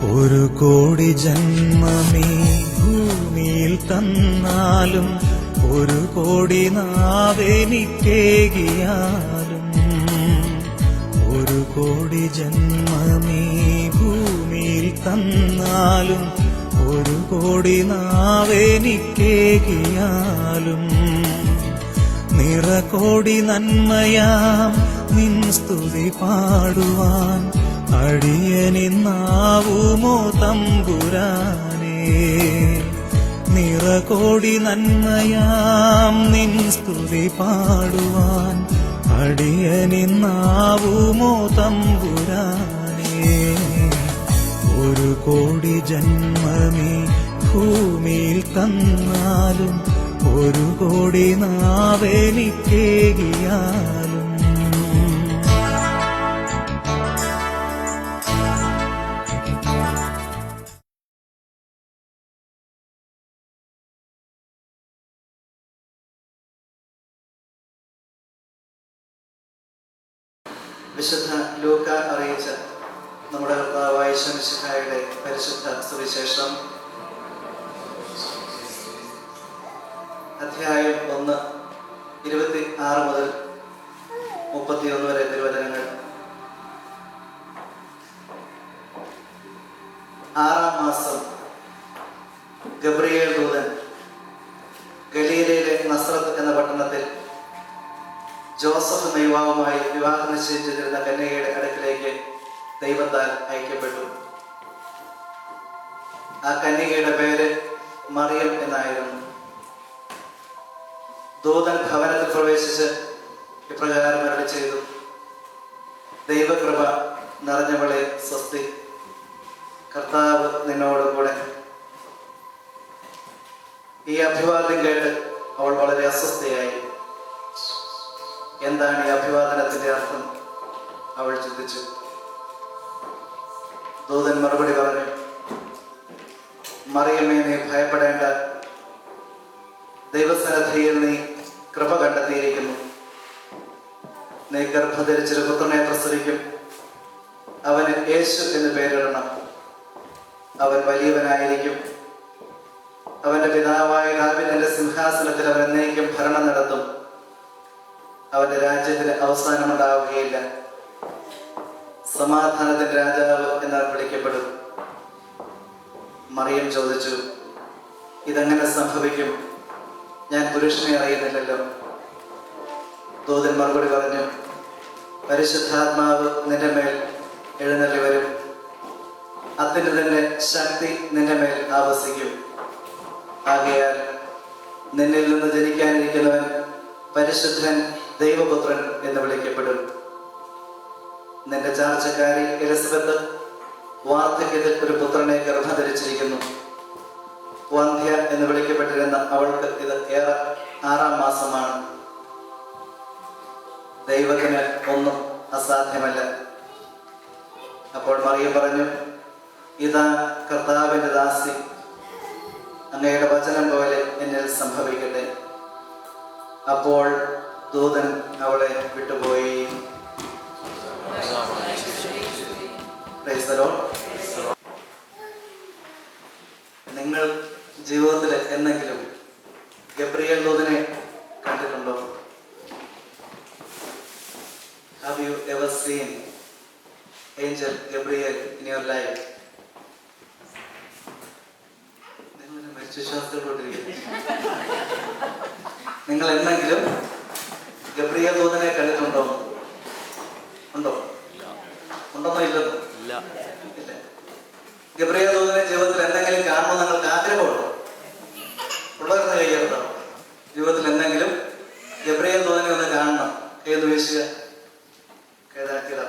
ഒരു കോടി ജന്മമീ ഭൂമിയിൽ തന്നാലും ഒരു കോടി നാവെനിക്കേകിയാലും ഒരു കോടി ജന്മമീ ഭൂമിയിൽ തന്നാലും ഒരു കോടി നാവെനിക്കേകിയാലും നിറകോടി നന്മയാം നിൻ സ്തുതി പാടുവാൻ അടിയനിന്നാവുമോ തമ്പുരാനേ. നിറകോടി നന്മയാം നിൻ സ്തുതി പാടുവാൻ അടിയനിന്നാവുമോ തമ്പുരാനേ. ഒരു കോടി ജന്മമീ ഭൂമിയിൽ തന്നാലും ഒരു കോടി നാവെനിക്കേകിയാലും വിശുദ്ധ ലൂക്ക അറിയിച്ച നമ്മുടെ കർത്താവായ യേശു മിശിഹായുടെ പരിശുദ്ധ സുവിശേഷം അധ്യായം 1 26 മുതൽ 31 വരെ തിരുവചനങ്ങൾ. 6-ാം മാസം ഗബ്രിയേൽ ദൂതൻ ഗലീലയിലെ നസ്രത്ത് എന്ന പട്ടണത്തിൽ ജോസഫ് എന്ന യുവാവുമായി വിവാഹം നിശ്ചയിച്ചിരുന്ന കന്യകയുടെ അടുക്കിലേക്ക് ദൈവത്താൽ അയക്കപ്പെട്ടു. ആ കന്യകയുടെ പേര് മറിയം എന്നായിരുന്നു. ദൂതൻ ഭവനത്തിൽ പ്രവേശിച്ച് ഇപ്രകാരം അരുളി ചെയ്തു: ദൈവകൃപ നിറഞ്ഞവളെ സ്വസ്തി, കർത്താവ് നിന്നോടുകൂടെ. ഈ അഭിവാദ്യം കേട്ട് അവൾ വളരെ അസ്വസ്ഥയായി. എന്താണ് ഈ അഭിവാദനത്തിന്റെ അർത്ഥം? അവൾ ചിന്തിച്ചു. ദൂതൻ മറുപടി പറഞ്ഞു: മറിയമേ, നീ ഭയപ്പെടേണ്ട. ദൈവസന്നിധിയിൽ നീ കൃപ കണ്ടെത്തിയിരിക്കുന്നു. നീ ഗർഭധരിച്ചൊരു പുത്രനെ പ്രസവിക്കും. അവന് യേശു എന്ന് പേരിടണം. അവൻ വലിയവനായിരിക്കും. അവന്റെ പിതാവായ ദാവീദിന്റെ സിംഹാസനത്തിൽ അവൻ എന്നേക്കും ഭരണം നടത്തും. അവന്റെ രാജ്യത്തിന് അവസാനമുണ്ടാവുകയില്ല. സമാധാനത്തിന്റെ രാജാവ് എന്നാൽ വിളിക്കപ്പെടും. മറിയം ചോദിച്ചു: ഇതെങ്ങനെ സംഭവിക്കും? ഞാൻ പുരുഷനെ അറിയുന്നില്ലല്ലോ. ദൂതൻ മറുപടി പറഞ്ഞു: പരിശുദ്ധാത്മാവ് നിന്റെ മേൽ എഴുന്നള്ളി വരും. അത്യുന്നതന്റെ ശക്തി നിന്റെ മേൽ ആവസിക്കും. ആകയാൽ നിന്നിൽ നിന്ന് ജനിക്കാനിരിക്കുന്നവൻ പരിശുദ്ധൻ, ദൈവപുത്രൻ എന്ന് വിളിക്കപ്പെടും. നിന്റെ ചാർച്ചക്കാരി എലിസബത്ത് വാർദ്ധക്യത്തിൽ ഒരു പുത്രനെ ഗർഭധരിച്ചിരിക്കുന്നു. വന്ധ്യ എന്ന് വിളിക്കപ്പെട്ടിരുന്ന അവൾക്ക് ഇത് 6-ാം മാസമാണ്. ദൈവത്തിന് ഒന്നും അസാധ്യമല്ല. അപ്പോൾ മറിയം പറഞ്ഞു: ഇതാ കർത്താവിന്റെ ദാസി, അങ്ങയുടെ വചനം പോലെ എന്നിൽ സംഭവിക്കട്ടെ. അപ്പോൾ ദൂതൻ അവളെ വിട്ടുപോയി. Price the Lord. നിങ്ങൾ ജീവിതത്തിൽ എന്നെങ്കിലും ഗബ്രിയേൽ ദൂതനെ കണ്ടിട്ടുണ്ടോ? Have you ever seen angel Gabriel in your life? നിങ്ങൾ എന്നെങ്കിലും ഗബ്രിയേൽ ദൂതനെ കണ്ടിട്ടുണ്ടോ? ഉണ്ടോ? ഉണ്ടെന്നോ ഇല്ലെന്നോ? ഇല്ല. ഗബ്രിയേൽ ദൂതനെ ജീവിതത്തിൽ എന്തെങ്കിലും കാണുമ്പോൾ നിങ്ങൾക്ക് ആഗ്രഹമുണ്ടോ? ഉള്ളവരെന്ന് കഴിയുന്നുണ്ടോ? ജീവിതത്തിൽ എന്തെങ്കിലും ഗബ്രിയേൽ ദൂതനെ ഒന്ന് കാണണം. ഏത് വീശുക? കേതാക്കിയത.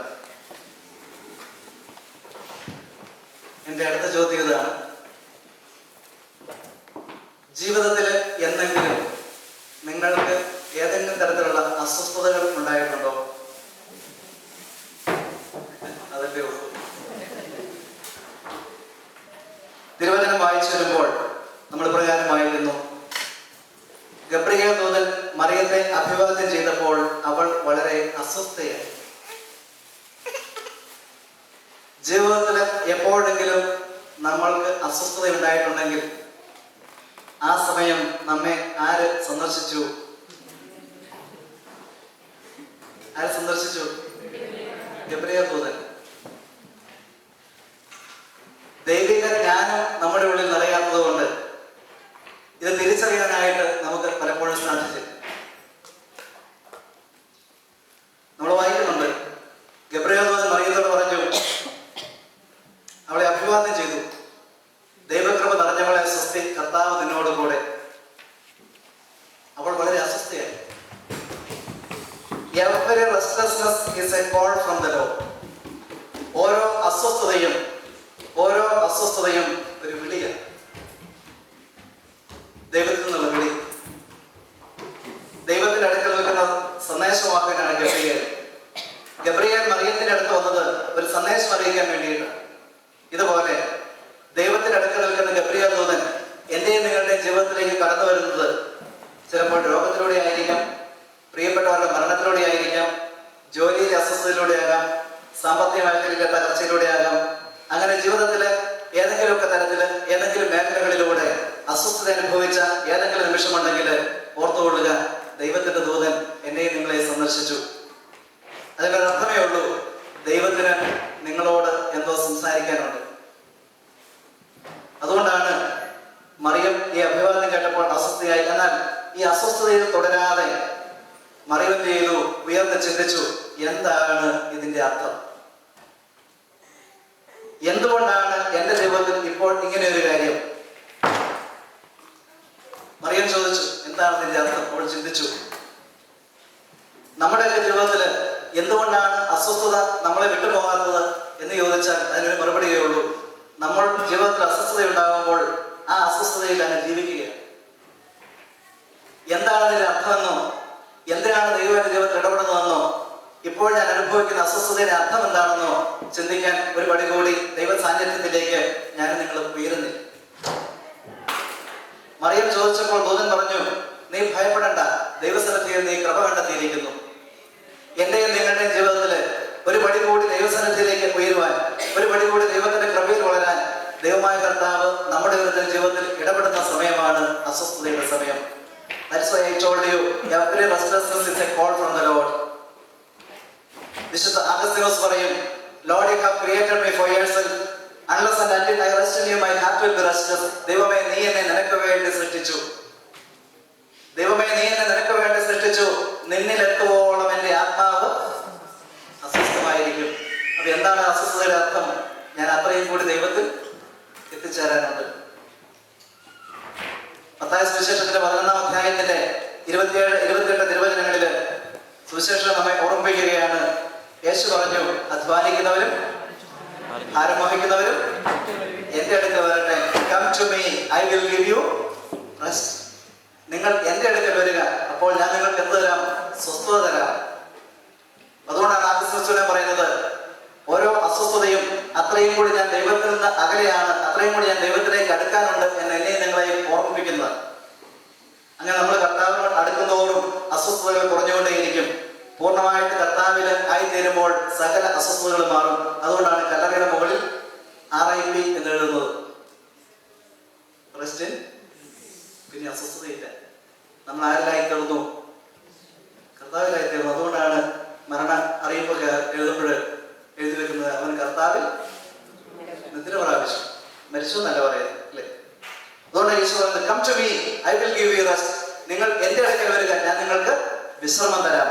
എന്റെ അടുത്ത ചോദ്യം ഇതാണ്: ജീവിതത്തിൽ എന്തെങ്കിലും നിങ്ങൾക്ക് ഏതെങ്കിലും തരത്തിലുള്ള അസ്വസ്ഥതകൾ ഉണ്ടായിട്ടുണ്ടോ? അതല്ലേ ഉള്ളൂ. തിരുവചനം വായിച്ചു വരുമ്പോൾ നമ്മൾ പ്രകാരം വായിക്കുന്നു: ഗബ്രിയേൽ ദൂതൻ മറിയത്തെ അഭിവാദ്യം ചെയ്തപ്പോൾ അവൾ വളരെ അസ്വസ്ഥയായി. ജീവിതത്തിൽ എപ്പോഴെങ്കിലും നമ്മൾക്ക് അസ്വസ്ഥത ഉണ്ടായിട്ടുണ്ടെങ്കിൽ ആ സമയം നമ്മെ ആര് സന്ദർശിച്ചു? ഗബ്രിയേൽ ദൂതൻ. ദൈവിക ജ്ഞാനം നമ്മുടെ ഉള്ളിൽ നിറയാത്തത് കൊണ്ട് ഇത് തിരിച്ചറിയാനായിട്ട് നമുക്ക് പലപ്പോഴും സാധിച്ചില്ല. നമ്മൾ വായിക്കുന്നുണ്ട്, ഗബ്രിയേൽ ദൂതൻ മറിയത്തോട് പറഞ്ഞു, അവളെ അഭിവാദ്യം ചെയ്തു, ദൈവകൃപ നിറഞ്ഞവളെ സ്വസ്തി, കർത്താവ് നിന്നോട് കൂടെ. അവൾ വളരെ അസ്വസ്ഥയായി. Every restlessness is a call from the Lord. ഓരോ അസ്വസ്ഥതയും ഒരു വിളിയാണ്, ദൈവത്തിൽ നിന്നുള്ള വിളി. ദൈവത്തിന്റെ അടുക്കൽ നിൽക്കുന്ന സന്ദേശമാക്കാനാണ് ഗബ്രിയേൽ മറിയത്തിന്റെ അടുത്ത് വന്നത് ഒരു സന്ദേശം അറിയിക്കാൻ വേണ്ടിയിട്ട്. ഇതുപോലെ ദൈവത്തിന്റെ അടുക്കൽ നിൽക്കുന്ന ഗബ്രിയേൽ ദൂതൻ എന്റെയും നിങ്ങളുടെയും ജീവിതത്തിലേക്ക് കടന്നു വരുന്നത് ചിലപ്പോൾ രോഗത്തിലൂടെ ആയിരിക്കാം, പ്രിയപ്പെട്ടവരുടെ മരണത്തിലൂടെ ആയിരിക്കാം, ജോലിയിലെ അസ്വസ്ഥതയിലൂടെയാകാം, സാമ്പത്തിക മേഖലയിലെ തകർച്ചയിലൂടെയാകാം. അങ്ങനെ ജീവിതത്തില് ഏതെങ്കിലുമൊക്കെ തരത്തില് ഏതെങ്കിലും മേഖലകളിലൂടെ അസ്വസ്ഥത അനുഭവിച്ച ഏതെങ്കിലും നിമിഷമുണ്ടെങ്കിൽ ഓർത്തുകൊള്ളുക, ദൈവത്തിന്റെ ദൂതൻ എന്നെയും നിങ്ങളെ സന്ദർശിച്ചു. അതിന്റെ അർത്ഥമേ ഉള്ളൂ, ദൈവത്തിന് നിങ്ങളോട് എന്തോ സംസാരിക്കാനുണ്ട്. അതുകൊണ്ടാണ് മറിയം ഈ അഭിവാദ്യം കേട്ടപ്പോൾ അസ്വസ്ഥയായി. എന്നാൽ ഈ അസ്വസ്ഥതയിൽ തുടരാതെ മറിയം എന്ത് ചെയ്തു? ഉയർന്ന് ചിന്തിച്ചു, എന്താണ് ഇതിന്റെ അർത്ഥം? എന്തുകൊണ്ടാണ് എന്റെ ജീവിതത്തിൽ ഇപ്പോൾ ഇങ്ങനെ ഒരു കാര്യം? മറിയം ചോദിച്ചു, എന്താണ് ഇതിന്റെ അർത്ഥം? അവൾ ചിന്തിച്ചു. നമ്മുടെയൊക്കെ ജീവിതത്തില് എന്തുകൊണ്ടാണ് അസ്വസ്ഥത നമ്മളെ വിട്ടുപോകാത്തത് എന്ന് ചോദിച്ചാൽ അതിനൊരു മറുപടിയേ ഉള്ളൂ. നമ്മൾ ജീവിതത്തിൽ അസ്വസ്ഥത ഉണ്ടാകുമ്പോൾ ആ അസ്വസ്ഥതയിൽ അങ്ങ് ജീവിക്കുകയാണ്. എന്താണ് ഇതിന്റെ അർത്ഥമെന്നോ, എന്തിനാണ് ദൈവം എന്റെ ജീവിതത്തിൽ ഇടപെടുന്നതെന്നോ, ഇപ്പോൾ ഞാൻ അനുഭവിക്കുന്ന അസ്വസ്ഥതയുടെ അർത്ഥം എന്താണെന്നോ ചിന്തിക്കാൻ ഒരു പടി കൂടി ദൈവ സാന്നിധ്യത്തിലേക്ക് ഞാൻ നിങ്ങൾ ഉയരുന്നില്ല. മറിയം ചോദിച്ചപ്പോൾ ദൂതൻ പറഞ്ഞു, നീ ഭയപ്പെടണ്ട, ദൈവസന്നിധിയിൽ നീ കൃപ കണ്ടെത്തിയിരിക്കുന്നു. എന്റെയും നിങ്ങളുടെയും ജീവിതത്തില് ഒരു പടി കൂടി ദൈവസന്നിധിയിലേക്ക് ഉയരുവാൻ, ഒരു പടി കൂടി ദൈവത്തിന്റെ കൃപയിൽ വളരാൻ ദൈവമായ കർത്താവ് നമ്മുടെ ജീവിതത്തിൽ ഇടപെടുന്ന സമയമാണ് അസ്വസ്ഥതയുടെ സമയം. That's why I told you, every restlessness is a call from the Lord. വിശുദ്ധ അഗസ്തീനോസ് പറയും, Lord, you have created me for yourself. Unless and until I rest in you, my heart will be restless. ദൈവമേ, നീ എന്നെ നിനക്ക് വേണ്ടി സൃഷ്ടിച്ചു. ദൈവമേ, നീ എന്നെ നിനക്ക് വേണ്ടി സൃഷ്ടിച്ചു. നിന്നിൽ എത്തുവോളം എന്റെ ആത്മാവ് അസ്വസ്ഥമായിരിക്കും. അപ്പൊ എന്താണ് അസ്വസ്ഥതയുടെ അർത്ഥം? ഞാൻ അത്രയും കൂടി ദൈവത്തിൽ എത്തിച്ചേരാനുണ്ട്. മത്തായി സുവിശേഷത്തിന്റെ 11-ാം അധ്യായത്തിന്റെ 27-28 തിരുവചനങ്ങളില് സുവിശേഷം നമ്മെ ഓർമ്മിപ്പിക്കുകയാണ്. യേശു പറഞ്ഞു, അധ്വാനിക്കുന്നവരും ഭാരം വഹിക്കുന്നവരും എന്റെ അടുക്കൽ വരട്ടെ. Come to me, I will give you rest. നിങ്ങൾ എന്റെ അടുക്കൽ വരിക, അപ്പോൾ ഞാൻ നിങ്ങൾക്ക് എന്ത് തരാം? സ്വസ്ഥത തരാം. അതുകൊണ്ടാണ് ആഗസ്തീനോസ് പറയുന്നത്, ഓരോ അസ്വസ്ഥതയും അത്രയും കൂടി ഞാൻ ദൈവത്തിൽ നിന്ന് അകലെയാണ്, അത്രയും കൂടി ഞാൻ ദൈവത്തിലേക്ക് അടുക്കാനുണ്ട് എന്ന് എന്നെയും നിങ്ങളെയും ഓർമ്മിപ്പിക്കുന്നത്. അങ്ങനെ നമ്മൾ കർത്താവിനോട് അടുക്കുന്നതോറും അസ്വസ്ഥതകൾ കുറഞ്ഞുകൊണ്ടേയിരിക്കും. പൂർണ്ണമായിട്ട് കർത്താവിൽ ആയിത്തീരുമ്പോൾ സകല അസ്വസ്ഥതകൾ മാറും. അതുകൊണ്ടാണ് കല്ലറയുടെ മുകളിൽ RIP എന്ന് എഴുതുന്നത്. റെസ്റ്റ്, പിന്നെ അസ്വസ്ഥതയില്ല. നമ്മൾ ആരിലായിത്തീർന്നു? കർത്താവിലായിത്തീർന്നു. അതുകൊണ്ടാണ് മരണ അറിയിപ്പൊക്കെ എഴുതുമ്പോൾ എഴുതി വെക്കുന്നത്, അവൻ കർത്താവിൽ നിദ്ര പ്രാപിച്ചു, മരിച്ചു എന്നല്ല പറയുന്നത്, അല്ലേ? അതുകൊണ്ട് യേശു പറയുന്നത്, come to me, I will give you rest. നിങ്ങൾ എന്റെ അടുക്കൽ വരിക, ഞാൻ നിങ്ങൾക്ക് വിശ്രമം തരാം.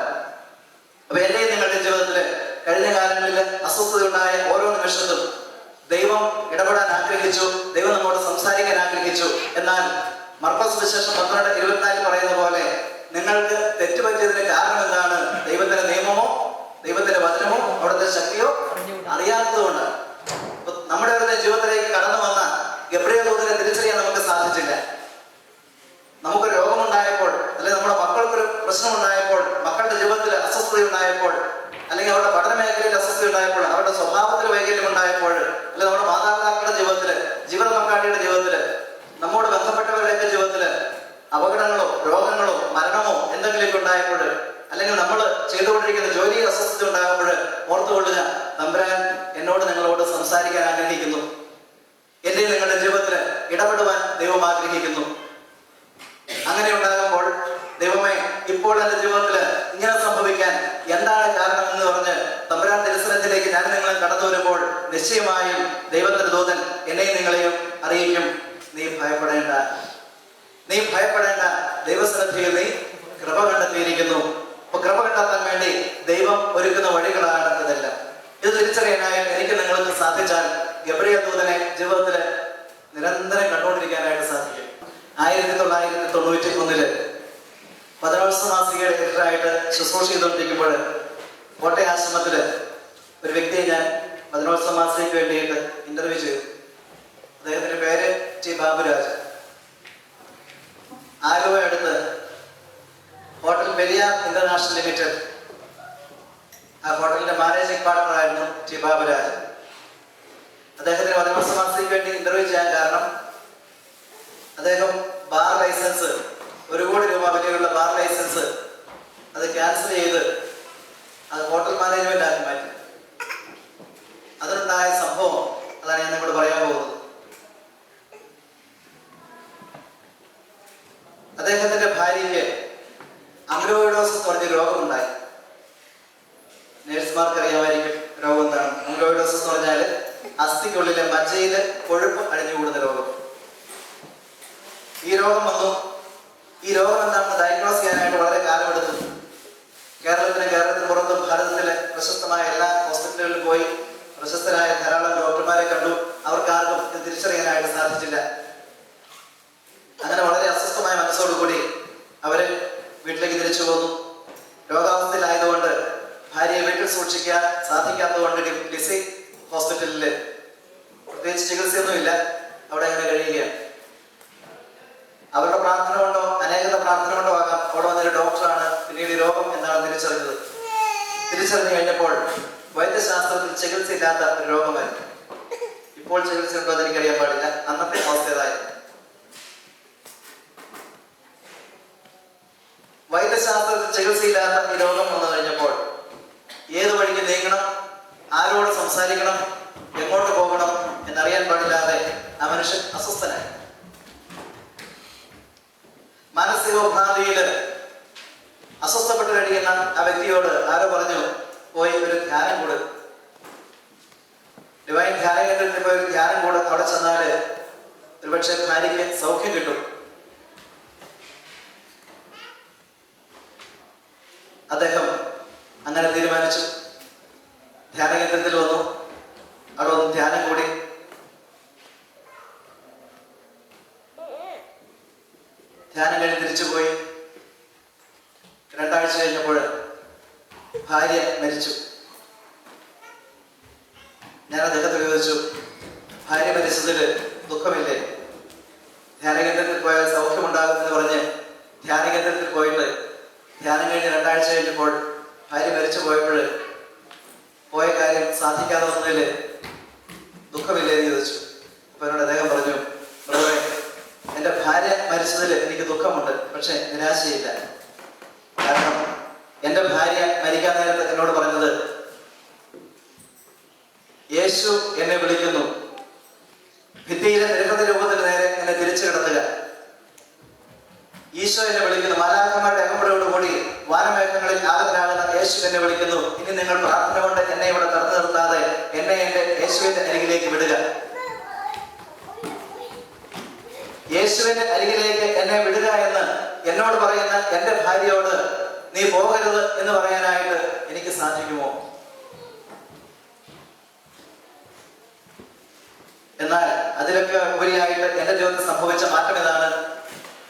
അപ്പൊ എന്റെയും നിങ്ങളുടെ ജീവിതത്തില് കഴിഞ്ഞ കാലങ്ങളിൽ അസ്വസ്ഥതയുണ്ടായ ഓരോ നിമിഷത്തും ദൈവം ഇടപെടാൻ ആഗ്രഹിച്ചു, ദൈവം നമ്മോട് സംസാരിക്കാൻ ആഗ്രഹിച്ചു. എന്നാൽ മർക്കോസ് സുവിശേഷം 12:24 പറയുന്ന പോലെ നിങ്ങൾക്ക് തെറ്റുപറ്റിയതിന് കാരണം എന്താണ്? ദൈവത്തിന്റെ നിയമമോ ദൈവത്തിന്റെ വചനമോ അവിടുത്തെ ശക്തിയോ അറിയാത്തതുകൊണ്ട്. നമ്മുടെ അവരുടെ ജീവിതത്തിലേക്ക് കടന്നു വന്ന ഗബ്രിയേൽ ദൂതനെ തിരിച്ചറിയാൻ നമുക്ക് സാധിച്ചില്ല. നമുക്കൊരു രോഗമുണ്ടായപ്പോൾ, അല്ലെങ്കിൽ നമ്മുടെ മക്കൾക്കൊരു പ്രശ്നമുണ്ടായപ്പോൾ, മക്കളുടെ ജീവിതത്തിൽ അസ്വസ്ഥത ഉണ്ടായപ്പോൾ, അല്ലെങ്കിൽ അവരുടെ പഠന മേഖലയിൽ അസ്വസ്ഥത ഉണ്ടായപ്പോൾ, അവരുടെ സ്വഭാവത്തിൽ വൈകല്യം ഉണ്ടായപ്പോൾ, അല്ലെങ്കിൽ നമ്മുടെ മാതാപിതാക്കളുടെ ജീവിതത്തില്, ജീവിത പങ്കാളിയുടെ ജീവിതത്തില്, നമ്മോട് ബന്ധപ്പെട്ടവരുടെയൊക്കെ ജീവിതത്തില് അപകടങ്ങളോ രോഗങ്ങളോ മരണമോ എന്തെങ്കിലുമൊക്കെ ഉണ്ടായപ്പോൾ, അല്ലെങ്കിൽ നമ്മൾ ചെയ്തുകൊണ്ടിരിക്കുന്ന ജോലിയിൽ അസ്വസ്ഥത ഉണ്ടാകുമ്പോൾ ഓർത്തുകൊള്ളുക, തമ്പുരാൻ എന്നോട് നിങ്ങളോട് ആഗ്രഹിക്കുന്നു. അങ്ങനെ ഉണ്ടാകുമ്പോൾ ദൈവമേ, ഇപ്പോൾ എൻ്റെ ജീവിതത്തിൽ ഇങ്ങനെ സംഭവിക്കാൻ എന്താണ് കാരണം എന്ന് പറഞ്ഞ് തമ്പുരാൻ തിരുസന്നിധിയിലേക്ക് ഞാൻ നിങ്ങളെ കടന്നു വരുമ്പോൾ നിശ്ചയമായും ദൈവത്തിന്റെ ദൂതൻ എന്നെയും നിങ്ങളെയും അറിയിക്കും. നീ ഭയപ്പെടേണ്ട, നീ ഭയപ്പെടേണ്ട, ദൈവസന്നിധിയിൽ നീ കൃപ കണ്ടെത്തിയിരിക്കുന്നു. അപ്പൊ കൃപ കണ്ടെത്താൻ വേണ്ടി ദൈവം ഒരുക്കുന്ന വഴികളാണ് ഇതെല്ലാം. ഇത് തിരിച്ചറിയാനായി എനിക്ക് നിങ്ങൾക്ക് സാധിച്ചാൽ ഗബ്രിയേൽ ദൂതനെ ജീവിതത്തിൽ നിരന്തരം കണ്ടുകൊണ്ടിരിക്കാനായിട്ട് സാധിക്കും. 1991 പതിനോത്സവ മാസികയുടെ എഡിറ്ററായിട്ട് ശുശ്രൂഷ ചെയ്തുകൊണ്ടിരിക്കുമ്പോൾ കോട്ടയം ആശ്രമത്തില് ഒരു വ്യക്തിയെ ഞാൻ പതിനോത്സവ മാസികയ്ക്ക് വേണ്ടിയിട്ട് ഇന്റർവ്യൂ ചെയ്തു. അദ്ദേഹത്തിന്റെ പേര് ടി ബാബുരാജ്. ആലുവ അടുത്ത് ഹോട്ടൽ പെരിയാർ ഇന്റർനാഷണൽ ലിമിറ്റഡ്, ആ ഹോട്ടലിന്റെ മാനേജിംഗ് പാർട്ണർ ആയിരുന്നു ടി ബാബുരാജ്. അദ്ദേഹത്തിന് പതിനോത്സവ മാസികയ്ക്ക് വേണ്ടി ഇന്റർവ്യൂ ചെയ്യാൻ കാരണം അദ്ദേഹം ബാർ ലൈസൻസ്, 1 കോടി രൂപ വിലയുള്ള ബാർ ലൈസൻസ് അത് ക്യാൻസൽ ചെയ്ത് അത് ഹോട്ടൽ മാനേജ്മെന്റ് ആക്കി മാറ്റി. അതിനുണ്ടായ സംഭവം അതാണ് ഞാൻ നിങ്ങളോട് പറയാൻ പോകുന്നത്. അദ്ദേഹത്തിന്റെ ഭാര്യയ്ക്ക് അംഗ്ലോയിഡോസിസ് എന്ന് പറഞ്ഞ രോഗമുണ്ടായി. നേഴ്സുമാർക്ക് അറിയാമായിരിക്കും രോഗം എന്താണ്. അംഗ്ലോയിഡോസിസ് എന്ന് പറഞ്ഞാൽ അസ്ഥിക്കുള്ളിലെ മജ്ജയില് കൊഴുപ്പ് അടിഞ്ഞുകൂടുന്ന രോഗം. ഈ രോഗം വന്നു. ഈ രോഗം എന്താണെന്ന് ഡയഗ്നോസ് ചെയ്യാനായിട്ട് വളരെ കാലമെടുത്തു. കേരളത്തിന് പുറത്തും ഭാരതത്തിലെ പ്രശസ്തമായ എല്ലാ ഹോസ്പിറ്റലുകളിലും പോയി പ്രശസ്തരായ ധാരാളം ഡോക്ടർമാരെ കണ്ടു. അവർക്കാർക്കും ഇത് തിരിച്ചറിയാനായിട്ട് സാധിച്ചില്ല. അങ്ങനെ വളരെ അസ്വസ്ഥമായ മനസ്സോടുകൂടി അവര് വീട്ടിലേക്ക് തിരിച്ചു പോന്നു. രോഗാവസ്ഥയിലായതുകൊണ്ട് ഭാര്യയെ വീട്ടിൽ സൂക്ഷിക്കാൻ സാധിക്കാത്തതുകൊണ്ട് ലിസി ഹോസ്പിറ്റലിൽ പ്രത്യേകിച്ച് ചികിത്സയൊന്നുമില്ല, അവിടെ അങ്ങനെ കഴിയുകയാണ്. അവരുടെ പ്രാർത്ഥന കൊണ്ടോ അനേകരുടെ പ്രാർത്ഥന കൊണ്ടോ ആകാം അവിടെ വന്നൊരു ഡോക്ടറാണ് പിന്നീട് ഈ രോഗം എന്നാണ് തിരിച്ചറിഞ്ഞത്. തിരിച്ചറിഞ്ഞു കഴിഞ്ഞപ്പോൾ വൈദ്യശാസ്ത്രത്തിൽ ചികിത്സയില്ലാത്ത ഒരു രോഗമായിരുന്നു. ഇപ്പോൾ ചികിത്സ ഉണ്ടോ എന്ന് എനിക്കറിയാൻ പാടില്ല. അന്നത്തെ അവസ്ഥയതായിരുന്നു. വൈദ്യശാസ്ത്രത്തിൽ ചികിത്സയില്ലാത്ത ഈ രോഗം വന്നു കഴിഞ്ഞപ്പോൾ ഏത് വഴിക്ക് നീങ്ങണം, ആരോട് സംസാരിക്കണം, എങ്ങോട്ട് പോകണം എന്നറിയാൻ പാടില്ലാതെ ആ മനുഷ്യൻ അസ്വസ്ഥനായി. മാനസികോപാധിയിൽ അസ്വസ്ഥപ്പെട്ട് കഴിയുന്ന ആ വ്യക്തിയോട് ആരോ പറഞ്ഞു, പോയി ഒരു ധ്യാനം കൂട്, ഡിവൈൻ ധ്യാന കേന്ദ്രത്തിൽ പോയി ഒരു ധ്യാനം കൂട്. അവിടെ ചെന്നാല് ഒരുപക്ഷെ ഭാര്യയ്ക്ക് സൗഖ്യം കിട്ടും. അദ്ദേഹം അങ്ങനെ തീരുമാനിച്ചു. ധ്യാന കേന്ദ്രത്തിൽ വന്നു. അവിടെ ഒന്ന് ധ്യാനം കൂടി. ധ്യാനം കഴിഞ്ഞ് തിരിച്ചുപോയി. 2 ആഴ്ച കഴിഞ്ഞപ്പോൾ ഭാര്യ മരിച്ചു. ഞാൻ അദ്ദേഹത്തോട് ചോദിച്ചു, ഭാര്യ മരിച്ചതിൽ ദുഃഖമില്ലേ? ധ്യാനകേന്ദ്രത്തിൽ പോയാൽ സൗഖ്യമുണ്ടാകുമെന്ന് പറഞ്ഞ് ധ്യാനകേന്ദ്രത്തിൽ പോയിട്ട് ധ്യാനം കഴിഞ്ഞ് 2 ആഴ്ച കഴിഞ്ഞപ്പോൾ ഭാര്യ മരിച്ചു പോയപ്പോൾ പോയ കാര്യം സാധിക്കാതെ വന്നതിൽ ദുഃഖമില്ലേ എന്ന് ചോദിച്ചു. അപ്പൊ എന്നോട് അദ്ദേഹം പറഞ്ഞു, ബ്രദറെ, എന്റെ ഭാര്യ മരിച്ചതിൽ എനിക്ക് ദുഃഖമുണ്ട്, പക്ഷെ നിരാശയില്ല. കാരണം എന്റെ ഭാര്യ മരിക്കാൻ നേരത്ത് എന്നോട് പറഞ്ഞത്, യേശു എന്നെ വിളിക്കുന്നു, ഭിത്തിയിലെ നിരവധി രൂപത്തിന് നേരെ എന്നെ തിരിച്ചു കിടത്തുക. ഈശോ എന്നെ വിളിക്കുന്നു, മാലാഖമാരുടെ അകമ്പടിയോടുകൂടി വാനമേഘങ്ങളിൽ ആഗതനാകുന്ന യേശു എന്നെ വിളിക്കുന്നു. ഇനി നിങ്ങൾ പ്രാർത്ഥന കൊണ്ട് എന്നെ ഇവിടെ തടഞ്ഞു നിർത്താതെ എന്നെ എന്റെ യേശുവിന്റെ അരികിലേക്ക് വിടുക. യേശുവിന്റെ അരികിലേക്ക് എന്നെ വിടുക എന്ന് എന്നോട് പറയുന്ന എന്റെ ഭാര്യയോട് നീ പോകരുത് എന്ന് പറയാനായിട്ട് എനിക്ക് സാധിക്കുമോ? എന്നാൽ അതിലൊക്കെ ഉപരിയായിട്ട് എന്റെ ജീവിതത്തിൽ സംഭവിച്ച മാറ്റം ഇതാണ്.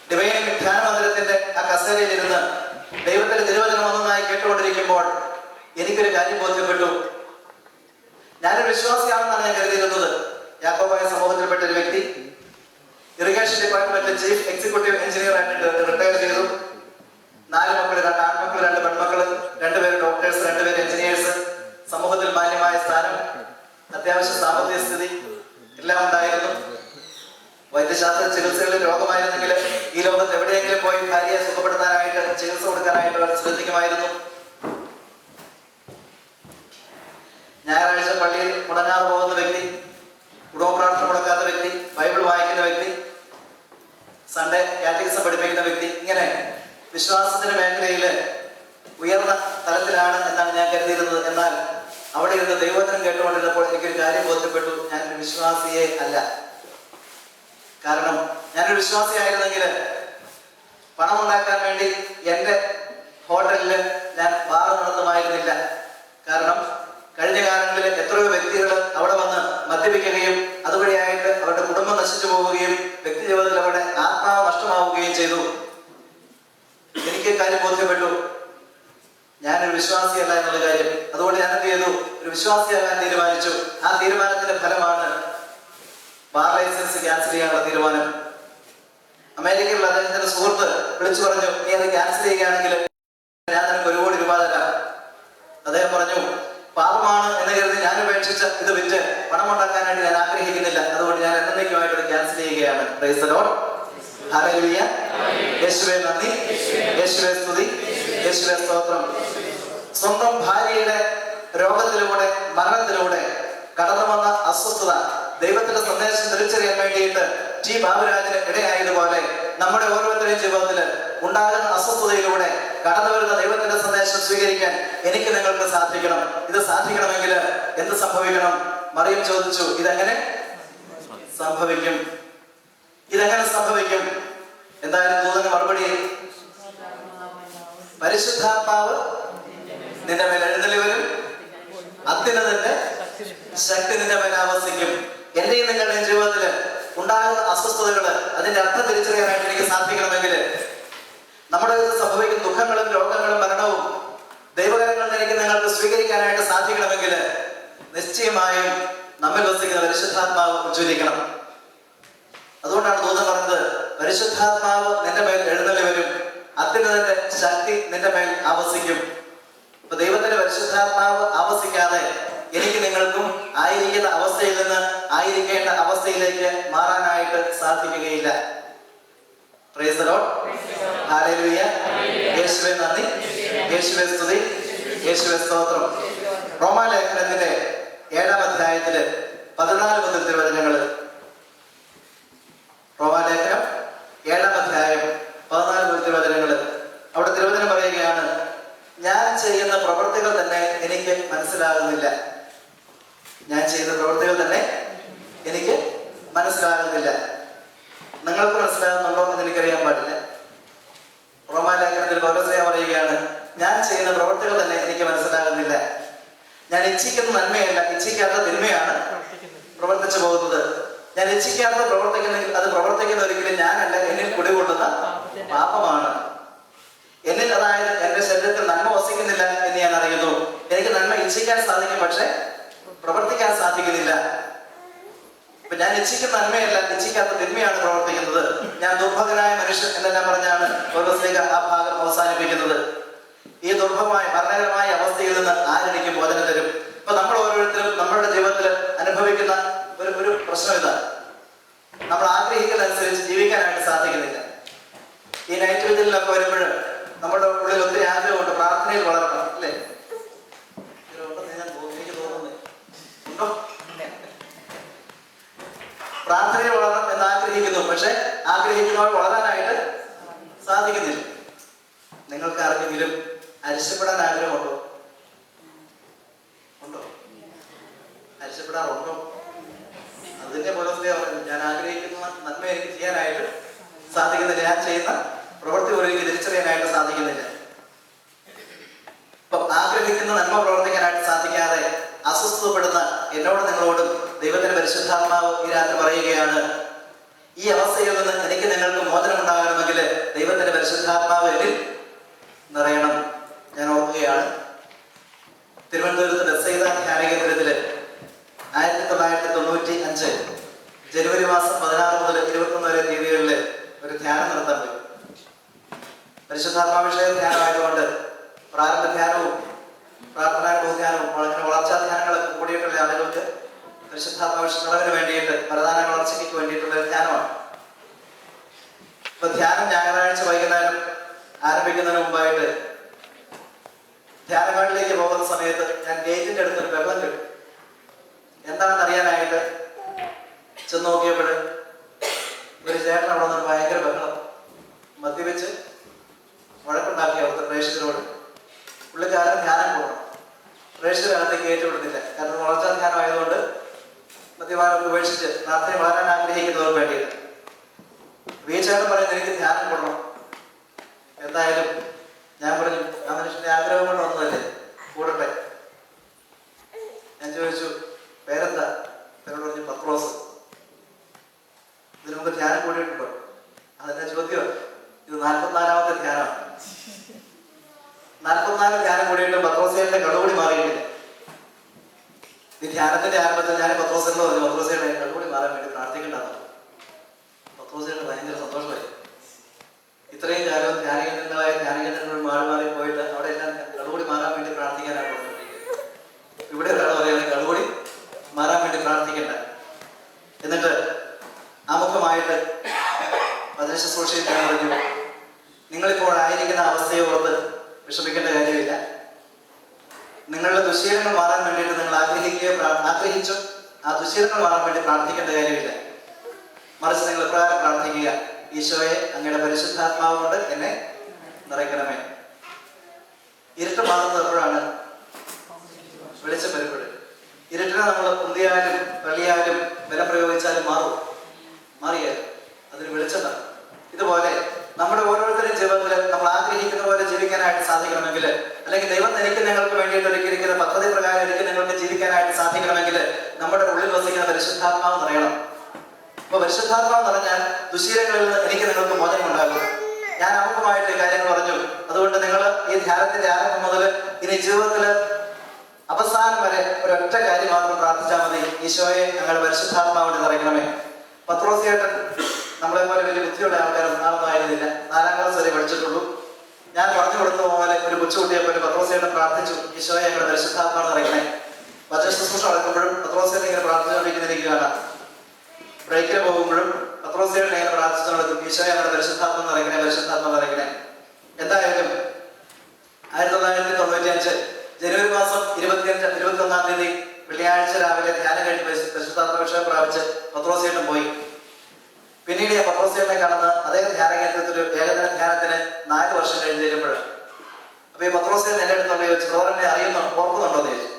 ഡിവൈൻ ധ്യാന മന്ദിരത്തിന്റെ ആ കസേരയിലിരുന്ന് ദൈവത്തിന്റെ തിരുവചനം ഒന്നൊന്നായി കേട്ടുകൊണ്ടിരിക്കുമ്പോൾ എനിക്കൊരു കാര്യം ബോധ്യപ്പെട്ടു. ഞാനൊരു വിശ്വാസിയാണെന്നാണ് ഞാൻ കരുതിയിരുന്നത്. യാക്കോബായ സമൂഹത്തിൽപ്പെട്ട ഒരു വ്യക്തി, ഇറിഗേഷൻ ഡിപ്പാർട്ട്മെന്റിൽ ചീഫ് എക്സിക്യൂട്ടീവ് എഞ്ചിനീയർ ആയിട്ട് റിട്ടയർ ചെയ്തു. 4 മക്കൾ, 2 ആൺമക്കൾ, 2 പെൺമക്കൾ, 2 പേര് ഡോക്ടേഴ്സ്, 2 പേര് എഞ്ചിനീയേഴ്സ്. സമൂഹത്തിൽ മാന്യമായ സ്ഥാനം, അത്യാവശ്യ സാമ്പത്തിക സ്ഥിതി എല്ലാം ഉണ്ടായിരുന്നു. വൈദ്യശാസ്ത്ര ചികിത്സകളിൽ രോഗമായിരുന്നെങ്കിൽ ഈ ലോകത്ത് എവിടെയെങ്കിലും പോയി ഭാര്യയെ സുഖപ്പെടുത്താനായിട്ട് ചികിത്സ കൊടുക്കാനായിട്ട് അവർ ശ്രദ്ധിക്കുമായിരുന്നു. ഞായറാഴ്ച പള്ളിയിൽ മുടങ്ങാതെ പോകുന്ന വ്യക്തി, കുടുംബ പ്രാർത്ഥന മുടക്കാത്ത വ്യക്തി, ബൈബിൾ വായിക്കുന്ന വ്യക്തി, ബോധ്യപ്പെട്ടു ഞാനൊരു വിശ്വാസിയെ അല്ല. കാരണം ഞാനൊരു വിശ്വാസിയായിരുന്നെങ്കിൽ പണം ഉണ്ടാക്കാൻ വേണ്ടി എൻ്റെ ഹോട്ടലിൽ ഞാൻ ബാർ നടത്തുമായിരുന്നില്ല. കാരണം കഴിഞ്ഞ കാലങ്ങളിൽ എത്രയോ വ്യക്തികൾ അവിടെ വന്ന് മദ്യപിക്കുകയും അതുവഴിയായിട്ട് അവരുടെ കുടുംബം നശിച്ചു പോവുകയും വ്യക്തി ജീവിതത്തിൽ അവരുടെ ആത്മാവ് നഷ്ടമാവുകയും ചെയ്തു. എനിക്ക് കാര്യം ബോധ്യപ്പെട്ടു, ഞാനൊരു വിശ്വാസിയല്ല എന്നുള്ള കാര്യം. അതുകൊണ്ട് ഞാൻ എന്ത് ചെയ്തു? ഒരു വിശ്വാസിയാകാൻ തീരുമാനിച്ചു. ആ തീരുമാനത്തിന്റെ ഫലമാണ് ബാർ ലൈസൻസ് ക്യാൻസൽ ചെയ്യാനുള്ള തീരുമാനം. അമേരിക്കയിലുള്ള അദ്ദേഹത്തിന്റെ സുഹൃത്ത് വിളിച്ചു പറഞ്ഞു, നീ അത് ക്യാൻസൽ ചെയ്യുകയാണെങ്കിൽ ഞാൻ നിനക്ക് 1 കോടി രൂപ തരാം. അദ്ദേഹം പറഞ്ഞു, പാപമാണ് എന്ന് കരുതി ഞാൻ ഉപേക്ഷിച്ച ഇത് വിറ്റ് പണം ഉണ്ടാക്കാനായിട്ട് ഞാൻ ആഗ്രഹിക്കുന്നില്ല. അതുകൊണ്ട് ഞാൻ എന്നേക്കുമായിട്ട് ക്യാൻസൽ ചെയ്യുകയാണ്. Price the Lord. ഹല്ലേലൂയ. യേശുവേ നന്ദി, യേശുവേ സ്തുതി, യേശുവേ സ്തോത്രം. സ്വന്തം ഭാര്യയുടെ രോഗത്തിലൂടെ മരണത്തിലൂടെ കടന്നു വന്ന അസ്വസ്ഥത ദൈവത്തിന്റെ സന്ദേശം തിരിച്ചറിയാൻ വേണ്ടിയിട്ട് ടി ബാബുരാജിന് ഇടയായതുപോലെ നമ്മുടെ ഓരോരുത്തരുടെയും ജീവിതത്തിൽ ഉണ്ടാകുന്ന അസ്വസ്ഥതയിലൂടെ കടന്നു വരുന്ന ദൈവത്തിന്റെ സന്ദേശം സ്വീകരിക്കാൻ എനിക്ക് നിങ്ങൾക്ക് സാധിക്കണം. ഇത് സാധിക്കണമെങ്കിൽ എന്ത് സംഭവിക്കണം? മറിയം ചോദിച്ചു, ഇതെങ്ങനെ സംഭവിക്കും? ഇതെങ്ങനെ സംഭവിക്കും? എന്തായാലും ദൂതന് മറുപടി, പരിശുദ്ധാത്മാവ് നിന്റെ മേൽ എഴുന്നള്ളി വരും, അത്യുന്നതന്റെ ശക്തി നിന്റെ മേൽ ആവസിക്കും. എന്റെയും നിങ്ങളുടെയും ജീവിതത്തിൽ ഉണ്ടാകുന്ന അസ്വസ്ഥതകള് അതിന്റെ അർത്ഥം തിരിച്ചറിയാനായിട്ട് എനിക്ക് സാധിക്കണമെങ്കിൽ, നമ്മുടെ സംഭവിക്കുന്ന ദുഃഖങ്ങളും രോഗങ്ങളും മരണവും ദൈവകരങ്ങളിൽ എനിക്ക് നിങ്ങൾക്ക് സ്വീകരിക്കാനായിട്ട് സാധിക്കണമെങ്കിൽ നിശ്ചയമായും നമ്മിൽ വസിക്കുന്ന പരിശുദ്ധാത്മാവ് ഉജ്ജ്വലിക്കണം. അതുകൊണ്ടാണ് ദൂതൻ പറഞ്ഞത്, പരിശുദ്ധാത്മാവ് നിന്റെ മേൽ എഴുന്നള്ളി വരും, അത്യുന്നതന്റെ ശക്തി നിന്റെ മേൽ ആവസിക്കും. അപ്പൊ ദൈവത്തിന്റെ പരിശുദ്ധാത്മാവ് ആവസിക്കാതെ എനിക്ക് നിങ്ങൾക്കും ആയിരിക്കുന്ന അവസ്ഥയിൽ നിന്ന് ആയിരിക്കേണ്ട അവസ്ഥയിലേക്ക് മാറാനായിട്ട് സാധിക്കുകയില്ല. Price the Lord. ഹല്ലേലൂയ. യേശുവേ നന്ദി, യേശുവേ സ്തുതി, യേശുവേ സ്തോത്രം. റോമാലേഖനത്തിന്റെ 7-ാം അധ്യായത്തില് 14 മുതൽ തിരുവചനങ്ങള്. റോമാലേഖനം 7-ാം അധ്യായം 14 മുതൽ തിരുവചനങ്ങള്. അവിടെ തിരുവചനം പറയുകയാണ്, ഞാൻ ചെയ്യുന്ന പ്രവൃത്തികൾ തന്നെ എനിക്ക് മനസ്സിലാകുന്നില്ല. ഞാൻ ചെയ്യുന്ന പ്രവൃത്തികൾ തന്നെ എനിക്ക് മനസ്സിലാകുന്നില്ല. നിങ്ങൾക്ക് മനസ്സിലാകുന്നുണ്ടോ എന്ന് എനിക്കറിയാൻ പാടില്ല. റോമാലേഖനത്തിൽ പൗലോസ് പറയുകയാണ്, ഞാൻ ചെയ്യുന്ന പ്രവൃത്തികൾ തന്നെ എനിക്ക് മനസ്സിലാകുന്നില്ല. ഞാൻ ഇച്ഛിക്കുന്ന നന്മയല്ല, ഇച്ഛിക്കാത്ത തിന്മയാണ് പ്രവർത്തിച്ചു പോകുന്നത്. ഞാൻ ഇച്ഛിക്കാത്ത പ്രവർത്തിക്കുന്നെങ്കിൽ അത് പ്രവർത്തിക്കുന്ന ഒരിക്കലും ഞാനല്ല, എന്നിൽ കുടികൊള്ളുന്ന പാപമാണ്. എന്നിൽ, അതായത് എന്റെ ശരീരത്തിൽ നന്മ വസിക്കുന്നില്ല എന്ന് ഞാൻ അറിയുന്നു. എനിക്ക് നന്മ ഇച്ഛിക്കാൻ സാധിക്കും, പക്ഷെ പ്രവർത്തിക്കാൻ സാധിക്കുന്നില്ല. ഇപ്പൊ ഞാൻ ഇച്ഛിക്കുന്ന നന്മയല്ല, ഇച്ഛിക്കാത്ത തിന്മയാണ് പ്രവർത്തിക്കുന്നത്. ഞാൻ ദുർഭകനായ മനുഷ്യൻ എന്നെല്ലാം പറഞ്ഞാണ് പൗലോസ് ആ ഭാഗം അവസാനിപ്പിക്കുന്നത്. ഈ ദുർഭമായ മരണകരമായ അവസ്ഥയിൽ നിന്ന് ആരെനിക്ക് മോചനം തരും? ഇപ്പൊ നമ്മൾ ഓരോരുത്തരും നമ്മളുടെ ജീവിതത്തിൽ അനുഭവിക്കുന്ന ഒരു പ്രശ്നം ഇതാണ്, നമ്മൾ ആഗ്രഹിക്കുന്നതനുസരിച്ച് ജീവിക്കാനായിട്ട് സാധിക്കുന്നില്ല. ഈ നൈറ്റ് വിജിലൊക്കെ വരുമ്പോൾ നമ്മുടെ ഉള്ളിൽ ഒത്തിരി ആഗ്രഹമുണ്ട്, പ്രാർത്ഥനയിൽ വളരണം, അല്ലേ? ഉണ്ടോ? പ്രാർത്ഥനയിൽ വളരണം എന്ന് ആഗ്രഹിക്കുന്നു, പക്ഷെ ആഗ്രഹിക്കുന്നവർ വളരാനായിട്ട് സാധിക്കുന്നില്ല. നിങ്ങൾക്ക് ആർക്കെങ്കിലും അരിശപ്പെടാൻ ആഗ്രഹമുണ്ടോ? ഉണ്ടോ? അരിശപ്പെടാറുണ്ടോ? അതിന്റെ പോലെ ഞാൻ ആഗ്രഹിക്കുന്ന നന്മ എനിക്ക് ചെയ്യാനായിട്ട് സാധിക്കുന്നില്ല, ഞാൻ ചെയ്യുന്ന പ്രവൃത്തി പോലും എനിക്ക് തിരിച്ചറിയാനായിട്ട് സാധിക്കുന്നില്ല. ഇപ്പൊ ആഗ്രഹിക്കുന്ന നന്മ പ്രവർത്തിക്കാനായിട്ട് സാധിക്കാതെ അസ്വസ്ഥപ്പെടുന്ന എന്നോട് നിങ്ങളോടും ദൈവത്തിന്റെ പരിശുദ്ധാത്മാവ് ഈ രാത്രി പറയുകയാണ്, ഈ അവസ്ഥയിൽ നിന്ന് എനിക്ക് നിങ്ങൾക്ക് മോചനം ഉണ്ടാകണമെങ്കിൽ ദൈവത്തിന്റെ പരിശുദ്ധാത്മാവ് എന്നിൽ നിറയണം. ഞാൻ ഓർക്കുകയാണ്, തിരുവനന്തപുരത്ത് ബെത്സൈദ ധ്യാനകേന്ദ്രത്തില് 1995 ജനുവരി മാസം 16 മുതൽ 21 വരെ തീയതികളിൽ ഒരു ധ്യാനം നടത്താൻ പോയി. പരിശുദ്ധാത്മാവിഷയ ധ്യാനമായതുകൊണ്ട് പ്രാരംഭ ധ്യാനവും പ്രാർത്ഥനാനുഭവ ധ്യാനവും അങ്ങനെ വളർച്ചാ ധ്യാനങ്ങളൊക്കെ കൂടിയിട്ടുള്ള ആളുകൾക്ക് പരിശുദ്ധാത്മാവിഷയത്തിന് വേണ്ടിയിട്ട് പ്രധാന വളർച്ചയ്ക്ക് വേണ്ടിയിട്ടുള്ള ഒരു ധ്യാനമാണ്. ഇപ്പൊ ധ്യാനം ഞായറാഴ്ച വൈകുന്നേരം ആരംഭിക്കുന്നതിന് മുമ്പായിട്ട് ധ്യാനങ്ങളിലേക്ക് പോകുന്ന സമയത്ത് ഞാൻ ഗേറ്റിന്റെ അടുത്തൊരു ബഹളം കേട്ടു. എന്താണെന്ന് അറിയാനായിട്ട് ചെന്ന് നോക്കിയപ്പോൾ ഒരു ചേട്ടൻ അവിടെ നിന്ന് ഭയങ്കര ബഹളം, മദ്യപിച്ച് വഴക്കുണ്ടാക്കി അവിടുത്തെ പ്രേക്ഷകരോട്. പുള്ളിക്കാരൻ ധ്യാനം പോകണം, പ്രേക്ഷകരകത്തേക്ക് കയറ്റി വിടുന്നില്ല. കാരണം വളർച്ചാ ധ്യാനം ആയതുകൊണ്ട് മദ്യപാനം ഉപേക്ഷിച്ച് പ്രാർത്ഥന വളരാൻ ആഗ്രഹിക്കുന്നവർക്ക് വേണ്ടിയിട്ട് വീച്ചേട്ടൻ പറയുന്നത് എനിക്ക് ധ്യാനം കൊള്ളണം. എന്തായാലും ഞാൻ പറഞ്ഞു ആ മനുഷ്യന്റെ ആഗ്രഹം കൊണ്ട് വന്നതല്ലേ, കൂടട്ടെ. ഞാൻ ചോദിച്ചു പേരെന്താ? പേരോട് പറഞ്ഞു പത്രോസ്. ഇതിനു മുമ്പ് ധ്യാനം കൂടിയിട്ടുണ്ടോ? അതെന്നെ ചോദ്യം. ഇത് 44-ാമത്തെ ധ്യാനമാണ്. 44 ധ്യാനം കൂടിയിട്ട് പത്രോസേന്റെ കടുകൂടി മാറിയിട്ടില്ല. ഈ ധ്യാനത്തിന്റെ ആരംഭത്തിൽ ഞാൻ പത്രോസേനോട് പറഞ്ഞു പത്രോസേന്റെ കടുകൂടി മാറാൻ വേണ്ടി പ്രാർത്ഥിക്കേണ്ടതാണ്. പത്രോസേന് ഭയങ്കര സന്തോഷമായി. ഇത്രയും കാലം ധ്യാനകേന്ദ്രങ്ങളായ ധ്യാനകേന്ദ്രങ്ങൾ മാറി മാറി പോയിട്ട് അവിടെ എല്ലാം കടുകൂടി മാറാൻ വേണ്ടി പ്രാർത്ഥിക്കാനാണ് പറഞ്ഞിരിക്കുന്നത്. ഇവിടെ ഒരാൾ പറയുന്നത് കടുകൂടി മാറാൻ വേണ്ടി പ്രാർത്ഥിക്കേണ്ട. എന്നിട്ട് ആമുഖമായിട്ട് വചന ശുശ്രൂഷയിൽ ഞാൻ പറഞ്ഞു, നിങ്ങളിപ്പോൾ ആയിരിക്കുന്ന അവസ്ഥയെ ഓർത്ത് വിഷമിക്കേണ്ട കാര്യമില്ല. നിങ്ങളുടെ ദുശ്ശീലങ്ങൾ മാറാൻ വേണ്ടിയിട്ട് നിങ്ങൾ ആഗ്രഹിച്ചു ആ ദുശ്ശീലങ്ങൾ മാറാൻ വേണ്ടി പ്രാർത്ഥിക്കേണ്ട കാര്യമില്ല. മറിച്ച് നിങ്ങൾ എപ്രകാരം പ്രാർത്ഥിക്കുക, ഈശോയെ അങ്ങയുടെ പരിശുദ്ധാത്മാവ് കൊണ്ട് എന്നെ നിറയ്ക്കണമേ. ഇരുട്ട് മാറുന്നത് എപ്പോഴാണ്? വെളിച്ചം വരുമ്പോഴും. ഇരുട്ടിനെ നമ്മൾ ഉന്തിയാലും തള്ളിയാലും ബലം പ്രയോഗിച്ചാലും മാറിയാലും അതിന് വെളിച്ചം തരണം. ഇതുപോലെ നമ്മുടെ ഓരോരുത്തരും ജീവിതത്തിൽ നമ്മൾ ആഗ്രഹിക്കുന്ന പോലെ ജീവിക്കാനായിട്ട് സാധിക്കണമെങ്കിൽ, അല്ലെങ്കിൽ ദൈവം എനിക്ക് നിങ്ങൾക്ക് വേണ്ടിയിട്ട് ഒരുക്കിയിരിക്കുന്ന പദ്ധതി പ്രകാരം എനിക്ക് നിങ്ങൾക്ക് ജീവിക്കാനായിട്ട് സാധിക്കണമെങ്കിൽ നമ്മുടെ ഉള്ളിൽ വസിക്കുന്ന പരിശുദ്ധാത്മാവ് നിറയണം. അപ്പൊ പരിശുദ്ധാത്മാവ് നിറഞ്ഞാൽ ദുശ്ശീലങ്ങളിൽ നിന്ന് എനിക്ക് നിങ്ങൾക്ക് മോചനം ഉണ്ടാകും. ഞാൻ ആമുഖമായിട്ട് കാര്യങ്ങൾ പറഞ്ഞു. അതുകൊണ്ട് നിങ്ങൾ ഈ ധ്യാനത്തിന്റെ ആരംഭം മുതൽ ഇനി ജീവിതത്തിൽ അവസാനം വരെ ഒരൊറ്റ കാര്യം മാത്രം പ്രാർത്ഥിച്ചാൽ മതി, ഈശോയെ ഞങ്ങളുടെ പരിശുദ്ധാത്മാവിനെ നിറയ്ക്കണമേ. പത്രോസിയേട്ടൻ നമ്മളെ പോലെ വലിയ ബുദ്ധിയുള്ള ആൾക്കാരൊന്നും ആയിരുന്നില്ല. 4-ാം ക്ലാസ് വരെ പഠിച്ചിട്ടുള്ളൂ. ഞാൻ പറഞ്ഞു കൊടുത്ത പോലെ ഒരു കൊച്ചുകുട്ടിയെ പോലെ പത്രോസിയേട്ടൻ പ്രാർത്ഥിച്ചു, ഈശോയെ ഞങ്ങളുടെ പരിശുദ്ധാത്മാവിനെ നിറയ്ക്കണേ. വചന ശുശ്രൂഷ നടക്കുമ്പോഴും പത്രോസിയേട്ടൻ ഇങ്ങനെ പ്രാർത്ഥിച്ചുകൊണ്ടിരിക്കുന്നത് എനിക്ക് കാണാം. ബ്രേക്കിൽ പോകുമ്പോഴും പത്രോസിയേട്ടൻ ഇങ്ങനെ പ്രാർത്ഥിച്ചു നടക്കും, ഈശോയെ ഞങ്ങളുടെ പരിശുദ്ധാത്മാവിനെ നിറയ്ക്കണേ, പരിശുദ്ധാത്മാവിനെ നിറയ്ക്കണേ. എന്തായാലും 1995 ജനുവരി മാസം 21-ാം തീയതി വെള്ളിയാഴ്ച രാവിലെ ധ്യാനം കഴിഞ്ഞ് പരിശുദ്ധാത്മാഭിഷേകം പ്രാപിച്ച് പത്രോസിയേട്ടൻ പോയി. പിന്നീട് ഞാൻ പത്രോസിയേട്ടനെ കാണുന്ന അതേ ധ്യാന കേന്ദ്രത്തിൽ ഏകദിന ധ്യാനത്തിന് 4 വർഷം കഴിഞ്ഞ് തരുമ്പോഴാണ്. അപ്പൊ ഈ പത്രോസിയേട്ടൻ എന്റെ അടുത്തുള്ള ചോദിച്ചു, ബ്രദറിനെ ഓർക്കുന്നുണ്ടോ എന്ന് ചോദിച്ചു.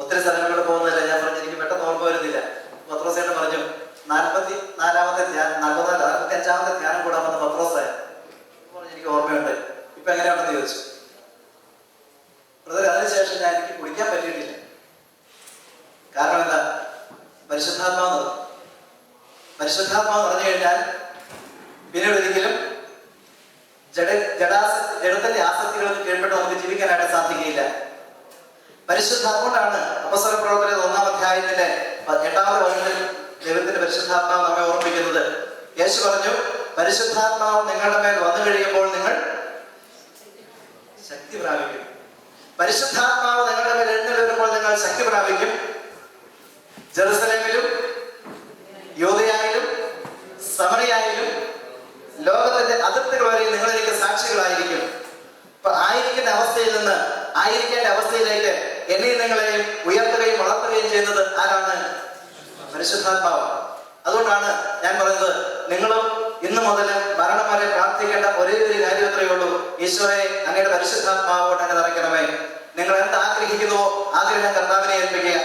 ഒത്തിരി സ്ഥലങ്ങളിൽ പോകുന്നില്ല. ഞാൻ പറഞ്ഞു എനിക്ക് പെട്ടെന്ന് ഓർമ്മ വരുന്നില്ല. പത്രോസിയേട്ടൻ പറഞ്ഞു 45-ാമത്തെ ധ്യാനം കൂടാൻ വന്ന പത്രോസായ പറഞ്ഞു എനിക്ക് ഓർമ്മയുണ്ട്. ഇപ്പൊ എങ്ങനെയാണെന്ന് ചോദിച്ചു. ബ്രദർ അതിനുശേഷം എനിക്ക് കുടിക്കാൻ പറ്റിയിട്ടില്ല. കാരണം എന്താ? പരിശുദ്ധാത്മാവ് നിറഞ്ഞു കഴിഞ്ഞാൽ പിന്നീട് ഒരിക്കലും ജഡത്തിന്റെ ആസക്തികൾക്ക് കീഴ്പ്പെട്ട് നമുക്ക് ജീവിക്കാനായിട്ട് സാധിക്കുകയില്ല. പരിശുദ്ധാത്മാവാണ് അപ്പോസ്തല പ്രവർത്തനത്തിന്റെ 1-ാം അധ്യായത്തിന്റെ 8-ാമത്തെ വചനത്തിൽ ദൈവത്തിന്റെ പരിശുദ്ധാത്മാവ് നമ്മെ ഓർമ്മിപ്പിക്കുന്നത്. യേശു പറഞ്ഞു, പരിശുദ്ധാത്മാവ് നിങ്ങളുടെ മേൽ വന്നു കഴിയുമ്പോൾ നിങ്ങൾ ശക്തി പ്രാപിക്കും. പരിശുദ്ധാത്മാവ് നിങ്ങളുടെ മേൽ എഴുന്നേറ്റ് വരുമ്പോൾ നിങ്ങൾ ശക്തി പ്രാപിക്കും. ജെറുസലേമിലും യൂദയായിലും സമറിയായിലും ലോകത്തിന്റെ അതിർത്തികൾ വരെ നിങ്ങൾ എനിക്ക് സാക്ഷികളായിരിക്കും. അപ്പൊ ആയിരിക്കേണ്ട അവസ്ഥയിലേക്ക് എന്നെയും നിങ്ങളെയും ഉയർത്തുകയും വളർത്തുകയും ചെയ്യുന്നത് ആരാണ്? പരിശുദ്ധാത്മാവ്. അതുകൊണ്ടാണ് ഞാൻ പറയുന്നത്, നിങ്ങളും ഇന്നു മുതൽ മരണം വരെ പ്രാർത്ഥിക്കേണ്ട ഒരേ ഒരു കാര്യം അത്രയേ ഉള്ളൂ, ഈശോയെ അങ്ങയുടെ പരിശുദ്ധാത്മാവോട് എന്നെ നിറയ്ക്കണമേ. നിങ്ങൾ എന്ത് ആഗ്രഹിക്കുന്നുവോ ആഗ്രഹം കർത്താവിനെ ഏൽപ്പിക്കുക.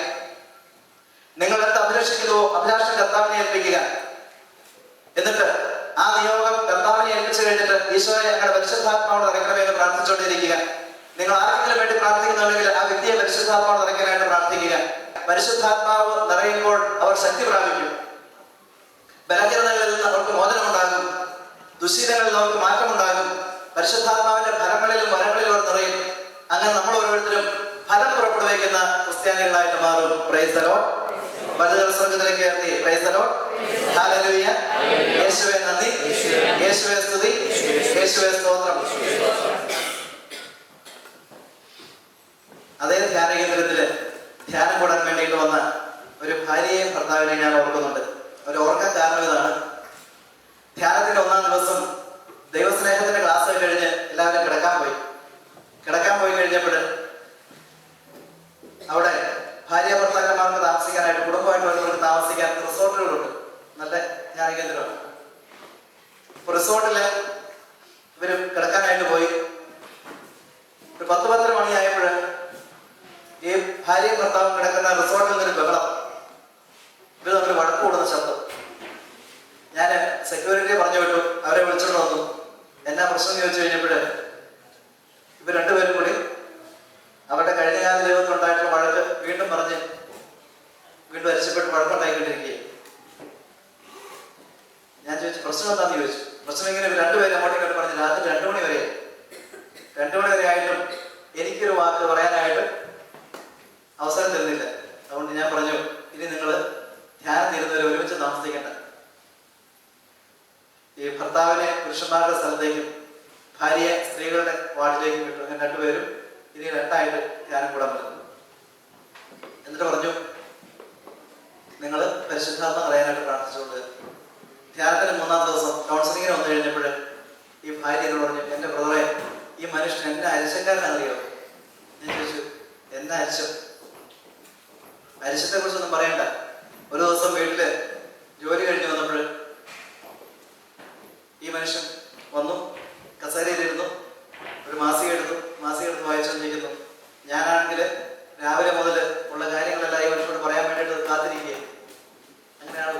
നിങ്ങൾ എന്ത് അഭിലഷിക്കുന്നുവോ അഭിലാഷം കർത്താവിനെ ഏൽപ്പിക്കുക. എന്നിട്ട് ആ നിയോഗം കർത്താവിനെ ഏൽപ്പിച്ചു കഴിഞ്ഞിട്ട് ഈശോയെ അങ്ങയുടെ പരിശുദ്ധാത്മാവോട് നിറയ്ക്കണമേ എന്ന് പ്രാർത്ഥിച്ചുകൊണ്ടിരിക്കുക. നിങ്ങൾ ആർക്കെങ്കിലും വേണ്ടി പ്രാർത്ഥിക്കുന്നുണ്ടെങ്കിൽ ആ വ്യക്തിയെ പരിശുദ്ധാത്മാവോട് നിറയ്ക്കാനായിട്ട് പ്രാർത്ഥിക്കുക. പരിശുദ്ധാത്മാവ് നിറയുമ്പോൾ അവർ ശക്തി പ്രാപിക്കും. ബലഹീനതകളിൽ നിന്ന് അവർക്ക് മോചനമുണ്ടാകും. ദുശ്ശീലങ്ങളിൽ നിന്ന് അവർക്ക് മാറ്റമുണ്ടാകും. പരിശുദ്ധാത്മാവിന്റെ ഫലങ്ങളിലും വരങ്ങളിലും അവർ നിറയും. അങ്ങനെ നമ്മൾ ഓരോരുത്തരും ഫലം പുറപ്പെടുവിക്കുന്ന ക്രിസ്ത്യാനികളായിട്ട് മാറും. Price the Lord. സ്വർഗ്ഗത്തിലേക്ക് ഉയർത്തി പ്രൈസ് ദി ലോർഡ്. ഹല്ലേലൂയ. യേശുവേ നന്ദി, യേശുവേ സ്തുതി, യേശുവേ സ്തോത്രം. അതേ ധ്യാന കേന്ദ്രത്തില് ധ്യാനം കൂടാൻ വേണ്ടിയിട്ട് വന്ന ഒരു ഭാര്യയെയും ഭർത്താവിനെയും ഞാൻ ഓർക്കുന്നുണ്ട്. അവർ ഓർക്കാൻ കാരണം ഇതാണ്. ധ്യാനത്തിന്റെ 1-ാം ദിവസം ദൈവസ്നേഹത്തിന്റെ ക്ലാസ് കഴിഞ്ഞ് എല്ലാവരും കിടക്കാൻ പോയി കഴിഞ്ഞപ്പോൾ അവിടെ ഭാര്യ ഭർത്താക്കന്മാർക്ക് താമസിക്കാനായിട്ട് കുടുംബമായിട്ട് വരുന്നവർക്ക് താമസിക്കാൻ റിസോർട്ടുകളുണ്ട്. നല്ല ധ്യാന കേന്ദ്രമാണ്. അപ്പൊ റിസോർട്ടില് ഇവര് കിടക്കാനായിട്ട് പോയി. ഒരു 10-10:30 മണിയായപ്പോൾ ഈ ഭാര്യയും ഭർത്താവും കിടക്കുന്ന റിസോർട്ടിൽ നിന്നൊരു ബഹളം. വഴക്കുണ്ടായിക്കൊണ്ടിരിക്കുകയും ഞാൻ ചോദിച്ചു പ്രശ്നം എന്താണെന്ന് ചോദിച്ചു. പ്രശ്നം ഇങ്ങനെ രണ്ടുപേരും അങ്ങോട്ടും ഇങ്ങോട്ട് പറഞ്ഞ് രാത്രി 2 മണി വരെ ആയിട്ടും എനിക്കൊരു വാക്ക് പറയാനായിട്ട് അവസരം തരുന്നില്ല. അതുകൊണ്ട് ഞാൻ പറഞ്ഞു, ഇനി നിങ്ങൾ ധ്യാനം തീരുന്നവരെ ഒരുമിച്ച് താമസിക്കേണ്ട. ഈ ഭർത്താവിനെ പുരുഷന്മാരുടെ സ്ഥലത്തേക്കും ഭാര്യയെ സ്ത്രീകളുടെ വാർഡിലേക്കും വിട്ടു. അങ്ങനെ 2 പേരും ഇനി 2ആയിട്ട് ധ്യാനം കൂടാൻ പറ്റുന്നു. എന്നിട്ട് പറഞ്ഞു, നിങ്ങൾ പരിശുദ്ധാത്മ അറിയാനായിട്ട് പ്രാർത്ഥിച്ചുകൊണ്ട് ധ്യാനത്തിന് 3-ാം ദിവസം കൗൺസിലിങ്ങിന് വന്നു കഴിഞ്ഞപ്പോൾ ഈ ഭാര്യ എന്ന് പറഞ്ഞു, എൻ്റെ ബ്രദറെ, ഈ മനുഷ്യൻ എന്നെ അരിശക്കാരനറിയോ? ഞാൻ ചോദിച്ചു, എന്നാ അരിശം? അരിശത്തെ കുറിച്ചൊന്നും പറയണ്ട. ഒരു ദിവസം വീട്ടില് ജോലി കഴിഞ്ഞ് വന്നപ്പോൾ ഈ മനുഷ്യൻ വന്നു, കസേരയിലിരുന്നു, ഒരു മാസിക എടുത്ത് വായിച്ചുകൊണ്ടിരിക്കുന്നു. ഞാനാണെങ്കിൽ രാവിലെ മുതൽ ഉള്ള കാര്യങ്ങളെല്ലാം ഈ മനുഷ്യനോട് പറയാൻ വേണ്ടിയിട്ട് കാത്തിരിക്കുക. അങ്ങനെയാണ്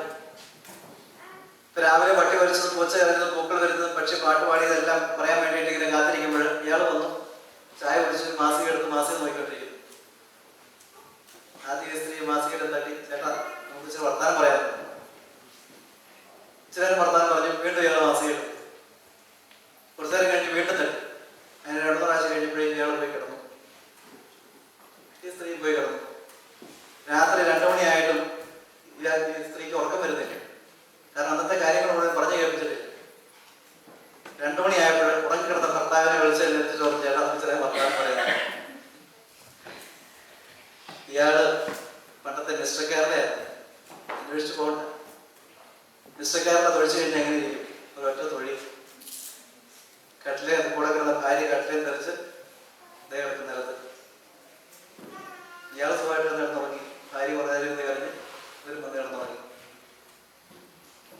ഇപ്പൊ രാവിലെ പട്ടി വരച്ചതും പൂച്ച കരഞ്ഞതും പൂക്കൾ വരുന്നതും പക്ഷി പാട്ട് പാടിയതെല്ലാം പറയാൻ വേണ്ടിയിട്ട് ഇങ്ങനെ കാത്തിരിക്കുമ്പോൾ ഇയാൾ വന്നു, ചായ കുടിച്ച് മാസിക നോക്കിക്കൊണ്ടിരിക്കുന്നു. ആദ്യ സ്ത്രീ മാസികയുടെ തട്ടി, ചേട്ടാ നമുക്ക് ഇച്ചിരി വർത്താനം പറയാം. ഇച്ചിരി വർത്താനം പറഞ്ഞു. വീണ്ടും ഇയാൾ മാസിക എടുത്തു. കുറച്ചു നേരം കഴിഞ്ഞ് വീണ്ടും തട്ടി. അങ്ങനെ 2 പ്രാവശ്യം കഴിഞ്ഞപ്പോഴേക്കും ഇയാൾ പോയി കിടന്നു. ഈ സ്ത്രീ പോയി കിടന്നു. രാത്രി 2 മണിയായിട്ടും ഈ സ്ത്രീക്ക് ഉറക്കം വരുന്നില്ല. കാരണം അന്നത്തെ കാര്യങ്ങൾ മുഴുവൻ പറഞ്ഞു കേൾപ്പിച്ചിട്ടില്ല. 2 മണിയായപ്പോൾ ഉറങ്ങിക്കിടന്ന ഭർത്താവിനെ വിളിച്ചെടുത്തിട്ട് പറഞ്ഞു, ചേട്ടാ നമുക്ക് ചെറിയ വർത്താനം പറയാം. ഇയാള് പണ്ടത്തെ മിസ്റ്റർ കേരളയാണ്. അന്വേഷിച്ചു പോകണ്ട. മിസ്റ്റർ കേരള തൊഴിച്ചു കഴിഞ്ഞാൽ എങ്ങനെ ഇരിക്കും? ഒരൊറ്റ തൊഴി. കട്ടിലെ കൂടെ കിടന്ന ഭാര്യ കട്ടിലേയും തെറിച്ച് അദ്ദേഹം നിലത്ത്. ഇയാൾ സുഖമായിട്ട് കിടന്നുറങ്ങി. ഭാര്യ കുറേ നേരം കരഞ്ഞ് ഇവരും വന്ന് കിടന്നുറങ്ങി.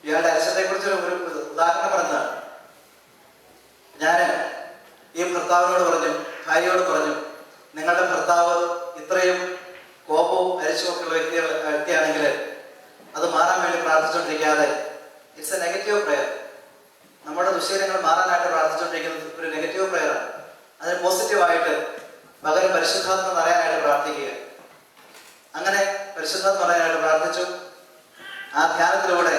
ഇയാളുടെ അരിശത്തെ കുറിച്ച് ഒരു ഉദാഹരണം പറഞ്ഞതാണ്. ഞാൻ ഈ ഭർത്താവിനോട് പറഞ്ഞു, ഭാര്യയോട് പറഞ്ഞു, നിങ്ങളുടെ ഭർത്താവ് ഇത്രയും കോപവും അരിച്ചുമൊക്കെ ഉള്ള വ്യക്തിയാണെങ്കിൽ അത് മാറാൻ വേണ്ടി പ്രാർത്ഥിച്ചുകൊണ്ടിരിക്കാതെ ഇറ്റ്സ് എ നെഗറ്റീവ് പ്രയർ. നമ്മുടെ ദുശ്ശീലങ്ങൾ മാറാനായിട്ട് പ്രാർത്ഥിച്ചുകൊണ്ടിരിക്കുന്നത് ഒരു നെഗറ്റീവ് പ്രയറാണ്. അതിന് പോസിറ്റീവായിട്ട് പകരം പരിശുദ്ധാത്മ അറിയാനായിട്ട് പ്രാർത്ഥിക്കുക. അങ്ങനെ പരിശുദ്ധാത്മ അറിയാനായിട്ട് പ്രാർത്ഥിച്ചു. ആ ധ്യാനത്തിലൂടെ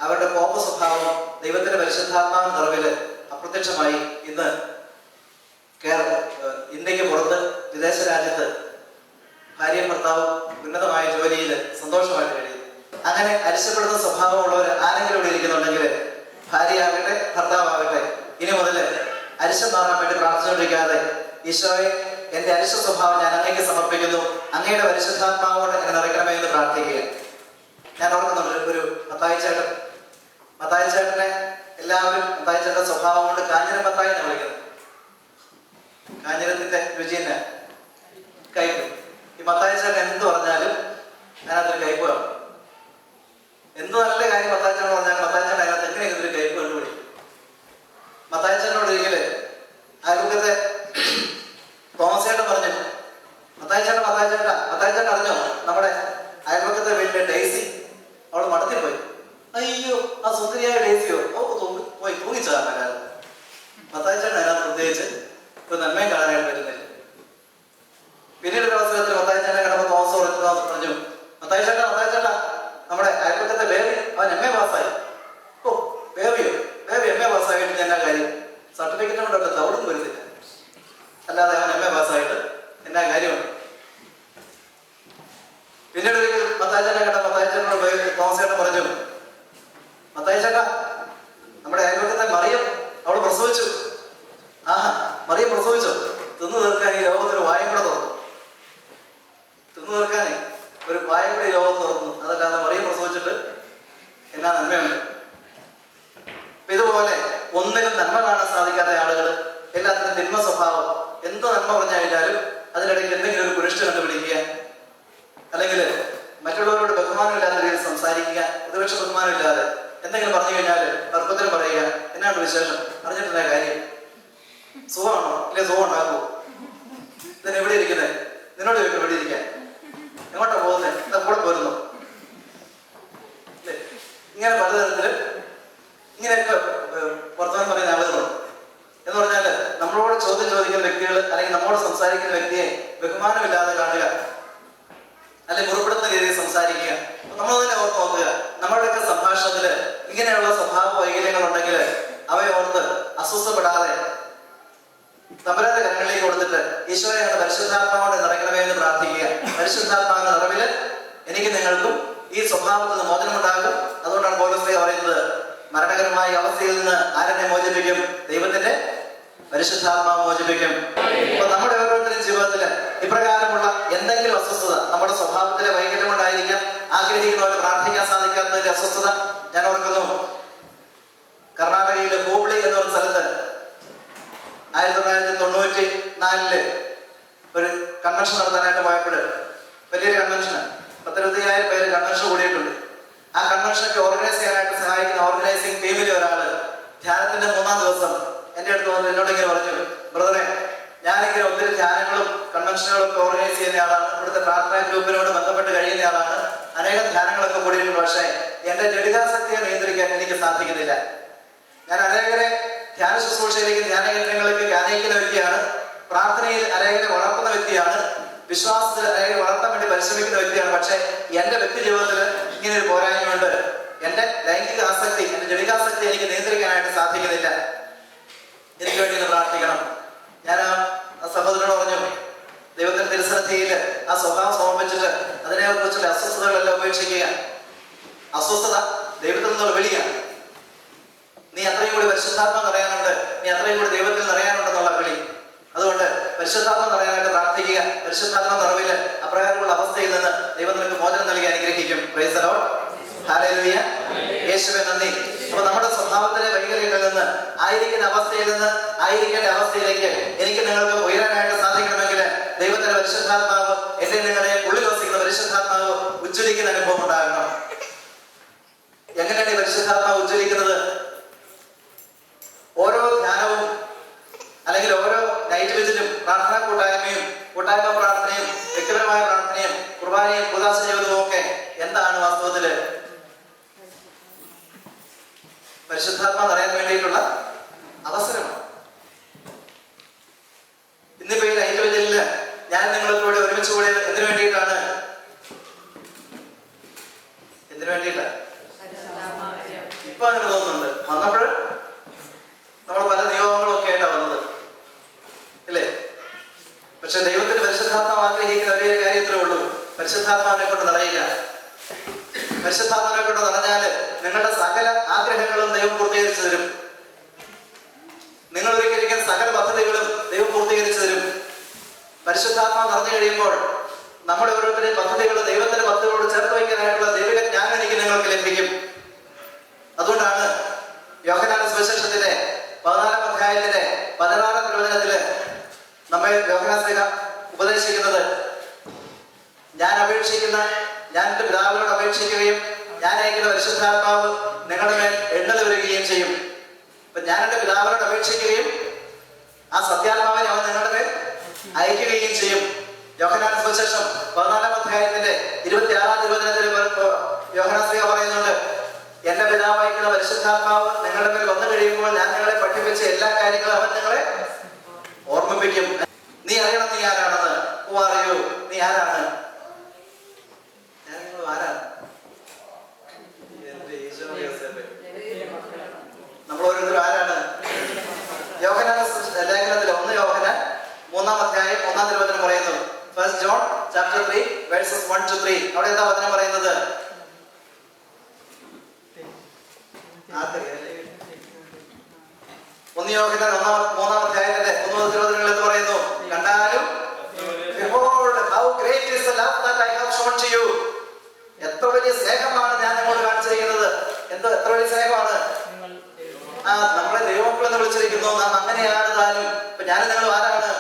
അവരുടെ കോപ സ്വഭാവം ദൈവത്തിന്റെ പരിശുദ്ധാത്മാവിന്റെ നിറവില് അപ്രത്യക്ഷമായി. ഇന്ന് ഇന്ത്യക്ക് പുറത്ത് വിദേശ രാജ്യത്ത് ഭാര്യയും ഭർത്താവും ഉന്നതമായ ജോലിയിൽ സന്തോഷമായിട്ട് കഴിയുന്നു. അങ്ങനെ അരിശപ്പെടുന്ന സ്വഭാവമുള്ളവർ ആരെങ്കിലും ഇവിടെ ഇരിക്കുന്നുണ്ടെങ്കിൽ, ഭാര്യയാകട്ടെ ഭർത്താവാകട്ടെ, ഇനി മുതൽ അരിശം മാറാൻ വേണ്ടി പ്രാർത്ഥിച്ചുകൊണ്ടിരിക്കാതെ, ഈശോയെ എന്റെ അരിശ സ്വഭാവം ഞാൻ അങ്ങേക്ക് സമർപ്പിക്കുന്നു, അങ്ങയുടെ പരിശുദ്ധാത്മാവോട് എന്നെ നിറയ്ക്കണമേ എന്ന് പ്രാർത്ഥിക്കുക. ഞാൻ ഓർക്കുന്നുണ്ട്, ഒരു മത്തായി ചേട്ടനെ എല്ലാവരും മത്തായി ചേട്ടന്റെ സ്വഭാവം കൊണ്ട് കാഞ്ഞിരം മത്തായി എന്ന് വിളിക്കുന്നത്. കാഞ്ഞിരത്തിന്റെ രുചി തന്നെ കയ്പ്. ഈ മത്തായി ചേട്ടൻ എന്ത് പറഞ്ഞാലും അതിനകത്തൊരു കയ്പ് കാണും. എന്ത് നല്ല കാര്യം മത്തായി ചേട്ടൻ പറഞ്ഞാലും മത്തായി ചേട്ടൻ അതിനകത്ത് എങ്ങനെയെങ്കിലും ഒരു കയ്പ് കണ്ടുപിടിക്കും. മത്തായി ചേട്ടനോട് ഒരിക്കല് അയൽപക്കത്തെ തോമസ് ചേട്ടൻ പറഞ്ഞു, മത്തായി ചേട്ടൻ അറിഞ്ഞോ നമ്മുടെ അയൽപക്കത്തെ വീട്ടിലെ ഡെയ്സി അവള് മടത്തിൽ പോയി. അയ്യോ, ആ സുന്ദരിയായ ഡെയ്സിയോ പോയി തൂങ്ങിച്ചാകാൻ. മത്തായി ചേട്ടൻ അതിനകത്ത് പ്രത്യേകിച്ച് ഒരു നന്മയും കാണാനായിട്ട് പറ്റുന്നില്ല. പിന്നീട് ഒരു അവസരത്തിൽ മത്തായി ചേട്ടനെ കിടന്ന് തോമസ് പറഞ്ഞു, മത്തായി ചേട്ടാ നമ്മുടെ അയൽപക്കത്തെ ബേബി അവൻ MA പാസ്സായി. ഓ, ബേബി MA പാസ്സായിട്ട് എന്നാ കാര്യം? സർട്ടിഫിക്കറ്റ് കൊണ്ടൊക്കെ തവിടുന്ന് വരുന്നില്ല. അല്ലാതെ അവൻ MA പാസ്സായിട്ട് എന്നാ കാര്യമുണ്ട്? പിന്നീട് ഒരിക്കൽ മത്തായി ചേട്ടനോട് പോയി തോമസ് ചേട്ടൻ പറഞ്ഞു, മത്തായി ചേട്ടാ നമ്മുടെ അയൽപക്കത്തെ മറിയം അവള് പ്രസവിച്ചു. മറിയം പ്രസവിച്ചു. തിന്നു തീർക്കാൻ ഈ ലോകത്തൊരു വായും കൂടെ തുറന്നു. അതല്ലാതെ മറിയം പ്രസവിച്ചിട്ട് എന്നാ നന്മയുണ്ട്? ഇതുപോലെ ഒന്നിനും നന്മ കാണാൻ സാധിക്കാത്ത ആളുകൾ, എല്ലാത്തിനും തിന്മ സ്വഭാവം. എന്ത് നന്മ പറഞ്ഞു കഴിഞ്ഞാലും അതിനിടയ്ക്ക് എന്തെങ്കിലും ഒരു കുരിഷ്ട കണ്ടുപിടിക്കുക, അല്ലെങ്കിൽ മറ്റുള്ളവരോട് ബഹുമാനമില്ലാത്ത രീതിയിൽ സംസാരിക്കുക, പ്രതിപക്ഷ ബഹുമാനമില്ലാതെ എന്തെങ്കിലും പറഞ്ഞു കഴിഞ്ഞാൽ തർക്കത്തിന് പറയുക, എന്നാണ് വിശേഷം, അറിഞ്ഞിട്ടുള്ള കാര്യം, സുഖമാണോ ഇല്ലേ, സുഖം ഉണ്ടാക്കുമോ, ഇതിന് എവിടെ ഇരിക്കുന്നത്, നിന്നോട് ചോദിക്കും എവിടെ ഇരിക്കാൻ, എങ്ങോട്ടാ പോകുന്നത്, കൂടെ പോരുന്നു, അല്ലേ? ഇങ്ങനെ പലതരത്തില് ഇങ്ങനെയൊക്കെ വർത്തമാനം പറയുന്ന ആളുകളുണ്ട്. എന്ന് പറഞ്ഞാൽ നമ്മളോട് ചോദ്യം ചോദിക്കുന്ന വ്യക്തികൾ അല്ലെങ്കിൽ നമ്മോട് സംസാരിക്കുന്ന വ്യക്തിയെ ബഹുമാനമില്ലാതെ കാണുക, അല്ലെങ്കിൽ മുറിപ്പെടുത്തുന്ന രീതിയിൽ സംസാരിക്കുക. നമ്മൾ ഓർത്ത് നോക്കുക. നമ്മുടെയൊക്കെ സംഭാഷണത്തില് ഇങ്ങനെയുള്ള സ്വഭാവ വൈകല്യങ്ങൾ ഉണ്ടെങ്കിൽ അവയെ ഓർത്ത് അസ്വസ്ഥപ്പെടാതെ തമ്പുരാന്റെ കരങ്ങളിലേക്ക് കൊടുത്തിട്ട് ഈശോയെ ഞങ്ങളുടെ പരിശുദ്ധാത്മാവോടെ നിറയ്ക്കണമേ എന്ന് പ്രാർത്ഥിക്കുക. പരിശുദ്ധാത്മാവിന്റെ നിറവില് എനിക്ക് നിങ്ങൾക്കും ഈ സ്വഭാവത്തിൽ നിന്ന് മോചനമുണ്ടാകും. അതുകൊണ്ടാണ് പൗലോസ് പറയുന്നത്, മരണകരമായ അവസ്ഥയിൽ നിന്ന് ആരെന്നെ മോചിപ്പിക്കും? ദൈവത്തിന്റെ പരിശുദ്ധാത്മാവ് മോചിപ്പിക്കും. അപ്പൊ നമ്മുടെ ഓരോരുത്തരും ജീവിതത്തില് ഇപ്രകാരമുള്ള എന്തെങ്കിലും അസ്വസ്ഥത, നമ്മുടെ സ്വഭാവത്തിലെ വൈകല്യം കൊണ്ടായിരിക്കാം, ആഗ്രഹിക്കുന്ന പോലെ പ്രാർത്ഥിക്കാൻ സാധിക്കാത്തതിന്റെ അസ്വസ്ഥത. ഞാൻ ഓർക്കുന്നു, കർണാടകയിലെ ഹൂബ്ലി എന്ന് പറഞ്ഞ സ്ഥലത്ത് 1994 ഒരു കൺവെൻഷൻ നടത്താനായിട്ട് പോയപ്പോൾ, വലിയൊരു കൺവെൻഷൻ, 10,000 പേര് കൺവെൻഷൻ കൂടിയിട്ടുണ്ട്. ആ കൺവെൻഷനൊക്കെ ഓർഗനൈസ് ചെയ്യാനായിട്ട് സഹായിക്കുന്ന ഓർഗനൈസിംഗ് ടീമിലെ ഒരാള് ധ്യാനത്തിന്റെ 3-ാം ദിവസം എന്റെ അടുത്ത് വന്ന് എന്നോട് ഇങ്ങനെ പറഞ്ഞു, ബ്രദറെ, ഞാനിങ്ങനെ ഒത്തിരി ധ്യാനങ്ങളും കൺവെൻഷനുകളും ഒക്കെ ഓർഗനൈസ് ചെയ്യുന്ന ആളാണ്, ഇവിടുത്തെ പ്രാർത്ഥനാ ഗ്രൂപ്പിനോട് ബന്ധപ്പെട്ട് കഴിയുന്ന ആളാണ്, അനേകം ധ്യാനങ്ങളൊക്കെ കൂടിയിട്ടുണ്ട്. പക്ഷേ എന്റെ ജഡികാസക്തിയെ നിയന്ത്രിക്കാൻ എനിക്ക് സാധിക്കുന്നില്ല. ഞാൻ അനേകരെ ധ്യാന ശുശ്രൂഷയിലേക്ക്, ധ്യാന കേന്ദ്രങ്ങളിലേക്ക് ധ്യാനിക്കുന്ന വ്യക്തിയാണ്, പ്രാർത്ഥനയിൽ അനേകരെ വളർത്തുന്ന വ്യക്തിയാണ്, വിശ്വാസത്തിൽ അനേകരെ വളർത്താൻ വേണ്ടി പരിശ്രമിക്കുന്ന വ്യക്തിയാണ്. പക്ഷെ എന്റെ വ്യക്തി ജീവിതത്തിൽ ഇങ്ങനെ ഒരു പോരായ്മയുണ്ട്. എന്റെ ലൈംഗിക ആസക്തി, എന്റെ ജഡികാസക്തി എനിക്ക് നിയന്ത്രിക്കാനായിട്ട് സാധിക്കുന്നില്ല. എനിക്ക് വേണ്ടി ഒന്ന് പ്രാർത്ഥിക്കണം. ഞാൻ ആ സഹോദരനോട് പറഞ്ഞു, ദൈവത്തിന്റെ തിരുസന്നിധിയിൽ ആ സ്വഭാവം സമർപ്പിച്ചിട്ട് അതിനെ കുറിച്ചുള്ള അസ്വസ്ഥതകളെല്ലാം ഉപേക്ഷിക്കുക. അസ്വസ്ഥത ദൈവത്തിൽ നിന്നുള്ള വിളിയാണ്. നീ അത്രയും കൂടി പരിശുദ്ധാത്മം നിറയാനുണ്ട്, നീ അത്രയും കൂടി ദൈവത്തിൽ നിറയാനുണ്ടെന്നുള്ള വിളി. അതുകൊണ്ട് പരിശുദ്ധാത്മം നിറയാനായിട്ട് പ്രാർത്ഥിക്കുക. പരിശുദ്ധാത്മ നിറവില് അപ്രകാരമുള്ള അവസ്ഥയിൽ നിന്ന് ദൈവം നിനക്ക് മോചനം നൽകി അനുഗ്രഹിക്കും. Price the Lord. ഹല്ലേലൂയ. യേശുവേ നന്ദി. അപ്പൊ നമ്മുടെ സ്വഭാവത്തിലെ വൈകല്യങ്ങളിൽ നിന്ന്, ആയിരിക്കുന്ന അവസ്ഥയിൽ നിന്ന് ആയിരിക്കേണ്ട അവസ്ഥയിലേക്ക് എനിക്ക് നിങ്ങൾക്ക് ഉയരാനായിട്ട് സാധിക്കണമെങ്കിൽ ദൈവത്തിന്റെ പരിശുദ്ധാത്മാവ്, എന്റെ നിങ്ങളെ ഉള്ളിൽ വസിക്കുന്ന പരിശുദ്ധാത്മാവ് ഉജ്ജ്വലിക്കുന്ന അനുഭവം ഉണ്ടാകണം. എങ്ങനെയാണ് ഈ പരിശുദ്ധാത്മാവ് ഉജ്ജ്വലിക്കുന്നത്? ഓരോ ധ്യാനവും അല്ലെങ്കിൽ ഓരോ നൈറ്റ് വിസിറ്റും, പ്രാർത്ഥനാ കൂട്ടായ്മ പ്രാർത്ഥനയും, വ്യക്തിപരമായ പ്രാർത്ഥനയും, കുർബാനയും, ഉദാസ ജീവിതവും ഒക്കെ എന്താണ് വാസ്തവത്തില്? പരിശുദ്ധാത്മാ അറിയാൻ വേണ്ടിയിട്ടുള്ള അവസരമാണ്. ഇന്നിപ്പോ ഈ നൈറ്റ് വിസിറ്റില് ഞാൻ നിങ്ങൾക്ക് കൂടെ ഒരുമിച്ച് കൂടിയത് എന്തിനു വേണ്ടിയിട്ടാണ്? എന്തിനു വേണ്ടിയിട്ടാ? ഇപ്പൊ അങ്ങനെ തോന്നുന്നുണ്ട്. വന്നപ്പോൾ നമ്മൾ പല നിയോഗങ്ങളും ഒക്കെ ആയിട്ടാണ് വന്നത്, ഇല്ലേ? പക്ഷെ ദൈവത്തിന് പരിശുദ്ധാത്മാവ് ആഗ്രഹിക്കുന്ന ഒരേ കാര്യത്തിലേ ഉള്ളൂ, പരിശുദ്ധാത്മാവിനെ കൊണ്ട് നിറയുക. പരിശുദ്ധാത്മാവിനെ കൊണ്ട് നിറഞ്ഞാല് നിങ്ങളുടെ സകല ആഗ്രഹങ്ങളും ദൈവം പൂർത്തീകരിച്ചു തരും. നിങ്ങൾ ഒരിക്കലും സകല പദ്ധതികളും ദൈവം പൂർത്തീകരിച്ചു തരും. പരിശുദ്ധാത്മാവ് നിറഞ്ഞു കഴിയുമ്പോൾ നമ്മുടെ ഓരോരുത്തരുടെയും പദ്ധതികൾ ദൈവത്തിന്റെ പദ്ധതികളോട് ചേർത്ത് വയ്ക്കാനായിട്ടുള്ള ദൈവിക ജ്ഞാനം എനിക്ക് നിങ്ങൾക്ക് ലഭിക്കും. അതുകൊണ്ടാണ് യോഹന്നാന്റെ സുവിശേഷത്തിന്റെ 14-ാം അധ്യായത്തിന്റെ 16-ാം തിരുവചനത്തില് നമ്മെ യോഹന്നാൻ ശ്ലീഹ ഉപദേശിക്കുന്നത്, ഞാൻ എന്റെ പിതാവിനോട് അപേക്ഷിക്കുകയും ഞാൻ അയക്കുന്ന പരിശുദ്ധാത്മാവ് നിങ്ങളുടെ മേൽ എണ്ണൽ വരികയും ചെയ്യും. അപ്പൊ ഞാൻ എന്റെ പിതാവിനോട് അപേക്ഷിക്കുകയും ആ സത്യാത്മാവിനെ അവൻ നിങ്ങളുടെ മേൽ അയക്കുകയും ചെയ്യും. യോഹന്നാന്റെ സുവിശേഷം 14-ാം അധ്യായത്തിന്റെ 26-ാം തിരുവചനത്തിൽ യോഹന്നാൻ ശ്ലീഹ പറയുന്നുണ്ട്, എന്റെ പിതാവ് അയക്കുന്ന പരിശുദ്ധാത്മാവ് നിങ്ങളുടെ മേൽ വന്നു കഴിയുമ്പോൾ ഞാൻ നിങ്ങളെ പഠിപ്പിച്ച എല്ലാ കാര്യങ്ങളും അവൻ നിങ്ങളെ ഓർമ്മിപ്പിക്കും. നീ അറിയണം നീ ആരാണെന്ന്. Who are you? നീ ആരാണ്? ആരാണ്? നമ്മൾ ഓരോരുത്തരും ആരാണ്? യോഹന്നാൻ ലേഖനത്തിൽ 1 യോഹന്നാൻ 3-ാം അധ്യായം 1-ാം തിരുവചനം പറയുന്നു, 1 John chapter 3 verses 1 to 3. അവിടെ എന്താ വചനം പറയുന്നത്? 1 യോഹന്നാൻ 3-ാം അധ്യായത്തിന്റെ 1 തിരുവചനങ്ങൾ എന്ന് പറയുന്നു, കണ്ടാലും behold how great is the love that I have shown to you. എത്ര വലിയ സ്നേഹമാണ് ഞാൻ നിങ്ങളോട് കാണിച്ചിരിക്കുന്നത്. എത്ര വലിയ സ്നേഹമാണ്. നമ്മളെ ദൈവമക്കൾ എന്ന് വിളിച്ചിരിക്കുന്നു, നാം അങ്ങനെയാണ് താനും. ഇപ്പൊ ഞാനും നിങ്ങൾ ആരാണ്?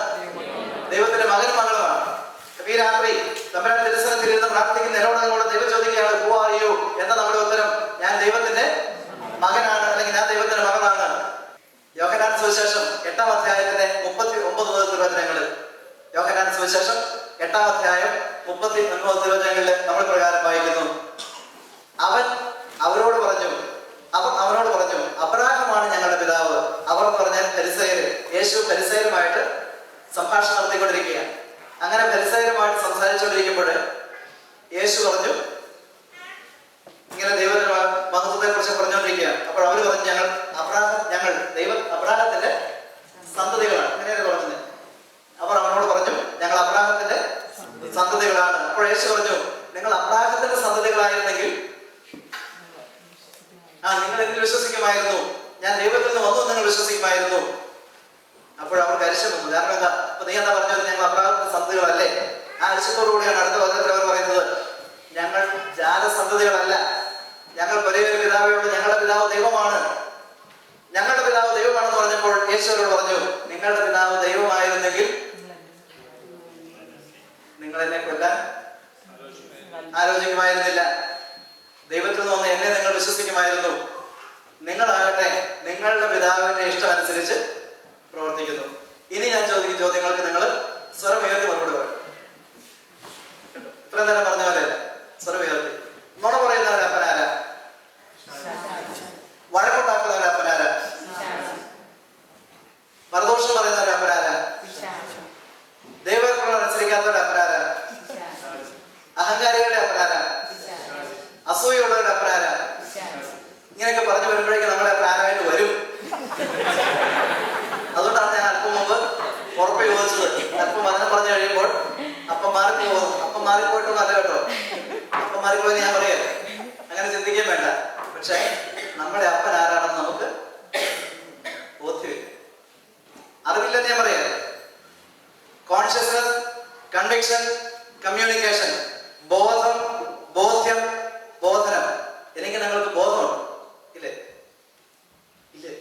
ദൈവത്തിന്റെ മകനും മകളുമാണ്. ഈ രാത്രി നമ്മുടെ തിരുസനത്തിൽ ഇരുന്ന് പ്രാർത്ഥിക്കുന്ന എന്നോട് നിങ്ങളോട് ദൈവം ചോദിക്കുകയാണ്, Who are you? എന്താ നമ്മുടെ ഉത്തരം? ഞാൻ ദൈവത്തിന്റെ മകനാണ്, അല്ലെങ്കിൽ ഞാൻ ദൈവത്തിന്റെ മകളാണ്. യോഹന്നാൻ സുവിശേഷം 8-ാം അധ്യായത്തിന്റെ 39 മുതൽ തിരുവചനങ്ങളിൽ, യോഹന്നാൻ സുവിശേഷം 8-ാം അധ്യായം 39 തിരുവചനങ്ങളിൽ നമ്മൾ പ്രകാരം വായിക്കുന്നു, അവൻ അവനോട് പറഞ്ഞു, അബ്രാഹമാണ് ഞങ്ങളുടെ പിതാവ്. അവർ പറഞ്ഞാൽ ഫരിസയര്. യേശു ഫരിസയരുമായിട്ട് സംഭാഷണം നടത്തിക്കൊണ്ടിരിക്കുകയാണ്. അങ്ങനെ ഫരിസയരുമായിട്ട് സംസാരിച്ചുകൊണ്ടിരിക്കുമ്പോൾ യേശു പറഞ്ഞു, ഇങ്ങനെ ദൈവത്തിന്റെ മഹത്വത്തെ കുറിച്ച് പറഞ്ഞുകൊണ്ടിരിക്കുകയാണ്. അപ്പോൾ അവർ പറഞ്ഞു, ഞങ്ങൾ അബ്രാഹത്തിന്റെ സന്തതികളാണ്. അങ്ങനെയാണ് പറഞ്ഞത്. അവർ അവനോട് പറഞ്ഞു, ഞങ്ങൾ അബ്രാഹത്തിന്റെ സന്തതികളാണ്. അപ്പോൾ യേശു പറഞ്ഞു, നിങ്ങൾ അബ്രാഹത്തിന്റെ സന്തതികളായിരുന്നെങ്കിൽ നിങ്ങൾ എന്നിൽ വിശ്വസിക്കുമായിരുന്നു, ഞാൻ ദൈവത്തിൽ നിന്ന് വന്നു നിങ്ങൾ വിശ്വസിക്കുമായിരുന്നു. അപ്പോൾ അവർക്ക് അരിശം വന്നു. കാരണം എന്താ? അപ്പൊ നീ എന്താ പറഞ്ഞത്? ഞങ്ങൾ അബ്രാഹത്തിന്റെ സന്തതികളല്ലേ? ആ അരിശത്തോടുകൂടിയാണ് അടുത്ത വചനത്തിൽ അവർ പറയുന്നത്, ഞങ്ങൾ ജാലസന്തതികളല്ല, ഞങ്ങൾ ഒരേ ഒരു പിതാവേ ഉള്ളൂ, ഞങ്ങളുടെ പിതാവ് ദൈവമാണ്, ഞങ്ങളുടെ പിതാവ് ദൈവമാണെന്ന് പറഞ്ഞപ്പോൾ യേശുവരോട് പറഞ്ഞു, നിങ്ങളുടെ പിതാവ് ദൈവമായിരുന്നെങ്കിൽ നിങ്ങൾ എന്നെ കൊല്ലാൻ ആലോചിക്കുമായിരുന്നില്ല, ദൈവത്തിൽ നിന്ന് വന്ന് എന്നെ നിങ്ങൾ വിശ്വസിക്കുമായിരുന്നു. നിങ്ങളാകട്ടെ നിങ്ങളുടെ പിതാവിന്റെ ഇഷ്ടം അനുസരിച്ച് പ്രവർത്തിക്കുന്നു. ഇനി ഞാൻ ചോദിക്കുന്ന ചോദ്യങ്ങൾക്ക് നിങ്ങൾ സ്വരമുയർത്തി മറുപടി പറയും. ഇത്രയും നേരം പറഞ്ഞ പോലെ സ്വരമുയർത്തി. നുണ പറയുന്നവരെ അപ്പനാര? വഴക്കുണ്ടാക്കുന്നവരെ അപ്പനാര? പരദോഷം പറയുന്നവരെ അപ്പനാര? ദൈവങ്ങളെ അനുസരിക്കാത്തവരുടെ അപ്പനാര? അഹങ്കാരികളുടെ അപ്പനാര? അസൂയുള്ളവരുടെ അപ്പനാര? ഇങ്ങനെയൊക്കെ പറഞ്ഞു വരുമ്പോഴേക്കും നമ്മുടെ അപ്പനാരായിട്ട് വരും. അതുകൊണ്ടാണ് ഞാൻ അല്പം മുമ്പ് ഉറപ്പ് ചോദിച്ചത്. അല്പം പറഞ്ഞു കഴിയുമ്പോൾ അപ്പം മാറിപ്പോകുന്നു. അപ്പം മാറിപ്പോയിട്ടൊന്നും അല്ല കേട്ടോ. അപ്പം മാറിപ്പോയി ഞാൻ പറയാം, അങ്ങനെ ചിന്തിക്കാൻ വേണ്ട. പക്ഷെ നമ്മുടെ അപ്പൻ ആരാണെന്ന് നമുക്ക് ബോധ്യമില്ല, അറിവില്ലെന്ന് ഞാൻ പറയാം. കോൺഷ്യസ്നസ്, കൺവിക്ഷൻ, കമ്മ്യൂണിക്കേഷൻ, ബോധം, ബോധ്യം, ബോധനം. എനിക്ക് നിങ്ങൾക്ക് ബോധമുണ്ട് ഇല്ലേ? ഇല്ലേ?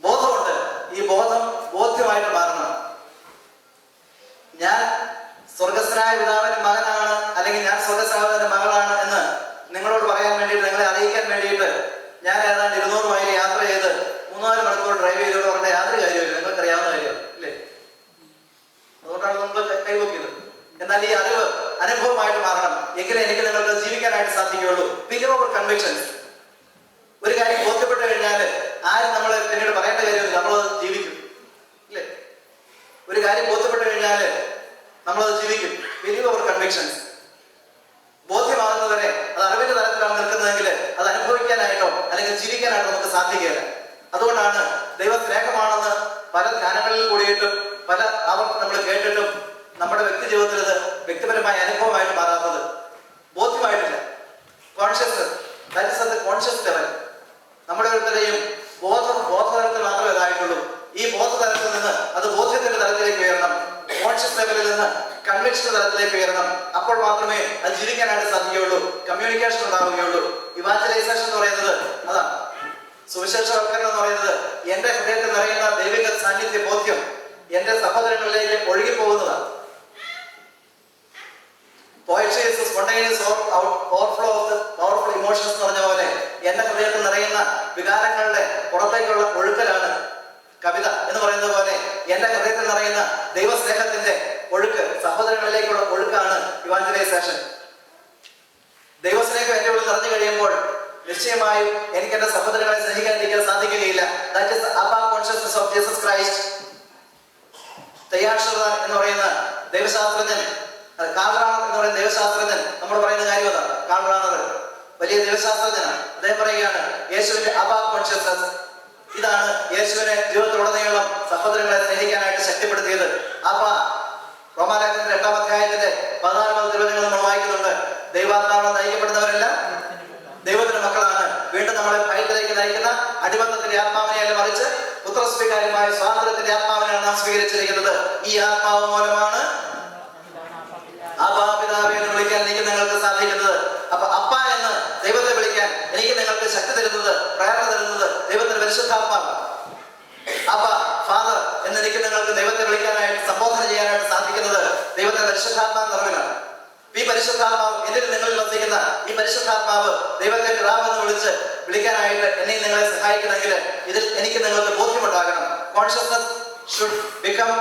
ബോധമുണ്ട്. ഈ ബോധം ബോധ്യമായിട്ട് മാറണം. ഞാൻ സ്വർഗസ്ഥനായ പിതാവിന്റെ മകനാണ്, അല്ലെങ്കിൽ ഞാൻ സ്വർഗസ്ഥനായ മകളാണ് എന്ന് നിങ്ങളോട് പറയാൻ വേണ്ടിയിട്ട്, നിങ്ങളെ അറിയിക്കാൻ വേണ്ടിയിട്ട് ഞാൻ ഏതാണ്ട് 200 മൈൽ യാത്ര ചെയ്ത് 3-4 മണിക്കൂർ ഡ്രൈവ് ചെയ്തോട് പറഞ്ഞ യാതൊരു കാര്യമില്ല. നിങ്ങൾക്കറിയാവുന്ന കാര്യം ഇല്ലേ? അതുകൊണ്ടാണ് നമ്മൾ കൈവക്കിയത്. എന്നാൽ ഈ അറിവ് അനുഭവമായിട്ട് മാറണം. എങ്കിലും എനിക്ക് നിങ്ങൾക്ക് ജീവിക്കാനായിട്ട് സാധിക്കുകയുള്ളൂ. ബിലീവ് അവർ കൺവിക്ഷൻസ്. ഒരു കാര്യം ബോധ്യപ്പെട്ട് കഴിഞ്ഞാൽ ആരും നമ്മളെ പിന്നീട് പറയേണ്ട കാര്യമില്ല, നമ്മളത് ജീവിക്കും ഇല്ലേ? ഒരു കാര്യം ബോധ്യപ്പെട്ട് കഴിഞ്ഞാൽ നമ്മളത് ജീവിക്കും. ബിലീവ് അവർ കൺവിക്ഷൻസ്. ബോധ്യമാകുന്നവരെ അത് അറിവിന്റെ തലത്തിലാണ് നിൽക്കുന്നതെങ്കിൽ അത് അനുഭവിക്കാനായിട്ടോ അല്ലെങ്കിൽ ജീവിക്കാനായിട്ടോ നമുക്ക് സാധിക്കുകയില്ല. അതുകൊണ്ടാണ് ദൈവ സ്നേഹമാണെന്ന് പല ധ്യാനങ്ങളിൽ കൂടിയിട്ടും പല ആവർത്തി നമ്മൾ കേട്ടിട്ടും നമ്മുടെ വ്യക്തി ജീവിതത്തിൽ ഇത് വ്യക്തിപരമായ അനുഭവമായിട്ട് മാറാത്തത്. ബോധ്യമായിട്ടില്ല. Conscious, that is at the conscious level. നമ്മുടെ ഓരോരുത്തരെയും ബോധതലത്തിൽ മാത്രമേ ഇതായിട്ടുള്ളൂ. ഈ ബോധതലത്തിൽ നിന്ന് അത് ബോധ്യത്തിന്റെ തലത്തിലേക്ക് ഉയരണം. കോൺഷ്യസ് ലെവലിൽ നിന്ന് കൺവിക്ഷൻ തലത്തിലേക്ക് ഉയരണം. അപ്പോൾ മാത്രമേ അത് ജീവിക്കാനായിട്ട് സാധിക്കുകയുള്ളൂ, കമ്മ്യൂണിക്കേഷൻ ഉണ്ടാവുകയുള്ളൂ. ഇവാഞ്ചലൈസേഷൻ എന്ന് പറയുന്നത് അതാണ്. സുവിശേഷവൽക്കരണം എന്ന് പറയുന്നത് എന്റെ ഹൃദയത്തിൽ നിറയുന്ന ദൈവിക സാന്നിധ്യ ബോധ്യം എന്റെ സഹോദരങ്ങളിലേക്ക് ഒഴുകിപ്പോകുന്നതാണ്. Poetry is the spontaneous overflow of the powerful emotions എന്ന് പറഞ്ഞ പോലെ എന്റെ ഹൃദയത്തിൽ നിറയുന്ന വികാരങ്ങളുടെ പുറത്തേക്കുള്ള ഒഴുക്കലാണ് കവിത എന്ന് പറയുന്നത് പോലെ എന്റെ ഹൃദയത്തിൽ നിറയുന്ന ദൈവസ്നേഹത്തിന്റെ ഒഴുക്ക്, സഹോദരങ്ങളിലേക്കുള്ള ഒഴുക്കാണ് ഇവാഞ്ചലൈസേഷൻ. ദൈവസ്നേഹം എന്റെ ഉള്ളിൽ നിറഞ്ഞു കഴിയുമ്പോൾ നിശ്ചയമായും എനിക്ക് എന്റെ സഹോദരങ്ങളെ സ്നേഹിക്കാതിരിക്കാൻ സാധിക്കുകയില്ല. That is abba consciousness of Jesus Christ. Teilhard de Chardin എന്ന് പറയുന്ന ദൈവശാസ്ത്രജ്ഞൻ, കാൾറാണർ എന്ന് പറയുന്ന ദൈവശാസ്ത്രജ്ഞൻ നമ്മൾ പറയുന്ന കാര്യം അതാണ്. കാൾറാണർ വലിയ ദൈവശാസ്ത്രജ്ഞനാണ്. അദ്ദേഹം പറയുകയാണ്, യേശുവിന്റെ അബാ കോൺഷ്യസ്നസ് ഇതാണ് യേശുവിനെ ജീവിതത്തിലുടനീളം സഹോദരങ്ങളെ സ്നേഹിക്കാനായിട്ട് ശക്തിപ്പെടുത്തിയത്. അബാ റോമാലേഖനത്തിന്റെ 8-ാം അധ്യായത്തിന്റെ 14-ാമത്തെ തിരുവചനങ്ങൾ നമ്മൾ വായിക്കുന്നുണ്ട്. ദൈവാത്മാവിൽ നയിക്കപ്പെടുന്നവരെല്ലാം ദൈവത്തിന്റെ മക്കളാണ്. വീണ്ടും നമ്മളെ ഭയത്തിലേക്ക് നയിക്കുന്ന അടിമത്തത്തിന്റെ ആത്മാവിനെയല്ല, മറിച്ച് പുത്രസ്വീകാര്യമായ സ്വാതന്ത്ര്യത്തിന്റെ ആത്മാവിനെയാണ് നാം സ്വീകരിച്ചിരിക്കുന്നത്. ഈ ആത്മാവ് മൂലമാണ് അപ്പാ പിതാവേ എന്ന് വിളിക്കാൻ എനിക്ക് നിങ്ങൾക്ക് സാധിക്കുന്നത്. അപ്പൊ അപ്പ എന്ന് ദൈവത്തെ വിളിക്കാൻ എനിക്ക് നിങ്ങൾക്ക് ശക്തി തരുന്നത്, പ്രേരണ തരുന്നത് ദൈവത്തിന്റെ പരിശുദ്ധാത്മാവ്. അപ്പ ഫാദർ എന്ന് എനിക്ക് നിങ്ങൾക്ക് ദൈവത്തെ വിളിക്കാനായിട്ട് സംബോധന ചെയ്യാനായിട്ട് സാധിക്കുന്നത് ദൈവത്തിന്റെ പരിശുദ്ധാത്മാവ് നിറവിലാണ്. ഈ പരിശുദ്ധാത്മാവ് എന്നിൽ നിങ്ങളിൽ വസിക്കുന്ന ഈ പരിശുദ്ധാത്മാവ് ദൈവത്തെ പിതാവ് എന്ന് വിളിച്ച് വിളിക്കാനായിട്ട് എന്നെ നിങ്ങളെ സഹായിക്കണമെങ്കിൽ ഇതിൽ എനിക്ക് നിങ്ങൾക്ക് ബോധ്യമുണ്ടാകണം. Consciousness should become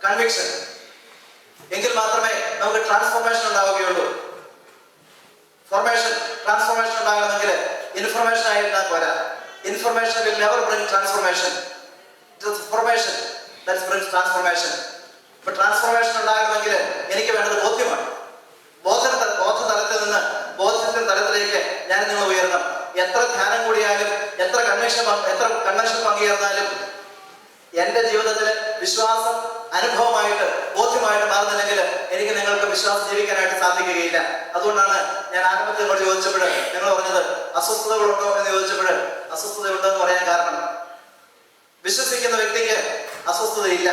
conviction. എങ്കിൽ മാത്രമേ നമുക്ക് ട്രാൻസ്ഫോർമേഷൻ ഉണ്ടാവുകയുള്ളൂ. ട്രാൻസ്ഫോർമേഷൻ ഉണ്ടാകണമെങ്കിൽ ഇൻഫർമേഷൻ ആയിരുന്നാൽ പോരാ. Information will never bring transformation. It is information that brings transformation. ഇപ്പൊ ട്രാൻസ്ഫോർമേഷൻ ഉണ്ടാകണമെങ്കിൽ എനിക്ക് വേണ്ടത് ബോധ്യമാണ്. ബോധതലത്തിൽ എത്ര ധ്യാനം കൂടിയാലും, എത്ര കൺവെൻഷൻ പങ്കുചേർന്നാലും എന്റെ ജീവിതത്തിൽ വിശ്വാസം അനുഭവമായിട്ട് ബോധ്യമായിട്ട് മാറുന്നില്ലെങ്കിൽ എനിക്ക് നിങ്ങൾക്ക് വിശ്വാസം ജീവിക്കാനായിട്ട് സാധിക്കുകയില്ല. അതുകൊണ്ടാണ് ഞാൻ ആരംഭത്തിൽ നമ്മൾ ചോദിച്ചപ്പോൾ നിങ്ങൾ പറഞ്ഞത് അസ്വസ്ഥതകളുണ്ടോ എന്ന് ചോദിച്ചപ്പോൾ അസ്വസ്ഥതയുണ്ടോ എന്ന് പറയാൻ കാരണം, വിശ്വസിക്കുന്ന വ്യക്തിക്ക് അസ്വസ്ഥതയില്ല.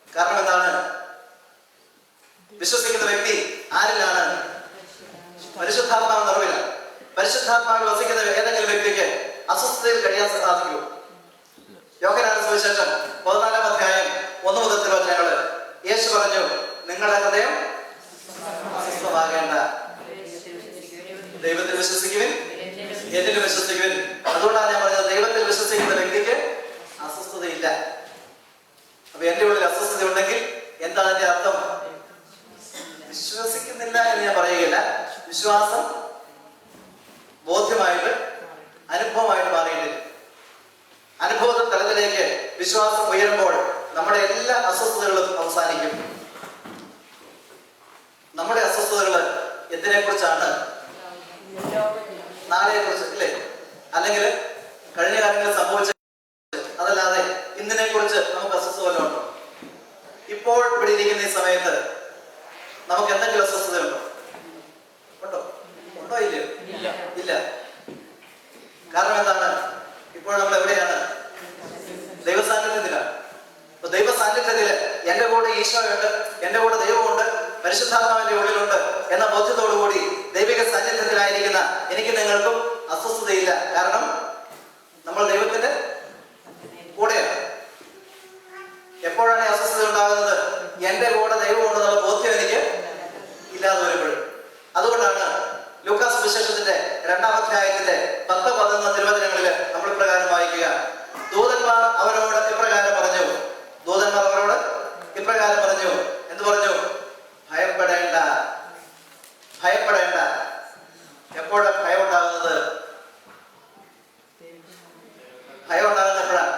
കാരണം എന്താണ്? വിശ്വസിക്കുന്ന വ്യക്തി ആരിലാണ്? പരിശുദ്ധാത്മാവ് നിറവില്ല. പരിശുദ്ധാത്മാവിൽ വസിക്കുന്ന ഏതെങ്കിലും വ്യക്തിക്ക് അസ്വസ്ഥതയിൽ കഴിയാൻ സാധിക്കൂ? യോഹന്നാന്റെ സുവിശേഷം 14-ാം അധ്യായം 1 മുതൽ 10 വചനങ്ങൾ യേശു പറഞ്ഞു, നിങ്ങളുടെ ഹൃദയം അസ്വസ്ഥമാകേണ്ട, ദൈവത്തിൽ വിശ്വസിക്കുവിൻ, എന്നിൽ വിശ്വസിക്കുവിൻ. അതുകൊണ്ടാണ് ഞാൻ പറഞ്ഞത് ദൈവത്തിൽ വിശ്വസിക്കുന്ന വ്യക്തിക്ക് അസ്വസ്ഥതയില്ല. അപ്പൊ എന്റെ ഉള്ളിൽ അസ്വസ്ഥത ഉണ്ടെങ്കിൽ എന്താ അതിന്റെ അർത്ഥം? വിശ്വസിക്കുന്നില്ല എന്ന് ഞാൻ പറയുകയില്ല. വിശ്വാസം ബോധ്യമായിട്ട് അനുഭവമായിട്ട് മാറിയിട്ടില്ല. അനുഭവ തലത്തിലേക്ക് വിശ്വാസം ഉയരുമ്പോൾ നമ്മുടെ എല്ലാ അസ്വസ്ഥതകളും അവസാനിക്കും. നമ്മുടെ അസ്വസ്ഥതകൾ എന്തിനെ കുറിച്ചാണ്? നാളെയെ കുറിച്ച് അല്ലേ? അല്ലെങ്കിൽ കഴിഞ്ഞ കാലങ്ങളിൽ സംഭവിച്ച, അതല്ലാതെ ഇന്നിനെ കുറിച്ച് നമുക്ക് അസ്വസ്ഥത വല്ലതും ഉണ്ടോ? ഇപ്പോൾ ഇവിടെ ഇരിക്കുന്ന ഈ സമയത്ത് നമുക്ക് എന്തെങ്കിലും അസ്വസ്ഥതയുണ്ടോ? ഉണ്ടോ? ഇല്ല. കാരണം എന്താണ്? ഇപ്പോൾ നമ്മൾ എവിടെയാണ്? ദൈവസാന്നിധ്യത്തിലാണ്. അപ്പൊ ദൈവസാന്നിധ്യത്തില് എന്റെ കൂടെ ഈശോയുണ്ട്, എന്റെ കൂടെ ദൈവമുണ്ട്, പരിശുദ്ധാത്മാവിന്റെ ഉള്ളിലുണ്ട് എന്ന ബോധ്യത്തോടുകൂടി ദൈവിക സാന്നിധ്യത്തിലായിരിക്കുന്ന എനിക്ക് നിങ്ങൾക്കും അസ്വസ്ഥതയില്ല. കാരണം നമ്മൾ ദൈവത്തിന്റെ കൂടെയാണ്. എപ്പോഴാണ് അസ്വസ്ഥത ഉണ്ടാകുന്നത്? എന്റെ കൂടെ ദൈവമുണ്ടെന്നുള്ള ബോധ്യം എനിക്ക് ഇല്ലാതെ വരുമ്പോഴും. അതുകൊണ്ടാണ് ലൂക്കാസ് സുവിശേഷത്തിന്റെ 2-ാം അധ്യായത്തിന്റെ 10-11 തിരുവചനങ്ങളിൽ നമ്മൾ ഇപ്രകാരം വായിക്കുക. ദൂതന്മാർ അവരോട് ഇപ്രകാരം പറഞ്ഞു. എന്ത് പറഞ്ഞു? ഭയപ്പെടേണ്ട. എപ്പോഴാണ് ഭയം ഉണ്ടാകുന്നത്? ഭയം ഉണ്ടാകുന്ന എപ്പോഴാണ്?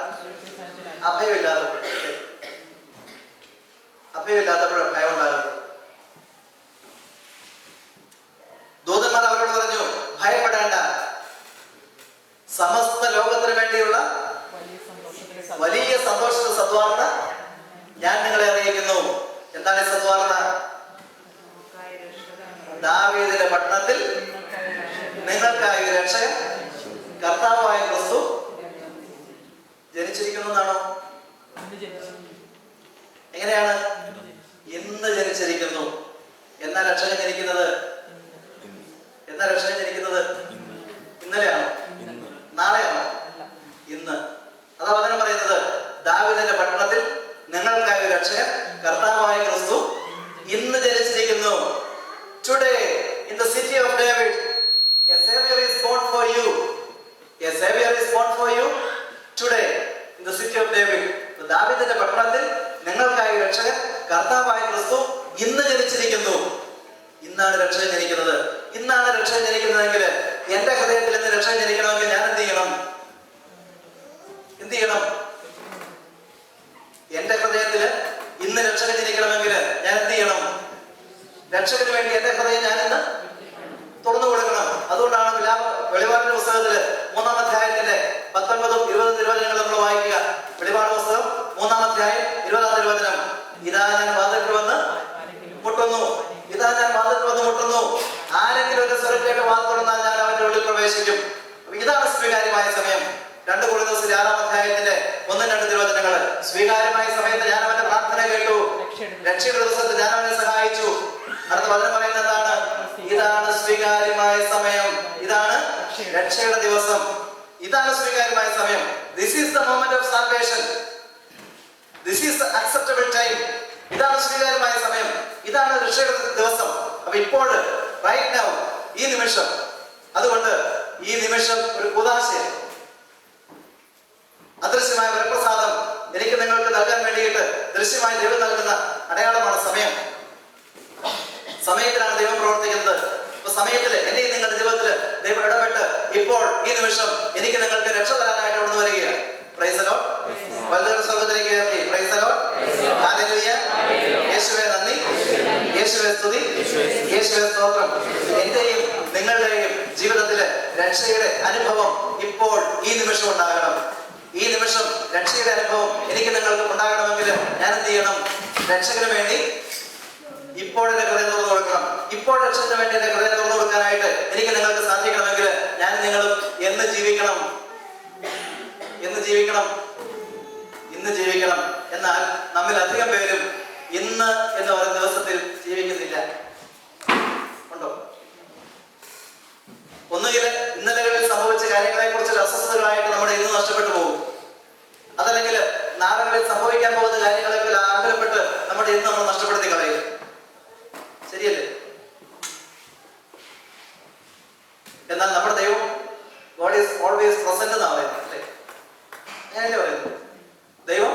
അഭയമില്ലാത്തപ്പോഴാണ് ഭയം ഉണ്ടാകുന്നത്. ദൂതന്മാർ അവരോട് പറഞ്ഞു, ഭയപ്പെടേണ്ട, സമസ്ത ലോകത്തിന് വേണ്ടിയുള്ള വലിയ സന്തോഷത്തിന്റെ സദ്വാർത്ത ഞാൻ നിങ്ങളെ അറിയിക്കുന്നു. എന്താണ് ഈ സദ്വാർത്ത? ദാവീദിന്റെ പട്ടണത്തിൽ നിങ്ങൾക്കായി രക്ഷകൻ കർത്താവായ ക്രിസ്തു ജനിച്ചിരിക്കുന്നു എന്നാണോ? എങ്ങനെയാണ്? ഇന്ന് ജനിച്ചിരിക്കുന്നു. എന്നാ രക്ഷകൻ ജനിക്കുന്നത്? ഇന്നലെയാണോ? നാളെയാണോ? ഇന്ന്. അതാ വചനം പറയുന്നത്, ദാവീദിന്റെ പട്ടണത്തിൽ നിങ്ങൾക്കായി രക്ഷകൻ കർത്താവായ ക്രിസ്തു ഇന്ന് ജനിച്ചിരിക്കുന്നു. Today in the city of David a savior is born for you. A savior is born for you today in the city of David. ദാവീദിന്റെ പട്ടണത്തിൽ നിങ്ങൾക്കായി രക്ഷകൻ കർത്താവായ ക്രിസ്തു ഇന്ന് ജനിച്ചിരിക്കുന്നു. ഇന്നാണ് രക്ഷകൻ ജനിക്കുന്നത്. ഇന്നാണ് രക്ഷകൻ ജനിക്കുന്നതെങ്കിൽ എന്റെ ഹൃദയത്തിൽ ഇന്ന് രക്ഷകൻ ജനിക്കണമെങ്കിൽ ഞാൻ എന്ത് ചെയ്യണം? എന്റെ ഹൃദയത്തിൽ ഇന്ന് രക്ഷകൻ ജനിക്കണമെങ്കിൽ ഞാൻ എന്ത് ചെയ്യണം? രക്ഷകന് വേണ്ടി എന്റെ ഹൃദയം ഞാൻ ഇന്ന് തുറന്നു കൊടുക്കണം. അതുകൊണ്ടാണ് വെളിപാടിന്റെ പുസ്തകത്തില് 3-ാം അധ്യായത്തിന്റെ 19-20 തിരുവചനങ്ങൾ നമ്മൾ വായിക്കുക. വെളിപാട് പുസ്തകം 3-ാം അധ്യായം 20-ാം തിരുവചനം. ഇതാ ഞാൻ വാതിൽക്കൽ വന്ന് മുട്ടുന്നു. ആരെങ്കിലും ഒരു സ്വരം കേട്ട് വാതിൽ തുറന്നാൽ ഞാൻ അവന്റെ ഉള്ളിൽ പ്രവേശിക്കും. ഇതാണ് സ്വീകാര്യമായ സമയം. 2 കൊരിന്ത്യർ 6-ാം അധ്യായത്തിന്റെ 1-2 തിരുവചനങ്ങൾ. സ്വീകാര്യമായ സമയത്ത് ഞാൻ അവന്റെ പ്രാർത്ഥന കേട്ടു, രക്ഷയുടെ ദിവസത്തിൽ ഞാൻ അവനെ സഹായിച്ചു. അടുത്ത വചനം പറയുന്നത് എന്താണ്? ഇതാണ് സ്വീകാര്യമായ സമയം. ഇതാണ് രക്ഷയുടെ ദിവസം. ഇതാണ് സ്വീകാര്യമായ സമയം. This is the moment of salvation. This is the acceptable time. ഇതാണ് സ്വീകാര്യമായ സമയം. ഇതാണ് രക്ഷയുടെ ദിവസം. അപ്പൊ ഇപ്പോൾ റൈറ്റ് നൗ, ഈ നിമിഷം, അതുകൊണ്ട് ഈ നിമിഷം ഒരു കൂദാശയാണ്. അദൃശ്യമായ വരപ്രസാദം എനിക്ക് നിങ്ങൾക്ക് നൽകാൻ വേണ്ടിയിട്ട് ദൃശ്യമായി ദൈവം നൽകുന്ന അടയാളമാണ് സമയം. സമയത്തിലാണ് ദൈവം പ്രവർത്തിക്കുന്നത്. അപ്പൊ സമയത്തില് എന്റെ നിങ്ങളുടെ ജീവിതത്തിൽ ദൈവം ഇടപെട്ട് ഇപ്പോൾ ഈ നിമിഷം എനിക്ക് നിങ്ങൾക്ക് രക്ഷ തരാനായിട്ട് അവിടെ വരികയാണ്. Praise the Lord. വലതുകൈ സ്വർഗ്ഗത്തിലേക്ക് ഉയർത്തി പ്രൈസ് ദി ലോർഡ്. ഹല്ലേലൂയ. യേശുവേ നന്ദി, യേശുവേ സ്തുതി, യേശുവേ സ്തോത്രം. എന്റെയും നിങ്ങളുടെയും ജീവിതത്തില് രക്ഷയുടെ അനുഭവം ഇപ്പോൾ ഈ നിമിഷം ഉണ്ടാകണം. ഈ നിമിഷം രക്ഷയുടെ അനുഭവം എനിക്ക് നിങ്ങൾക്ക് ഉണ്ടാകണമെങ്കിൽ ഞാൻ എന്ത് ചെയ്യണം? രക്ഷകന് വേണ്ടി ഇപ്പോൾ എന്റെ ഹൃദയം തുറന്നു കൊടുക്കണം. ഇപ്പോൾ രക്ഷകന് വേണ്ടി എന്റെ ഹൃദയം തുറന്നു കൊടുക്കാനായിട്ട് എനിക്ക് നിങ്ങൾക്ക് സാധിക്കണമെങ്കിൽ ഞാൻ നിങ്ങളും എന്ന് ജീവിക്കണം? എന്ന് ജീവിക്കണം? ഇന്ന് ജീവിക്കണം. എന്നാൽ നമ്മിൽ അധികം പേരും ഇന്ന് എന്ന് പറയുന്ന ദിവസത്തിൽ ജീവിക്കുന്നില്ല. ഉണ്ടോ? ഒന്നുകിൽ ഇന്നലകളിൽ സംഭവിച്ച കാര്യങ്ങളെ കുറിച്ച് അസ്വസ്ഥതകളായിട്ട് നമ്മുടെ ഇന്ന് നഷ്ടപ്പെട്ടു പോകും. അതല്ലെങ്കിൽ നാളുകളിൽ സംഭവിക്കാൻ പോകുന്ന കാര്യങ്ങളൊക്കെ ആഗ്രഹപ്പെട്ട് നമ്മുടെ ഇന്ന് നമ്മൾ നഷ്ടപ്പെടുത്തി കളയും. ശരിയല്ലേ? എന്നാൽ നമ്മുടെ ദൈവം God is always present എന്നാണ് പറയുന്നത്, അല്ലേ? ഞാനല്ലേ പറയുന്നത്? ദൈവം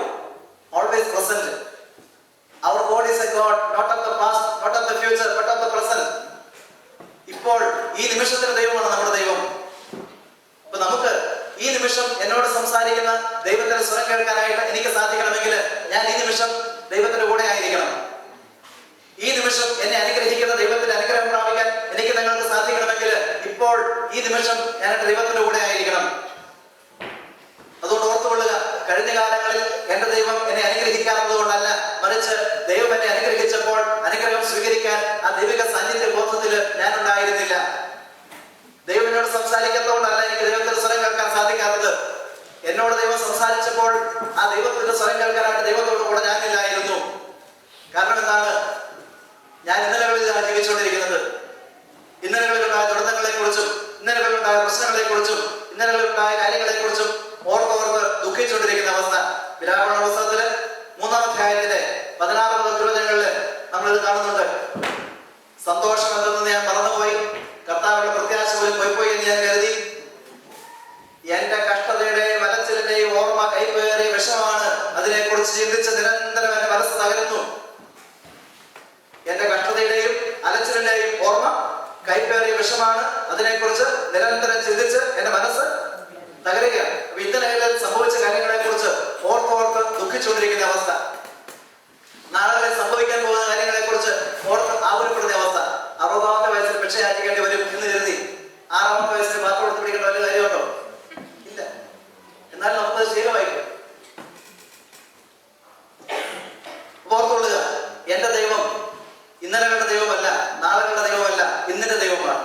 always present. Our God is a God not of the past, not of the future, but of the present. ഇപ്പോൾ ഈ നിമിഷത്തിന്റെ ദൈവമാണ് നമ്മുടെ ദൈവം. അപ്പൊ നമുക്ക് ഈ നിമിഷം എന്നോട് സംസാരിക്കുന്ന ദൈവത്തിന്റെ സ്വരം കേൾക്കാനായിട്ട് എനിക്ക് സാധിക്കണമെങ്കിൽ ഞാൻ ഈ നിമിഷം ദൈവത്തിന്റെ കൂടെ ആയിരിക്കണം. ഈ നിമിഷം എന്നെ അനുഗ്രഹിക്കുന്ന ദൈവത്തിന്റെ അനുഗ്രഹം പ്രാപിക്കാൻ എനിക്ക് നിങ്ങൾക്ക് സാധിക്കണമെങ്കിൽ ഇപ്പോൾ ഈ നിമിഷം ഞാൻ എന്റെ ദൈവത്തിന്റെ കൂടെ ആയിരിക്കണം. അതുകൊണ്ട് ഓർത്തുകൊള്ളുക, കഴിഞ്ഞ കാലങ്ങളിൽ എന്റെ ദൈവം എന്നെ അനുഗ്രഹിക്കാത്തത് കൊണ്ടല്ല, മറിച്ച് ദൈവം എന്നെ അനുഗ്രഹിച്ചപ്പോൾ അനുഗ്രഹം സ്വീകരിക്കാൻ ആ ദൈവിക സാന്നിധ്യ ബോധത്തിൽ ഞാൻ ഉണ്ടായിരുന്നില്ല. ദൈവം എന്നോട് സംസാരിക്കുന്നതുകൊണ്ടല്ല എനിക്ക് ദൈവത്തിന്റെ സ്വരം കേൾക്കാൻ സാധിക്കാത്തത്. എന്നോട് ദൈവം സംസാരിച്ചപ്പോൾ ആ ദൈവത്തിന്റെ സ്വരം കേൾക്കാനായിട്ട് ദൈവത്തോട് കൂടെ ഞാനില്ലായിരുന്നു. കാരണം എന്താണ്? ഞാൻ ഇന്നലകളിലാണ് ജീവിച്ചുകൊണ്ടിരിക്കുന്നത്. ഇന്നലകളിലുണ്ടായ ദുരന്തങ്ങളെ കുറിച്ചും ഇന്നലകളിലുണ്ടായ പ്രശ്നങ്ങളെ കുറിച്ചും ഇന്നലകളിലുണ്ടായ കാര്യങ്ങളെ കുറിച്ചും ഓർത്തോർത്ത് ദുഃഖിച്ചുകൊണ്ടിരിക്കുന്ന അവസ്ഥ. വിലാപന പുസ്തകത്തില് 3-ാം അധ്യായത്തിലെ 16 തിരുവചനങ്ങളില് നമ്മളിത് കാണുന്നുണ്ട്. സന്തോഷം എന്തെന്ന് ഞാൻ മറന്നുപോയി, കർത്താവിന്റെ പ്രത്യാശ പോലും പോയിപ്പോയി എന്ന് ഞാൻ കരുതി. എന്റെ കഷ്ടതയുടെയും വലച്ചിലിന്റെയും ഓർമ്മ കൈപ്പേറിയ വിഷമാണ്. അതിനെക്കുറിച്ച് ചിന്തിച്ച് നിരന്തരം എന്റെ മനസ്സ് തകരുന്നു. എന്റെ കഷ്ടതയുടെയും അലച്ചിലിന്റെയും ഓർമ്മ കൈപ്പേറിയ വിഷമാണ്. അതിനെക്കുറിച്ച് നിരന്തരം ചിന്തിച്ച് എന്റെ മനസ്സ് തകരുകയാണ്. അപ്പൊ ഇന്നലെ സംഭവിച്ച കാര്യങ്ങളെ കുറിച്ച് ഓർത്തോർത്ത് ദുഃഖിച്ചുകൊണ്ടിരിക്കുന്ന അവസ്ഥ. നാളുകളിൽ സംഭവിക്കാൻ പോകുന്ന കാര്യങ്ങളെ കുറിച്ച് ഓർത്ത് ആകുലപ്പെടുന്ന അവസ്ഥ. 60-ാമത്തെ വയസ്സിൽ ഭിക്ഷയാചിക്കേണ്ടി വരും എന്ന് കരുതി 6-ാമത്തെ വയസ്സിൽ മാത്രം എടുത്ത് പിടിക്കേണ്ട വല്ല കാര്യമുണ്ടോ? ഇല്ല. എന്നാൽ നമുക്ക് ശീലമായിരിക്കും. ഓർത്തുകൊള്ളുക, എന്റെ ദൈവം ഇന്നലകളുടെ ദൈവമല്ല, നാളുകളുടെ ദൈവമല്ല, ഇന്നിന്റെ ദൈവമാണ്.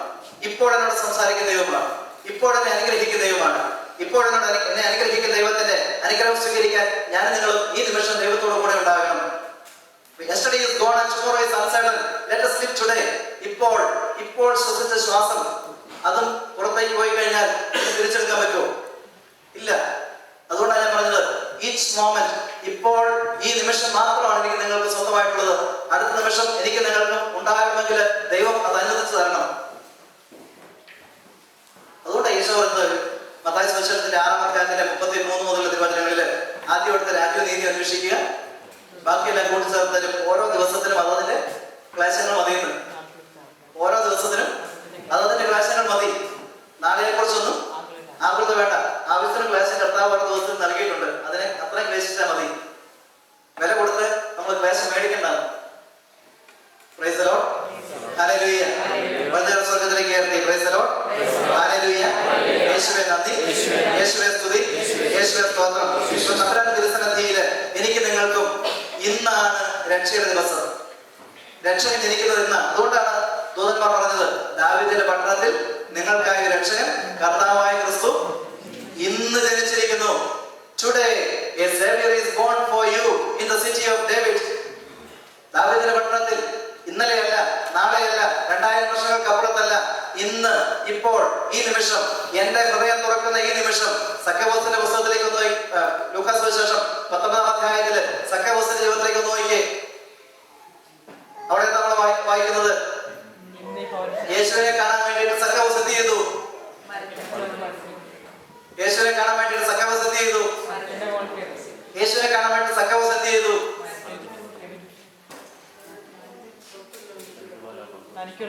ഇപ്പോൾ എന്നോട് സംസാരിക്കുന്ന ദൈവമാണ്. ഇപ്പോൾ എന്നെ അനുഗ്രഹിക്കുന്ന ദൈവമാണ്. ഇപ്പോൾ എന്നോട് എന്നെ അനുഗ്രഹിക്കുന്ന ദൈവത്തിന്റെ അനുഗ്രഹം സ്വീകരിക്കാൻ ഞാൻ നിങ്ങളും ഈ നിമിഷം ദൈവത്തോടു കൂടെ ഉണ്ടാകണം. Yesterday is gone and tomorrow is uncertain. Let us live today. ഇപ്പോൾ ശ്വസിച്ച ശ്വാസം അതും പുറത്തേക്ക് പോയി കഴിഞ്ഞാൽ തിരിച്ചെടുക്കാൻ പറ്റുമോ? ഇല്ല. അതുകൊണ്ടാണ് ഞാൻ പറഞ്ഞത്, ഈച്ച് മോമെന്റ്, ഇപ്പോൾ ഈ നിമിഷം മാത്രമാണ് എനിക്ക് നിങ്ങൾക്ക് സ്വന്തമായിട്ടുള്ളത്. അടുത്ത നിമിഷം എനിക്ക് നിങ്ങൾക്ക് ഉണ്ടാകണമെങ്കിൽ ദൈവം അത് അനുവദിച്ചു തരണം. അതുകൊണ്ടാണ് ഈശോ പറയുന്നത് മത്തായി സുവിശേഷത്തിന്റെ 6-ാം അധ്യായത്തിന്റെ 33 മുതലുള്ള തിരുവചനങ്ങളില് ആദ്യം എടുത്ത രാജ്യവും നീതി അന്വേഷിക്കുക, ബാക്കിയെല്ലാം കൂട്ടിച്ചേർത്ത് തരും. ഓരോ ദിവസത്തിനും അതതിന്റെ ക്ലേശങ്ങൾ മതിയെന്ന്. ഓരോ ദിവസത്തിനും അതതിന്റെ ക്ലേശങ്ങൾ മതി. നാളെയെ കുറിച്ചൊന്നും ആകുലത വേണ്ട. ആവശ്യത്തിന് ക്ലേശം കർത്താവ് ഓരോ ദിവസത്തിൽ നൽകിയിട്ടുണ്ട്. അതിനെ അത്രയും ക്ലേശിച്ചാൽ മതി. വില കൊടുത്ത് നമ്മൾ ക്ലേശം മേടിക്കേണ്ടതാണ്. Praise the Lord. ഹല്ലേലൂയ. വചന സ്വർഗ്ഗത്തിലേക്ക് ഉയർത്തി. Praise the Lord. ഹല്ലേലൂയ. യേശുവേ നന്ദി, യേശുവേ സ്തുതി, യേശുവേ സ്തോത്രം. തമ്പുരാന്റെ തിരുസന്നിധിയിൽ എനിക്ക് നിങ്ങൾക്കും ഇന്നാണ് രക്ഷയുടെ ദിവസം. രക്ഷകൻ ജനിക്കുന്നത് ഇന്നാണ്. അതുകൊണ്ടാണ് ദൂതന്മാർ പറഞ്ഞത്, ദാവീദിന്റെ പട്ടണത്തിൽ നിങ്ങൾക്കായ രക്ഷകൻ കർത്താവായ ക്രിസ്തു ഇന്ന് ജനിച്ചിരിക്കുന്നു. Today a savior is born for you in the city of David. ദാവീദിന്റെ പട്ടണത്തിൽ ഇന്നലെയല്ല, നാളെയല്ല, 2000 വർഷങ്ങൾക്ക് അപ്പുറത്തല്ല, ഇന്ന്, ഇപ്പോൾ, ഈ നിമിഷം, എന്റെ ഹൃദയം തുറക്കുന്ന ഈ നിമിഷം. സക്കവോസിന്റെ പുസ്തകത്തിലേക്ക് ഒന്ന് ലൂക്കാസ് സുവിശേഷം 19-ാം അധ്യായത്തില് സക്കവോസിന്റെ ജീവിതത്തിലേക്ക് ഒന്ന് നോക്കിയേ. അവിടെ നമ്മൾ വായിക്കുന്നത്, യേശുവിനെ കാണാൻ വേണ്ടിയിട്ട് സക്കവോസ് എന്ത് ചെയ്തു? യേശുവിനെ കാണാൻ വേണ്ടിയിട്ട് സക്കവോസ് എന്ത് ചെയ്തു? യേശുവിനെ കാണാൻ വേണ്ടി സക്കവോസ് എന്ത് ചെയ്തു?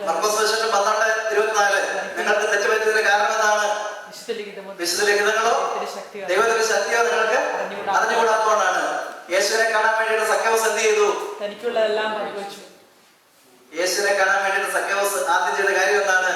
മർക്കോസ് സുവിശേഷം 12:24 നിങ്ങൾക്ക് തെറ്റുപറ്റിയതിന് കാരണം എന്താണ്? വിശുദ്ധ ലിഖിതങ്ങളോ ദൈവത്തിന്റെ ശക്തിയോ നിങ്ങൾക്ക് അറിഞ്ഞുകൂടാത്തതുകൊണ്ടാണ്. യേശുവിനെ കാണാൻ വേണ്ടിയിട്ട് സക്കവോസ് എന്ത് ചെയ്തു? തനിക്കുള്ളതെല്ലാം പങ്കുവച്ചു. യേശുവിനെ കാണാൻ വേണ്ടിയിട്ട് സക്കവോസ് ആദ്യം ചെയ്ത കാര്യം എന്താണ്?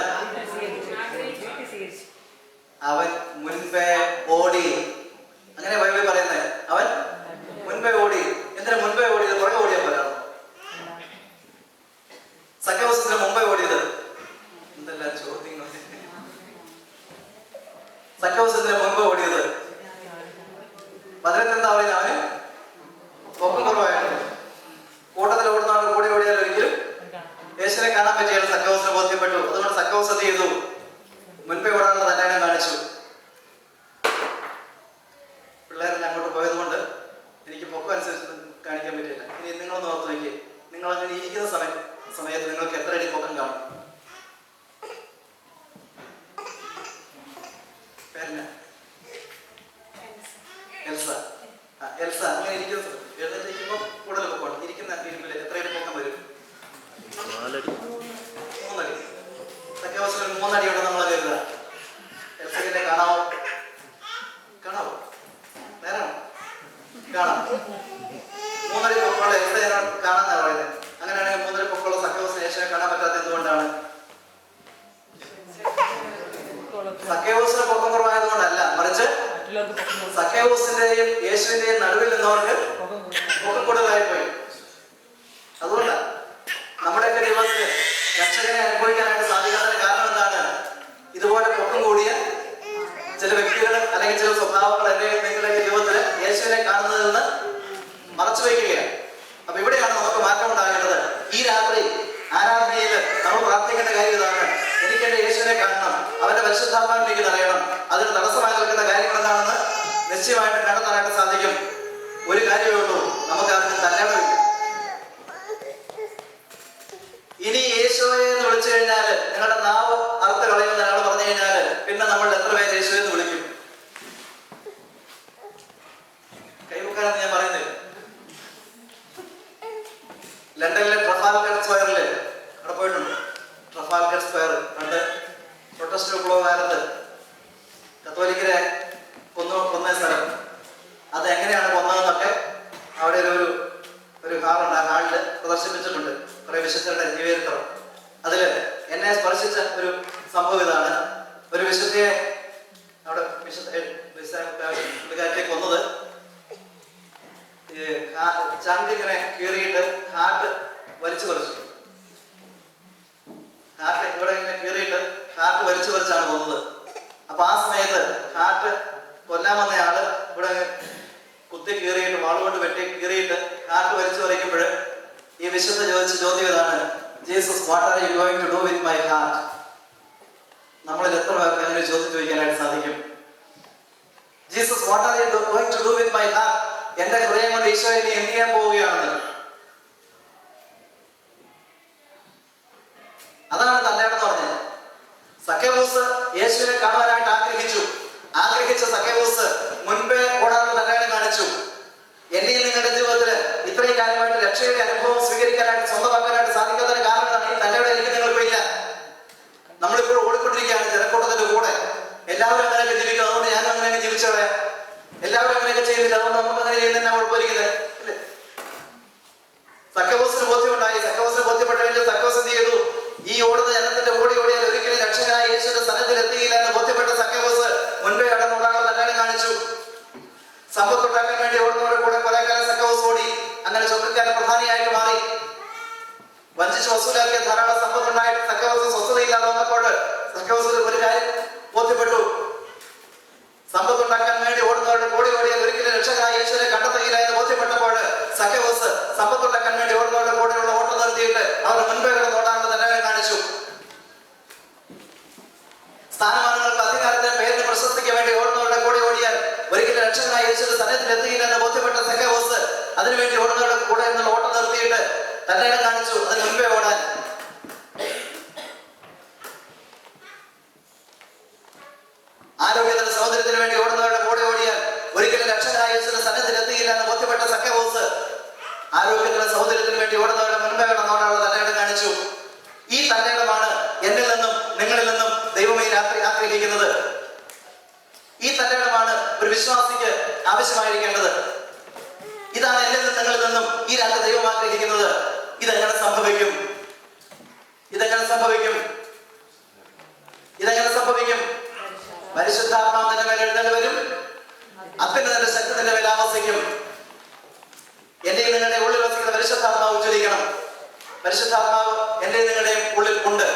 സക്കോസ് എന്ത് ചെയ്തു? മുൻപേ ഓടാനുള്ള തന്നെ കാണിച്ചു. പിള്ളേരെല്ലാം അങ്ങോട്ട് പോയതുകൊണ്ട് എനിക്ക് പൊക്കം അനുസരിച്ച് കാണിക്കാൻ പറ്റില്ല. ഇനി നിങ്ങളൊന്ന് ഓർത്ത് നോക്കിയേ, നിങ്ങൾ അങ്ങനെ ഇരിക്കുന്ന സമയത്ത് നിങ്ങൾക്ക് എത്ര അടി പൊക്കം കാണും? പേരെന്നാ? എൽസ. എൽസ അങ്ങനെ ഇരിക്കുന്ന എഴുന്നേറ്റിരിക്കുമ്പോൾ കൂടുതൽ പൊക്കമാണ്. ഇരിക്കുന്ന ഇരിപ്പില് എത്ര അടി പൊക്കം വരും? 3 അടി. സഖ്യവസിന് 3 അടി ഉണ്ടെന്ന് നമ്മൾ കരുതുക. എൽസയെ കാണാവോ? കാണാവോ? നേരാണോ? കാണാം. 3 അടി പൊക്കമുള്ള എൽസയെ കാണാന്നാണ് പറയുന്നത്. അങ്ങനെയാണെങ്കിൽ 3 അടി പൊക്കമുള്ള സഖ്യവസിന് യേശുവിനെ കാണാൻ പറ്റാത്ത എന്തുകൊണ്ടാണ്? സഖ്യവസിന് പൊക്കം കുറവായതുകൊണ്ടല്ല, മറിച്ച് സഖ്യവസിന്റെയും യേശുവിന്റെയും നടുവിൽ നിന്നവർക്ക് പൊക്കം കൂടുതലായി പോയി. അതുകൊണ്ടാണ് നമ്മുടെയൊക്കെ ജീവിതത്തിൽ രക്ഷകനെ അനുഭവിക്കാനായിട്ട് സാധിക്കാത്തതിന് കാരണം എന്താണ്? ഇതുപോലെ പൊക്കം കൂടിയ ചില വ്യക്തികൾ അല്ലെങ്കിൽ ചില സ്വഭാവങ്ങൾ എന്റെ നിങ്ങളുടെയൊക്കെ ജീവിതത്തിൽ യേശുവിനെ കാണുന്നതിൽ നിന്ന് മറച്ചു വയ്ക്കുകയാണ്. അപ്പൊ ഇവിടെയാണ് നമുക്ക് മാറ്റം ഉണ്ടാകേണ്ടത്. ഈ രാത്രി ആരാധനയിൽ നമ്മൾ പ്രാർത്ഥിക്കേണ്ട കാര്യം ഇതാണ്: എനിക്ക് എന്റെ യേശുവിനെ കാണണം, അവന്റെ പരിശുദ്ധാത്മാവിലേക്ക് നിറയണം. അതിന് തടസ്സമായി നിൽക്കുന്ന കാര്യങ്ങൾ എന്താണെന്ന് നിശ്ചയമായിട്ട് കണ്ടെത്താനായിട്ട് സാധിക്കും. ഒരു കാര്യമേ ഉള്ളൂ, നമുക്ക് അതിന് തല്ലണമില്ല. ഇനി യേശുവെ എന്ന് വിളിച്ചു കഴിഞ്ഞാല് നിങ്ങളുടെ നാവ് അറുത്ത് കളയുമെന്ന് ഒരാൾ പറഞ്ഞു കഴിഞ്ഞാല് പിന്നെ നമ്മൾ എത്ര പേര് യേശുവെ എന്ന് വിളിക്കും? കൈവക്കാനെന്ന് ഞാൻ പറയുന്നില്ല. ലണ്ടനിലെ ട്രഫാൽഗർ സ്ക്വയറില് അവിടെ പോയിട്ടുണ്ട്. ട്രഫാൽഗർ സ്ക്വയർ പണ്ട് പ്രൊട്ടസ്റ്റ് വിപ്ലവ കാലത്ത് കത്തോലിക്കരെ കൊന്ന സ്ഥലം. അത് എങ്ങനെയാണ് കൊന്നതെന്നൊക്കെ അവിടെ ഒരു ഹാളുണ്ട്. ആ ഹാളില് പ്രദർശിപ്പിച്ചിട്ടുണ്ട് കുറെ വിശുദ്ധരുടെ ജീവചരിത്രം. അതില് എന്നെ സ്പർശിച്ച ഒരു സംഭവം ഇതാണ്. ഒരു വിശുദ്ധയെ അവിടെ പുള്ളിക്കാരത്തെ കൊന്നത് ചങ്കിങ്ങനെ കീറിയിട്ട് ഹാർട്ട് വലിച്ചു പറിച്ചു. ഹാർട്ട് ഇവിടെ ഇങ്ങനെ കീറിയിട്ട് ഹാർട്ട് വലിച്ചു പറിച്ചാണ് കൊന്നത്. അപ്പൊ ആ സമയത്ത് ഹാർട്ട് കൊല്ലാൻ വന്നയാള് ഇവിടെ കുത്തി കീറിയിട്ട് വാളുകൊണ്ട് വെട്ടി കീറിയിട്ട് ഹാർട്ട് വലിച്ചു പറിക്കുമ്പോൾ ഈ വിശുദ്ധ ചോദിച്ച ചോദ്യം ഇതാണ്: Jesus, what are you going to do with my heart? നമ്മളിൽ എത്ര പേർക്ക് അങ്ങനെ ചോദ്യം ചോദിക്കാനായിട്ട് സാധിക്കും? Jesus, what are you going to do with my heart? എന്റെ ഹൃദയം കൊണ്ട് ഈശോയെ നീ എന്ത് ചെയ്യാൻ പോവുകയാണെന്ന്. അതാണ് തന്നെയാണെന്ന് പറഞ്ഞത്. സഖ്യവൂസ് യേശുവിനെ കാണുവാനായിട്ട് ആഗ്രഹിച്ച സഖ്യവൂസ് മുൻപേ ഓടാനുള്ള തന്നെയാണ് കാണിച്ചു. എന്റെയും നിങ്ങളുടെ ജീവിതത്തിൽ ഇത്രയും കാര്യമായിട്ട് രക്ഷയുടെ അനുഭവം സ്വീകരിക്കാനായിട്ട് സ്വന്തമാക്കാനായിട്ട് സാധിക്കാത്തതിന് കാരണം ഈ തന്നെയുടെ എനിക്ക് നിങ്ങളിപ്പോ ഇല്ല. നമ്മളിപ്പോൾ ഓടിക്കൊണ്ടിരിക്കുകയാണ് ജനക്കൂട്ടത്തിന്റെ കൂടെ. എല്ലാവരും അങ്ങനെയൊക്കെ ജീവിക്കും, അതുകൊണ്ട് ഞാനും അങ്ങനെയൊക്കെ ജീവിച്ചോളെ. എല്ലാവരും അങ്ങനെയൊക്കെ ചെയ്യുന്നില്ല, അതുകൊണ്ട് നമുക്ക് അങ്ങനെ ചെയ്യുന്നതന്നെ കുഴപ്പമിരിക്കുന്നത് അല്ലേ? സഖ്യവൂസിന് ബോധ്യമുണ്ടായി. സഖ്യവൂസിന് ബോധ്യപ്പെട്ടെങ്കിൽ സഖ്യവൂസ് എന്ത് ചെയ്തു? ഈ ഓടുന്ന ജനത്തിന്റെ ഓടിയാൽ ഒരിക്കലും രക്ഷകനായ യേശുവിന്റെ സന്നിധിയിൽ എത്തിയില്ല എന്ന് ബോധ്യപ്പെട്ട സഖ്യവൂസ് മുൻപേ കടന്നുണ്ടാകാനുള്ള തന്നെയാണ് കാണിച്ചു. സമ്പത്തുണ്ടാക്കാൻ വേണ്ടി ഓടുന്നവരുടെ കൂടെ കുറെ കാലം സഖ്യവൂസ് ഓടി. അങ്ങനെ ചുമക്കാരൻ പ്രധാനിയായിട്ട് മാറി. വഞ്ചിച്ച് വസൂലാക്കിയ ധാരാളം സമ്പത്തുണ്ടായിട്ട് സഖ്യവൂസ് സ്വസ്ഥതയില്ലാതെ വന്നപ്പോൾ സഖ്യവൂസിന് ഒരു കാര്യം ബോധ്യപ്പെട്ടു: സമ്പത്തുണ്ടാക്കാൻ വേണ്ടി ഓടുന്നവരുടെ കൂടെ ഓടിയാൽ ഒരിക്കലും രക്ഷകനായ യേശുവിനെ കണ്ടെത്തുകയില്ല എന്ന് ബോധ്യപ്പെട്ടപ്പോൾ സഖ്യവൂസ് സമ്പത്തുണ്ടാക്കാൻ വേണ്ടി ഓടുന്നവരുടെ കൂടെയുള്ള ഓട്ടം നിർത്തിയിട്ട് അവരുടെ മുൻപേ കിടന്ന് ഓടാനുള്ള തന്നെ കാണിച്ചു. സ്ഥാനമാനങ്ങൾക്ക്, അധികാരത്തിന്, പേരിന്, പ്രശസ്തിക്ക് വേണ്ടി ഓടുന്നവരുടെ കൂടെ ഓടിയാൽ ഒരിക്കലും രക്ഷകനായ യേശുവിന്റെ സന്നിധിയിൽ എത്തുകയില്ല എന്ന് ബോധ്യപ്പെട്ട സഖ്യവൂസ് അതിനുവേണ്ടി ഓടുന്നവരുടെ കൂടെ എന്നുള്ള ഓട്ടം നിർത്തിയിട്ട് തന്നെ കാണിച്ചു അതിന് മുൻപേ ഓടാൻ. ആരോഗ്യത്തിന്, സൗന്ദര്യത്തിന് വേണ്ടി ഓടുന്നവരുടെ കൂടെ ഓടിയാൽ ഒരിക്കലും രക്ഷകനായ യേശുവിന്റെ സന്നിധിയിൽ എത്തുകയില്ല എന്ന് ബോധ്യപ്പെട്ട സഖ്യവൂസ് ആരോഗ്യത്തിന്, സൗന്ദര്യത്തിന് വേണ്ടി ഓടുന്നവരുടെ മുൻപേ കടന്നോടാനുള്ള തന്നെയാണ് കാണിച്ചു. ഈ തന്നെയിടമാണ് എന്നിൽ നിന്നും നിങ്ങളിൽ നിന്നും ദൈവം ഈ രാത്രി ആഗ്രഹിക്കുന്നത്. ഈ തന്നെയിടമാണ് ഒരു വിശ്വാസിക്ക് ആവശ്യമായിരിക്കേണ്ടത്. ഇതാണ് എന്നിൽ നിന്നും നിങ്ങളിൽ നിന്നും ഈ രാത്രി ദൈവം ആഗ്രഹിക്കുന്നത്. ഇതെങ്ങനെ സംഭവിക്കും? ഇതെങ്ങനെ സംഭവിക്കും? ഇതെങ്ങനെ സംഭവിക്കും? പരിശുദ്ധാത്മാവ് നിന്റെ മേൽ എഴുന്നേറ്റ് വരും. അത്യുന്നതന്റെ ശക്തി നിന്റെ മേൽ ആവസിക്കും. എന്റെയും നിങ്ങളുടെ ഉള്ളിൽ വസിക്കുന്ന പരിശുദ്ധാത്മാവ് ഉജ്ജ്വലിക്കണം. പരിശുദ്ധാത്മാവ് എന്റെയും നിങ്ങളുടെയും ഉള്ളിൽ ഉണ്ട്.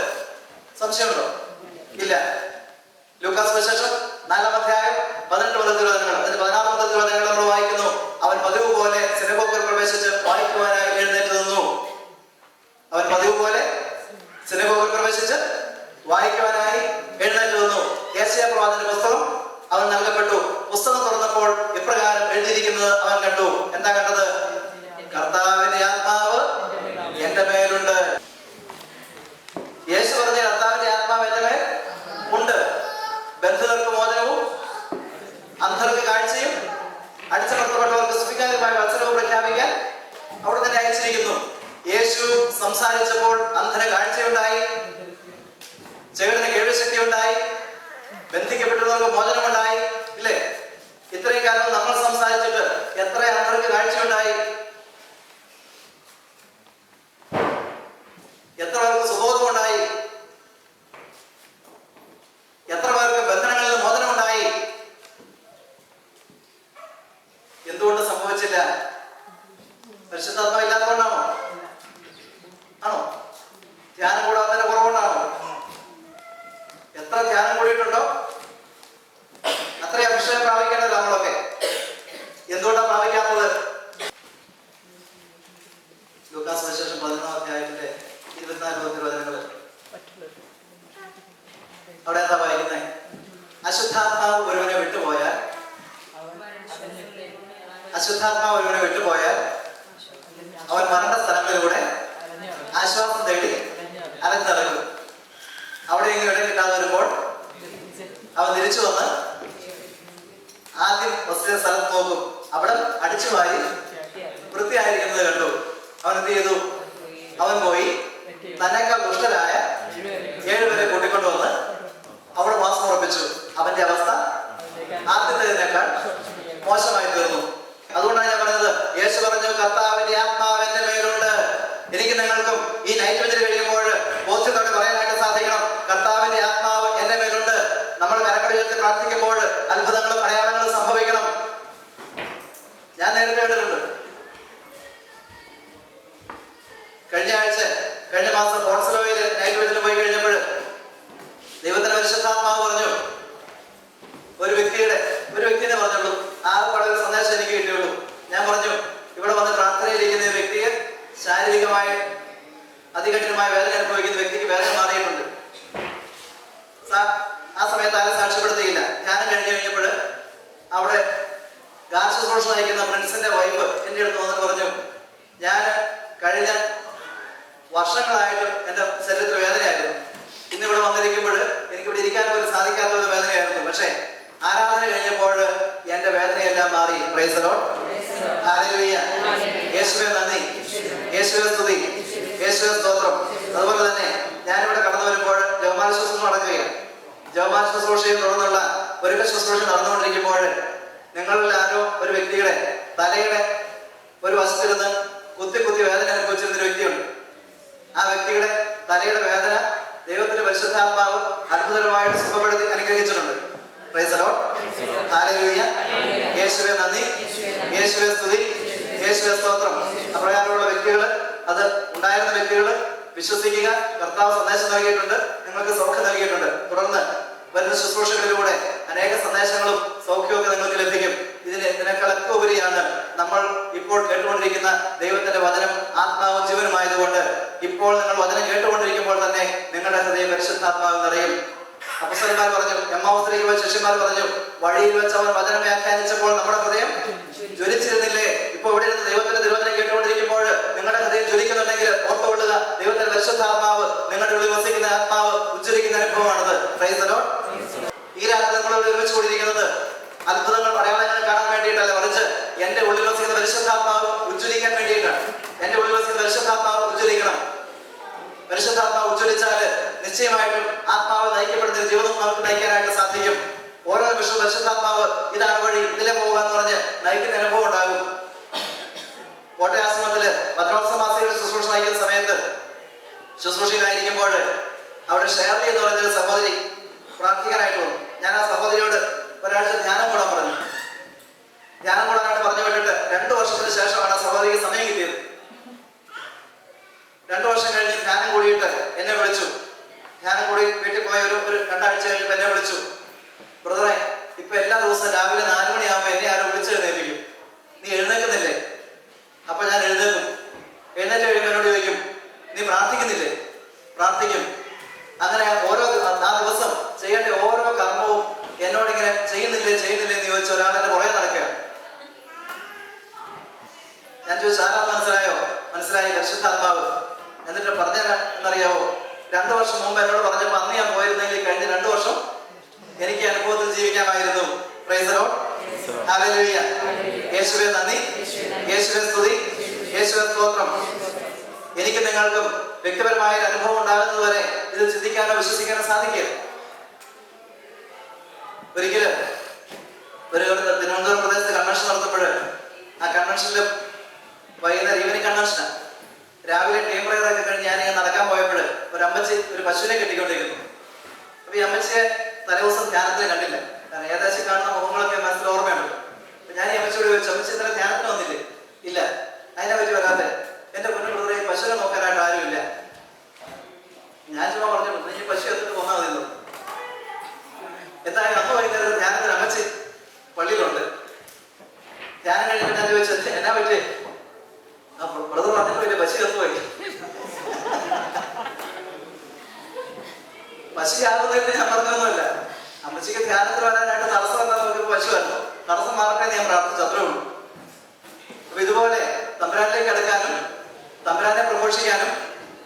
സംശയമുണ്ടോ? ഇല്ല. ലൂക്കാസ് സുവിശേഷം 4-ാം അധ്യായം 18 മുതൽ തിരുവചനങ്ങൾ, അതിന് 16 മുതൽ തിരുവചനങ്ങൾ നമ്മൾ വായിക്കുന്നു. അവൻ പതിവ് പോലെ സിനഗോഗിൽ പ്രവേശിച്ച് വായിക്കുവാനായി എഴുന്നേറ്റ് നിന്നു. അവൻ പതിവ് പോലെ സിനഗോഗിൽ പ്രവേശിച്ച് വായിക്കുവാനായി എഴുന്നേറ്റ് വന്നു. യെശയ്യാ പ്രവാചകന്റെ പുസ്തകം അവൻ നൽകപ്പെട്ടു. പുസ്തകം തുറന്നപ്പോൾ ഇപ്രകാരം എഴുതിയിരിക്കുന്നത് അവൻ കണ്ടു. എന്താ കണ്ടത്? കർത്താവിന്റെ ആത്മാവ് എന്റെ മേലുണ്ട്. യേശു പറഞ്ഞ കർത്താവിന്റെ ആത്മാവ് എന്റെ മേൽ ഉണ്ട്. ബന്ധിതർക്ക് മോചനവും, അന്ധർക്ക് കാഴ്ചയും, അടിച്ചമർത്തപ്പെട്ടവർക്ക് സ്വീകാര്യമായ വചനവും പ്രഖ്യാപിക്കാൻ അവിടെ തന്നെ അയച്ചിരിക്കുന്നു. യേശു സംസാരിച്ചപ്പോൾ അന്ധന് കാഴ്ചയുണ്ടായി, ചെവിടിന് കേൾവിശക്തി ഉണ്ടായി, ബന്ധിക്കപ്പെട്ടവർക്ക് മോചനമുണ്ടായി. ഇല്ലേ? ഇത്രയും കാലം നമ്മൾ സംസാരിച്ചിട്ട് എത്ര അന്ധർക്ക് കാഴ്ചയുണ്ടായി, എത്ര പേർക്ക് സുബോധമുണ്ടായി, എത്ര പേർക്ക് ബന്ധനങ്ങളിൽ നിന്ന് മോചനമുണ്ടായി? എന്തുകൊണ്ട് സംഭവിച്ചില്ല? പരിശുദ്ധാത്മാവ് ഇല്ലാത്തതുകൊണ്ടാണോ? ആണോ? ധ്യാനം കൂടാത്തതിന്റെ കുറവുകൊണ്ടാണോ? എത്ര ധ്യാനം കൂടിയിട്ടുണ്ടോ അത്രയും അഭിഷേകം പ്രാപിക്കേണ്ടത് നമ്മളൊക്കെ. എന്തുകൊണ്ടാണ് പ്രാപിക്കാത്തത്? ലൂക്കാസ് സുവിശേഷം 11-ാം അധ്യായത്തിന്റെ 24 വചനങ്ങള് അവിടെ എന്താ വായിക്കുന്നത്? അശുദ്ധാത്മാവ് ഒരുവനെ വിട്ടുപോയാൽ അവൻ മരണ സ്ഥലങ്ങളിലൂടെ ആശ്വാസം തേടി അലഞ്ഞിറങ്ങും. അവിടെ ഇങ്ങനെ ഇടം കിട്ടാതെ വരുമ്പോൾ അവൻ തിരിച്ചു വന്ന് ആദ്യം വസ്തുത സ്ഥലത്ത് നോക്കും. അവിടെ അടിച്ചു വാരി വൃത്തിയായിരിക്കുന്നത് കണ്ടു. അവൻ എന്ത് ചെയ്തു? അവൻ പോയി തന്നെക്കാൾ ദുഷ്ടരായ 7 പേരെ കൂട്ടിക്കൊണ്ടുവന്ന് അവിടെ വാസം ഉറപ്പിച്ചു. അവന്റെ അവസ്ഥ ആദ്യത്തേതിനേക്കാൾ മോശമായി തീർന്നു. അതുകൊണ്ടാണ് ഞാൻ പറഞ്ഞത്, യേശു പറഞ്ഞു കർത്താവിന്റെ ആത്മാവ് എന്റെ മേലുണ്ട്. എനിക്ക് നിങ്ങൾക്കും ഈ നൈറ്റ് വിജിൽ കഴിയുമ്പോൾ ബോധ്യത്തോടെ പറയാനായിട്ട് സാധിക്കണം, കർത്താവിന്റെ ആത്മാവ് എന്റെ മേലുണ്ട്. നമ്മൾ കരക്കടിയെത്തി പ്രാർത്ഥിക്കുമ്പോൾ അത്ഭുതങ്ങളും അടയാളങ്ങളും സംഭവിക്കണം. ഞാൻ നേരത്തെ കേട്ടിട്ടുണ്ട്. കഴിഞ്ഞ മാസം കോൺസലോയിൽ നൈറ്റ് വിജിൽ പോയി കഴിഞ്ഞപ്പോൾ ദൈവത്തിന്റെ പരിശുദ്ധാത്മാവ് പറഞ്ഞു, ഒരു വ്യക്തിനെ പറഞ്ഞുള്ളൂ. ആ വളരെ സന്ദേശം എനിക്ക് കിട്ടിയുള്ളൂ. ഞാൻ പറഞ്ഞു, ഇവിടെ വന്ന് പ്രാർത്ഥനയിലിരിക്കുന്ന വ്യക്തിക്ക് ശാരീരികമായ അതികഠിനമായ വേദന അനുഭവിക്കുന്ന വ്യക്തിക്ക് വേദന മാറിയിട്ടുണ്ട്. ആ സമയത്ത് ആരും സാക്ഷ്യപ്പെടുത്തിയില്ല. ധ്യാനം കഴിഞ്ഞപ്പോൾ അവിടെ ഗാർശുശ്രൂഷ നയിക്കുന്ന ഫ്രണ്ട്സിന്റെ വൈഫ് എന്റെ അടുത്ത് വന്നിട്ട് പറഞ്ഞു, ഞാൻ കഴിഞ്ഞ വർഷങ്ങളായിട്ടും എന്റെ ശരീരത്തിൽ വേദനയായിരുന്നു. ഇന്നിവിടെ വന്നിരിക്കുമ്പോൾ എനിക്കിവിടെ ഇരിക്കാൻ പോലും സാധിക്കാത്ത ഒരു വേദനയായിരുന്നു. പക്ഷേ ആരാധന കഴിഞ്ഞപ്പോൾ എന്റെ വേദനയെല്ലാം മാറി. Price the Lord. ഹല്ലേലൂയ. യേശുവേ നന്ദി, യേശുവേ സ്തുതി, യേശുവേ സ്തോത്രം. അതുപോലെ തന്നെ ഞാനിവിടെ കടന്നു വരുമ്പോൾ ജപമാല ശുശ്രൂഷ നടക്കുകയാണ്. ജപമാല ശുശ്രൂഷയിൽ തുടർന്നുള്ള ഒരുക്ക ശുശ്രൂഷ നടന്നുകൊണ്ടിരിക്കുമ്പോൾ നിങ്ങളിൽ ആരോ ഒരു വ്യക്തിയുടെ തലയുടെ ഒരു വശത്തിരുന്ന് കുത്തി വേദന അനുഭവിച്ചിരുന്ന ഒരു വ്യക്തിയുണ്ട്. ആ വ്യക്തിയുടെ തലയുടെ വേദന ദൈവത്തിന്റെ പരിശുദ്ധാത്മാവ് അത്ഭുതകരമായിട്ട് സുഖപ്പെടുത്തി അനുഗ്രഹിച്ചിട്ടുണ്ട്. Praise the Lord. ഹല്ലേലൂയ. യേശുവേ നന്ദി, യേശുവേ സ്തുതി, യേശുവേ സ്തോത്രം. അപ്രകാരമുള്ള വ്യക്തികൾ, അത് ഉണ്ടായിരുന്ന വ്യക്തികൾ വിശ്വസിക്കുക. കർത്താവ് സന്ദേശം നൽകിയിട്ടുണ്ട്, നിങ്ങൾക്ക് സൗഖ്യം നൽകിയിട്ടുണ്ട്. തുടർന്ന് വരുന്ന ശുശ്രൂഷകളിലൂടെ അനേക സന്ദേശങ്ങളും സൗഖ്യവും നിങ്ങൾക്ക് ലഭിക്കും. ഇതിനേക്കാളൊക്കെ ഉപരിയാണ് നമ്മൾ ഇപ്പോൾ കേട്ടുകൊണ്ടിരിക്കുന്ന ദൈവത്തിന്റെ വചനം ആത്മാവും ജീവനുമായതുകൊണ്ട് ഇപ്പോൾ നിങ്ങൾ വചനം കേട്ടുകൊണ്ടിരിക്കുമ്പോൾ തന്നെ നിങ്ങളുടെ ഹൃദയം പരിശുദ്ധാത്മാവ് നിറയും. അപ്പോസ്തലന്മാർ പറഞ്ഞു, എമ്മാവുസിലേക്ക് പോയ ശിഷ്യന്മാർ പറഞ്ഞു, വഴിയിൽ വെച്ച് അവൻ വചനം വ്യാഖ്യാനിച്ചപ്പോൾ നമ്മുടെ ഹൃദയം ജ്വലിച്ചിരുന്നില്ലേ? ഇപ്പൊ ഇവിടെ ഇരുന്ന് ദൈവത്തിന്റെ തിരുവചനം കേട്ടുകൊണ്ടിരിക്കുമ്പോൾ നിങ്ങളുടെ ഹൃദയം ജ്വലിക്കുന്നുണ്ടെങ്കിൽ ഓർത്തുകൊള്ളുക, ദൈവത്തിന്റെ പരിശുദ്ധാത്മാവ് നിങ്ങളുടെ ഉള്ളിൽ വസിക്കുന്ന ആത്മാവ് ഉജ്ജ്വലിക്കുന്ന അനുഭവമാണത്. Praise the Lord. ഈ രാത്രി നമ്മളോട് ഒരുമിച്ച് കൂടിയിരിക്കുന്നത് അത്ഭുതങ്ങൾ അടയാളങ്ങൾ കാണാൻ വേണ്ടിയിട്ടല്ല, മറിച്ച് എന്റെ ഉള്ളിൽ വസിക്കുന്ന പരിശുദ്ധാത്മാവ് ഉജ്ജ്വലിക്കാൻ വേണ്ടിയിട്ടാണ്. എന്റെ ഉള്ളിൽ വസിക്കുന്ന പരിശുദ്ധാത്മാവ് ഉജ്ജ്വലിക്കണം. പരിശുദ്ധാത്മാവ് ഉജ്ജ്വലിച്ചാല് നിശ്ചയമായിട്ടും ആത്മാവ് നയിക്കപ്പെടുന്ന ജീവിതം നമുക്ക് നയിക്കാനായിട്ട് സാധിക്കും. ഓരോ നിമിഷവും പരിശുദ്ധാത്മാവ് ഇതാണ് വഴി, ഇതിലെ പോകാന്ന് പറഞ്ഞ് നയിക്കുന്ന അനുഭവം ഉണ്ടാകും. കോട്ടയാശ്രമത്തില് ഭദ്രോത്സമാസികളുടെ ശുശ്രൂഷ നയിക്കുന്ന സമയത്ത് ശുശ്രൂഷയിലായിരിക്കുമ്പോൾ അവിടെ ഷേർലി എന്ന് പറഞ്ഞൊരു സഹോദരി പ്രാർത്ഥിക്കാനായിട്ട് വന്നു. ഞാൻ ആ സഹോദരിയോട് ഒരാഴ്ച ധ്യാനം കൂടാൻ പറഞ്ഞു. ധ്യാനം കൂടാനായിട്ട് പറഞ്ഞു വിട്ടിട്ട് 2 വർഷത്തിന് ശേഷമാണ് ആ സഹോദരിക്ക് സമയം കിട്ടിയത്. 2 വർഷം കഴിഞ്ഞ് ധ്യാനം കൂടിയിട്ട് എന്നെ വിളിച്ചു. ധ്യാനം കൂടി വീട്ടിൽ പോയ ഒരു 2 ആഴ്ച കഴിഞ്ഞപ്പോൾ എന്നെ വിളിച്ചു, ബ്രദറെ, ഇപ്പൊ എല്ലാ ദിവസവും രാവിലെ 4 മണിയാകുമ്പോൾ എന്നെ ആരും വിളിച്ചു എഴുന്നേൽപ്പിക്കും, നീ എഴുന്നേൽക്കുന്നില്ലേ? അപ്പൊ ഞാൻ എഴുന്നേൽക്കും. എഴുന്നേറ്റ് കഴിയുമ്പോൾ എന്നോട് ചോദിക്കും, നീ പ്രാർത്ഥിക്കുന്നില്ലേ? പ്രാർത്ഥിക്കും. അങ്ങനെ ഓരോ എന്നോടിങ്ങനെ ചെയ്യുന്നില്ലേ എന്ന് ചോദിച്ച ഒരാളെന്റെ പുറകെ നടക്കുക. ഞാൻ ചോദിച്ചു, ആരാ മനസ്സിലായോ? മനസ്സിലായി, പരിശുദ്ധാത്മാവ്. എന്നിട്ട് പറഞ്ഞ എന്നറിയാവോ? 2 വർഷം മുമ്പ് എന്നോട് പറഞ്ഞപ്പോൾ അന്ന് ഞാൻ പോയിരുന്നെങ്കിൽ കഴിഞ്ഞ 2 വർഷം എനിക്ക് അനുഭവത്തിൽ ജീവിക്കാമായിരുന്നു. Praise the Lord, hallelujah. യേശുവേ നന്ദി, യേശുവേ സ്തുതി, യേശുവേ സ്തോത്രം. എനിക്ക് നിങ്ങൾക്കും വ്യക്തിപരമായ ഒരു അനുഭവം ഉണ്ടാകുന്നതുവരെ ഇത് ചിന്തിക്കാനോ വിശ്വസിക്കാനോ സാധിക്കുക. ഒരിക്കലും ഒരു തിരുവനന്തപുരം പ്രദേശത്ത് കൺവെൻഷൻ നടത്തുമ്പോൾ ആ കൺവെൻഷനിൽ വൈകുന്നേരം ഈവനിങ് കൺവെൻഷനാണ്. രാവിലെ ടീം പ്രയറൊക്കെ കഴിഞ്ഞ് ഞാനിങ്ങനെ നടക്കാൻ പോയപ്പോൾ ഒരു അമ്മച്ചി ഒരു പശുവിനെ കെട്ടിക്കൊണ്ടിരിക്കുന്നു. അപ്പൊ ഈ അമ്മച്ചിയെ തലേദിവസം ധ്യാനത്തിന് കണ്ടില്ല. കാരണം ഏകദേശം കാണുന്ന മുഖങ്ങളൊക്കെ മനസ്സിൽ ഓർമ്മയുണ്ട്. അപ്പൊ ഞാൻ ഈ അമ്മച്ചിയോട് ചോദിച്ചു, അമ്മച്ചി ഇന്നലെ ധ്യാനത്തിന് വന്നില്ലേ? ഇല്ല. അതിനെ പറ്റി വരാതെ? എന്റെ കുഞ്ഞു ബ്രദറെ, പശുവിനെ നോക്കാനായിട്ട് ആരുമില്ല. ഞാൻ ചുമ്മാ പറഞ്ഞു, ഈ പശു എടുത്തിട്ട് പോന്നാൽ മതി. എന്തായാലും അന്ന് വൈകുന്നേരം ധ്യാനത്തിന് അമ്മച്ചി പള്ളിയിലുണ്ട്. ധ്യാനം കഴിഞ്ഞിട്ട് ഞാൻ ചോദിച്ചത് എന്നാ പറ്റി? ആ ബ്രദർ പറഞ്ഞിട്ടില്ല, പശു കത്തുപോയി. പശു ആകുന്നതിന് ഞാൻ പറഞ്ഞൊന്നുമല്ല. അമ്മച്ചിക്ക് ധ്യാനത്തിൽ വരാനായിട്ട് തടസ്സം എന്താ നോക്കിയപ്പോൾ പശുവല്ലോ. തടസ്സം മാറട്ടെ ഞാൻ പ്രാർത്ഥിച്ചു, അത്രേ ഉള്ളൂ. അപ്പൊ ഇതുപോലെ തമ്പുരാനിലേക്ക് അടുക്കാനും തമ്പുരാനെ പ്രഘോഷിക്കാനും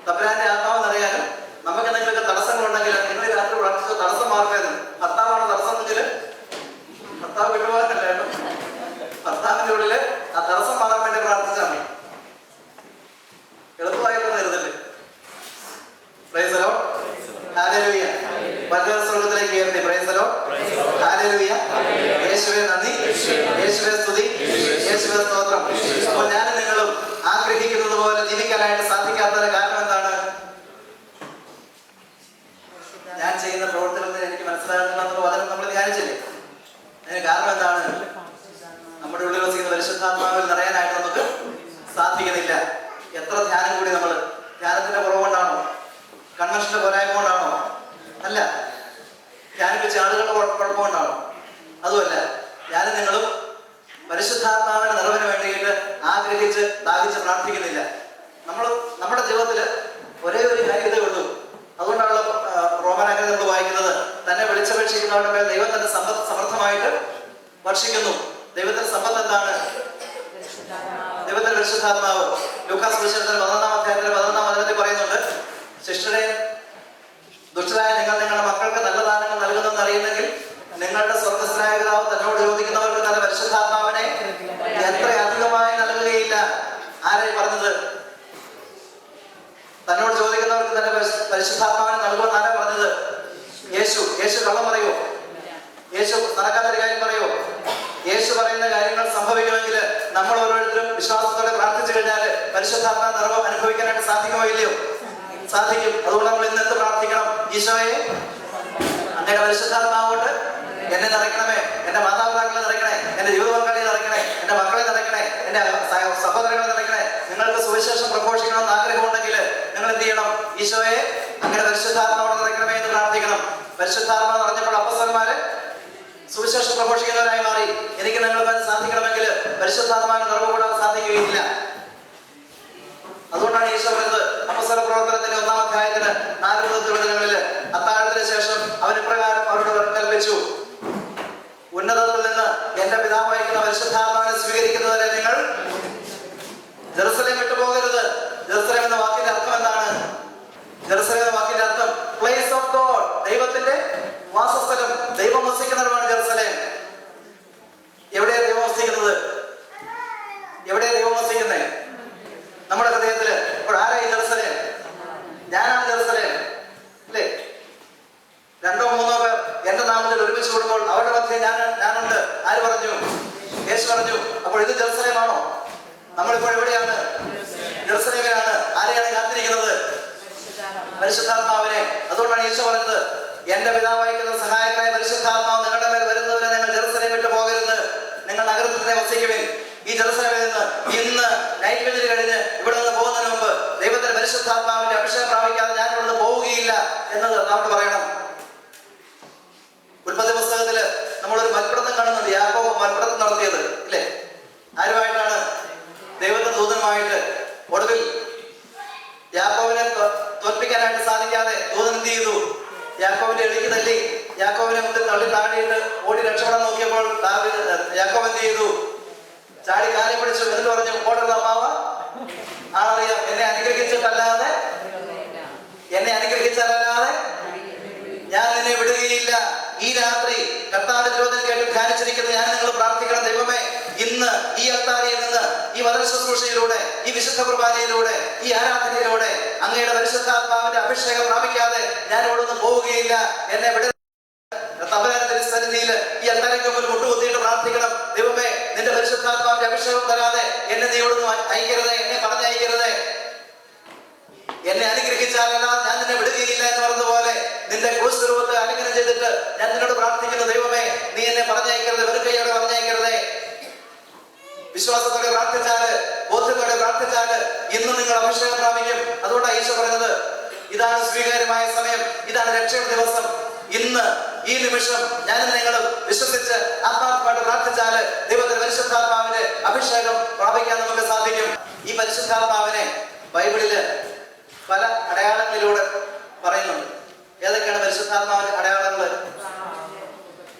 തമ്പുരാന്റെ ആത്മാവ് നിറയാനും നമുക്ക് എന്തെങ്കിലുമൊക്കെ തടസ്സങ്ങളുണ്ടെങ്കിൽ നിങ്ങൾ രാത്രി പ്രാർത്ഥിച്ചോ തടസ്സം മാറട്ടെന്ന്. ഭർത്താവാണ് തടസ്സം എങ്കിൽ ഭർത്താവ് വിട്ടുപോകാനല്ലായിരുന്നു, ഭർത്താവിന്റെ ഉള്ളില് ആ തടസ്സം മാറാൻ വേണ്ടി പ്രാർത്ഥിച്ചാൽ മതി. എളുപ്പമായിട്ടുള്ള കരുതല്ലേ? Praise the Lord, hallelujah. സ്വർഗ്ഗത്തിലേക്ക് ഉയർത്തി. Praise the Lord, hallelujah. യേശുവേ നന്ദി, യേശുവേ സ്തുതി, യേശുവേ സ്തോത്രം. അപ്പോൾ ഞാനും നിങ്ങളും ആഗ്രഹിക്കുന്നത് പോലെ ജീവിക്കാനായിട്ട് സാധിക്കാത്തതിന് കാരണം എന്താണ്? ഞാൻ ചെയ്യുന്ന പ്രവർത്തനത്തിൽ എനിക്ക് മനസ്സിലാകുന്നില്ല വചനം നമ്മൾ ധ്യാനിച്ചില്ലേ? അതിന് കാരണം എന്താണ്? നമ്മുടെ ഉള്ളിൽ വസിക്കുന്ന പരിശുദ്ധാത്മാവിൽ നിറയാനായിട്ട് നമുക്ക് സാധിക്കുന്നില്ല. എത്ര ധ്യാനം കൂടി നമ്മൾ ധ്യാനത്തിന്റെ കുറവുകൊണ്ടാണോ? കൺവെൻഷന്റെ പോരായ്മ കൊണ്ടാണോ? അല്ല. ധ്യാനിപ്പിച്ച ആളുകളുടെ കുഴപ്പമുണ്ടാണോ? അതുമല്ല. ഞാനും നിങ്ങളും പരിശുദ്ധാത്മാവിന്റെ നിറവിന് വേണ്ടിയിട്ട് ആഗ്രഹിച്ച് ദാഹിച്ച് പ്രാർത്ഥിക്കുന്നില്ല. നമ്മുടെ ജീവിതത്തിൽ ഒരേ ഒരു കാര്യതേ ഉള്ളൂ. അതുകൊണ്ടാണല്ലോ റോമലേഖനം നമ്മൾ വായിക്കുന്നത്, തന്നെ വിളിച്ചപേക്ഷിക്കുന്നവരുടെ മേൽ ദൈവം തന്നെ സമ്പത്ത് സമർത്ഥമായിട്ട് വർഷിക്കുന്നു. ദൈവത്തിന്റെ സമ്പത്ത് എന്താണ്? ദൈവത്തിന്റെ പരിശുദ്ധാത്മാവ്. ലൂക്കാസ് സുവിശേഷത്തിൽ 11-ാം അധ്യായത്തിൽ 11-ാം വചനത്തിൽ പറയുന്നുണ്ട്, ശിഷ്ടരെ ദുഷ്ടരായ നിങ്ങൾ നിങ്ങളുടെ മക്കൾക്ക് നല്ല ദാനങ്ങൾ നൽകുന്നെന്ന് അറിയുന്നെങ്കിൽ നിങ്ങളുടെ സ്വർഗ്ഗസ്ഥനായ പിതാവ് തന്നോട് ചോദിക്കുന്നവർക്ക് തന്റെ പരിശുദ്ധാത്മാവിനെ എത്ര അധികമായി നൽകുകയില്ല. ആരായി പറഞ്ഞത്? തന്നോട് ചോദിക്കുന്നവർക്ക് തന്റെ പരിശുദ്ധാത്മാവിനെ നൽകുമെന്ന് ആരാ പറഞ്ഞത്? യേശു കള്ളം പറയോ? യേശു നടക്കാത്തൊരു കാര്യം പറയോ? യേശു പറയുന്ന കാര്യങ്ങൾ സംഭവിക്കണമെങ്കിൽ നമ്മൾ ഓരോരുത്തരും വിശ്വാസത്തോടെ പ്രാർത്ഥിച്ചു കഴിഞ്ഞാൽ പരിശുദ്ധാത്മാ നിറവ് അനുഭവിക്കാനായിട്ട് സാധിക്കുമോ ഇല്ലയോ? സാധിക്കും. അതുകൊണ്ട് നമ്മൾ ഇന്ന് എന്ത് പ്രാർത്ഥിക്കണം? ഈശോയെ, അങ്ങയുടെ പരിശുദ്ധാത്മാവോട് എന്നെ നിറയ്ക്കണമേ, എന്റെ മാതാപിതാക്കളെ നിറയ്ക്കണേ, എന്റെ ജീവിത പങ്കാളിയെ നിറയ്ക്കണേ, എന്റെ മക്കളെ നിറയ്ക്കണേ, എന്റെ സഹോദരങ്ങളെ നിറയ്ക്കണേ. നിങ്ങൾക്ക് സുവിശേഷം പ്രഘോഷിക്കണമെന്ന് ആഗ്രഹമുണ്ടെങ്കിൽ നിങ്ങൾ എന്ത് ചെയ്യണം? ഈശോയെ, അങ്ങയുടെ പരിശുദ്ധാത്മാവോട് നിറയ്ക്കണമേ എന്ന് പ്രാർത്ഥിക്കണം. പരിശുദ്ധാത്മാവ് നിറഞ്ഞപ്പോൾ അപ്പോസ്തലന്മാര് സുവിശേഷം പ്രഘോഷിക്കുന്നവരായി മാറി. എനിക്ക് നിങ്ങൾക്ക് സാധിക്കണമെങ്കിൽ പരിശുദ്ധാത്മാവിന് നിറവ് കൂടാൻ സാധിക്കുകയില്ല. അതുകൊണ്ടാണ് ഈശോ പറയുന്നത് അപ്പോസ്തല പ്രവർത്തനത്തിന്റെ 1-ാം അധ്യായത്തിന് 4 വചനങ്ങളിൽ അത്താഴത്തിന് ശേഷം അവൻ ഇപ്രകാരം അവരോട് കൽപ്പിച്ചു, ഉന്നതത്തിൽ നിന്ന് എന്റെ പിതാവ് അയക്കുന്ന പരിശുദ്ധാത്മാവിനെ സ്വീകരിക്കുന്നവരെ നിങ്ങൾ ജെറുസലേം വിട്ടുപോകരുത്. ജെറുസലേം എന്ന വാക്കിന്റെ അർത്ഥം എന്താണ്? ജെറുസലേം എന്ന വാക്കിന്റെ അർത്ഥം പ്ലേസ് ഓഫ് ഗോഡ്, ദൈവത്തിന്റെ വാസസ്ഥലം, ദൈവം വസിക്കുന്നവരാണ് ജെറുസലേം. എവിടെയാണ് ദൈവം വസിക്കുന്നത്? എവിടെയാണ് ദൈവം വസിക്കുന്നത്? നമ്മുടെ ഹൃദയത്തില്. അപ്പോൾ ആരായി ജെറുസലേം? ഞാനാണ് ജെറുസലേം, അല്ലേ? 2-3 പേർ എന്റെ നാമത്തിൽ ഒരുമിച്ച് കൂടുമ്പോൾ അവരുടെ മധ്യേ ഞാനുണ്ട്. ആര് പറഞ്ഞു? യേശു പറഞ്ഞു. അപ്പോൾ ഇത് ജെറുസലേമാണോ? നമ്മളിപ്പോൾ എവിടെയാണ്? ജെറുസലേമിലാണ്. ആരെയാണ് കാത്തിരിക്കുന്നത്? പരിശുദ്ധാത്മാവിനെ. അതുകൊണ്ടാണ് യേശു പറഞ്ഞത്, എന്റെ പിതാവായിരിക്കുന്ന സഹായക്കായ പരിശുദ്ധാത്മാവ് നിങ്ങളുടെ മേൽ വരുന്നവരെ നിങ്ങൾ ജെറുസലേം വിട്ടു പോകരുത്, നിങ്ങൾ നഗരത്തിൽ തന്നെ വസിക്കുവിൻ. ഈ ജെറുസലേമിൽ നിന്ന് ഇന്ന് നൈറ്റ് വിജിൽ കഴിഞ്ഞ് ഇവിടെ നിന്ന് പോകുന്നതിന് മുമ്പ് ദൈവത്തിന്റെ പരിശുദ്ധാത്മാവിന്റെ അഭിഷേകം പ്രാപിക്കാതെ ഞാൻ ഇവിടുന്ന് പോവുകയില്ല എന്നത് നമ്മൾ പറയണം. ഉൽപ്പത്തി പുസ്തകത്തില് നമ്മളൊരു മൽപ്പിടുത്തം കാണുന്നുണ്ട്. യാക്കോബ് മൽപ്പിടുത്തം നടത്തിയത്, ഇല്ലേ? ആരുമായിട്ടാണ്? ദൈവത്തിന്റെ ദൂതനുമായിട്ട്. ഒടുവിൽ യാക്കോബിനെ തോൽപ്പിക്കാനായിട്ട് സാധിക്കാതെ ദൂതൻ എന്ത് ചെയ്തു? യാക്കോബിന്റെ എളിക്ക് തല്ലി യാക്കോബിനെ മുന്നിൽ തള്ളി താഴെയിട്ട് ഓടി രക്ഷപ്പെടാൻ നോക്കിയപ്പോൾ യാക്കോബ് എന്ത് ചെയ്തു? ചാടി കാലി പിടിച്ചു. എന്നിട്ട് പറഞ്ഞു, ഓടരുത് അമ്മാവ, ആളറിയാം എന്നെ അനുഗ്രഹിച്ചാലല്ലാതെ ഞാൻ നിന്നെ വിടുകയില്ല. ഈ രാത്രി കർത്താവിന്റെ ചോദ്യം കേട്ട് ധ്യാനിച്ചിരിക്കുന്നത് ഞാൻ നിങ്ങൾ പ്രാർത്ഥിക്കണം. ദൈവമേ, ഇന്ന് ഈ അൾത്താരയിൽ നിന്ന്, ഈ വചന ശുശ്രൂഷയിലൂടെ, ഈ വിശുദ്ധ കുർബാനയിലൂടെ, ഈ ആരാധനയിലൂടെ അങ്ങയുടെ പരിശുദ്ധാത്മാവിന്റെ അഭിഷേകം പ്രാപിക്കാതെ ഞാൻ ഇവിടുന്ന് പോവുകയില്ല. എന്നെ വിട തമ്പുരാന്റെ സന്നിധിയിൽ ഈ അൾത്താരയ്ക്ക് മുമ്പിൽ മുട്ടുകുത്തിയിട്ട് പ്രാർത്ഥിക്കണം. ദൈവമേ, നിന്റെ പരിശുദ്ധാത്മാവിന്റെ അഭിഷേകം തരാതെ എന്നെ നീ ഇവിടുന്ന് അയക്കരുതേ, എന്നെ പറഞ്ഞയക്കരുതേ. എന്നെ അനുഗ്രഹിച്ചാലല്ല ഞാൻ നിന്നെ വിടുകയില്ല എന്ന് പറഞ്ഞതുപോലെ നിന്റെ ക്രൂശ് രൂപത്തെ ആലിംഗനം ചെയ്തിട്ട് ഞാൻ നിന്നോട് പ്രാർത്ഥിക്കുന്നു. ദൈവമേ, നീ എന്നെ പറഞ്ഞയക്കരുത്, വെറുക്കയോടെ പറഞ്ഞയക്കരുതേ. വിശ്വാസത്തോടെ പ്രാർത്ഥിച്ചാല്, ബോധ്യത്തോടെ പ്രാർത്ഥിച്ചാല് ഇന്നും നിങ്ങൾ അഭിഷേകം പ്രാപിക്കും. അതുകൊണ്ടാണ് ഈശോ പറയുന്നത്, ഇതാണ് സ്വീകാര്യമായ സമയം, ഇതാണ് രക്ഷയുടെ ദിവസം. ഇന്ന് ഈ നിമിഷം ഞാൻ നിങ്ങൾ വിശ്വസിച്ച് ആത്മാർത്ഥമായിട്ട് പ്രാർത്ഥിച്ചാല് ദൈവത്തിന്റെ പരിശുദ്ധാത്മാവിന്റെ അഭിഷേകം പ്രാപിക്കാൻ നമുക്ക് സാധിക്കും. ഈ പരിശുദ്ധാത്മാവിനെ ബൈബിളില് പല അടയാളങ്ങളിലൂടെ പറയുന്നുണ്ട്. ഏതൊക്കെയാണ് പരിശുദ്ധാത്മാവിന്റെ അടയാളങ്ങൾ?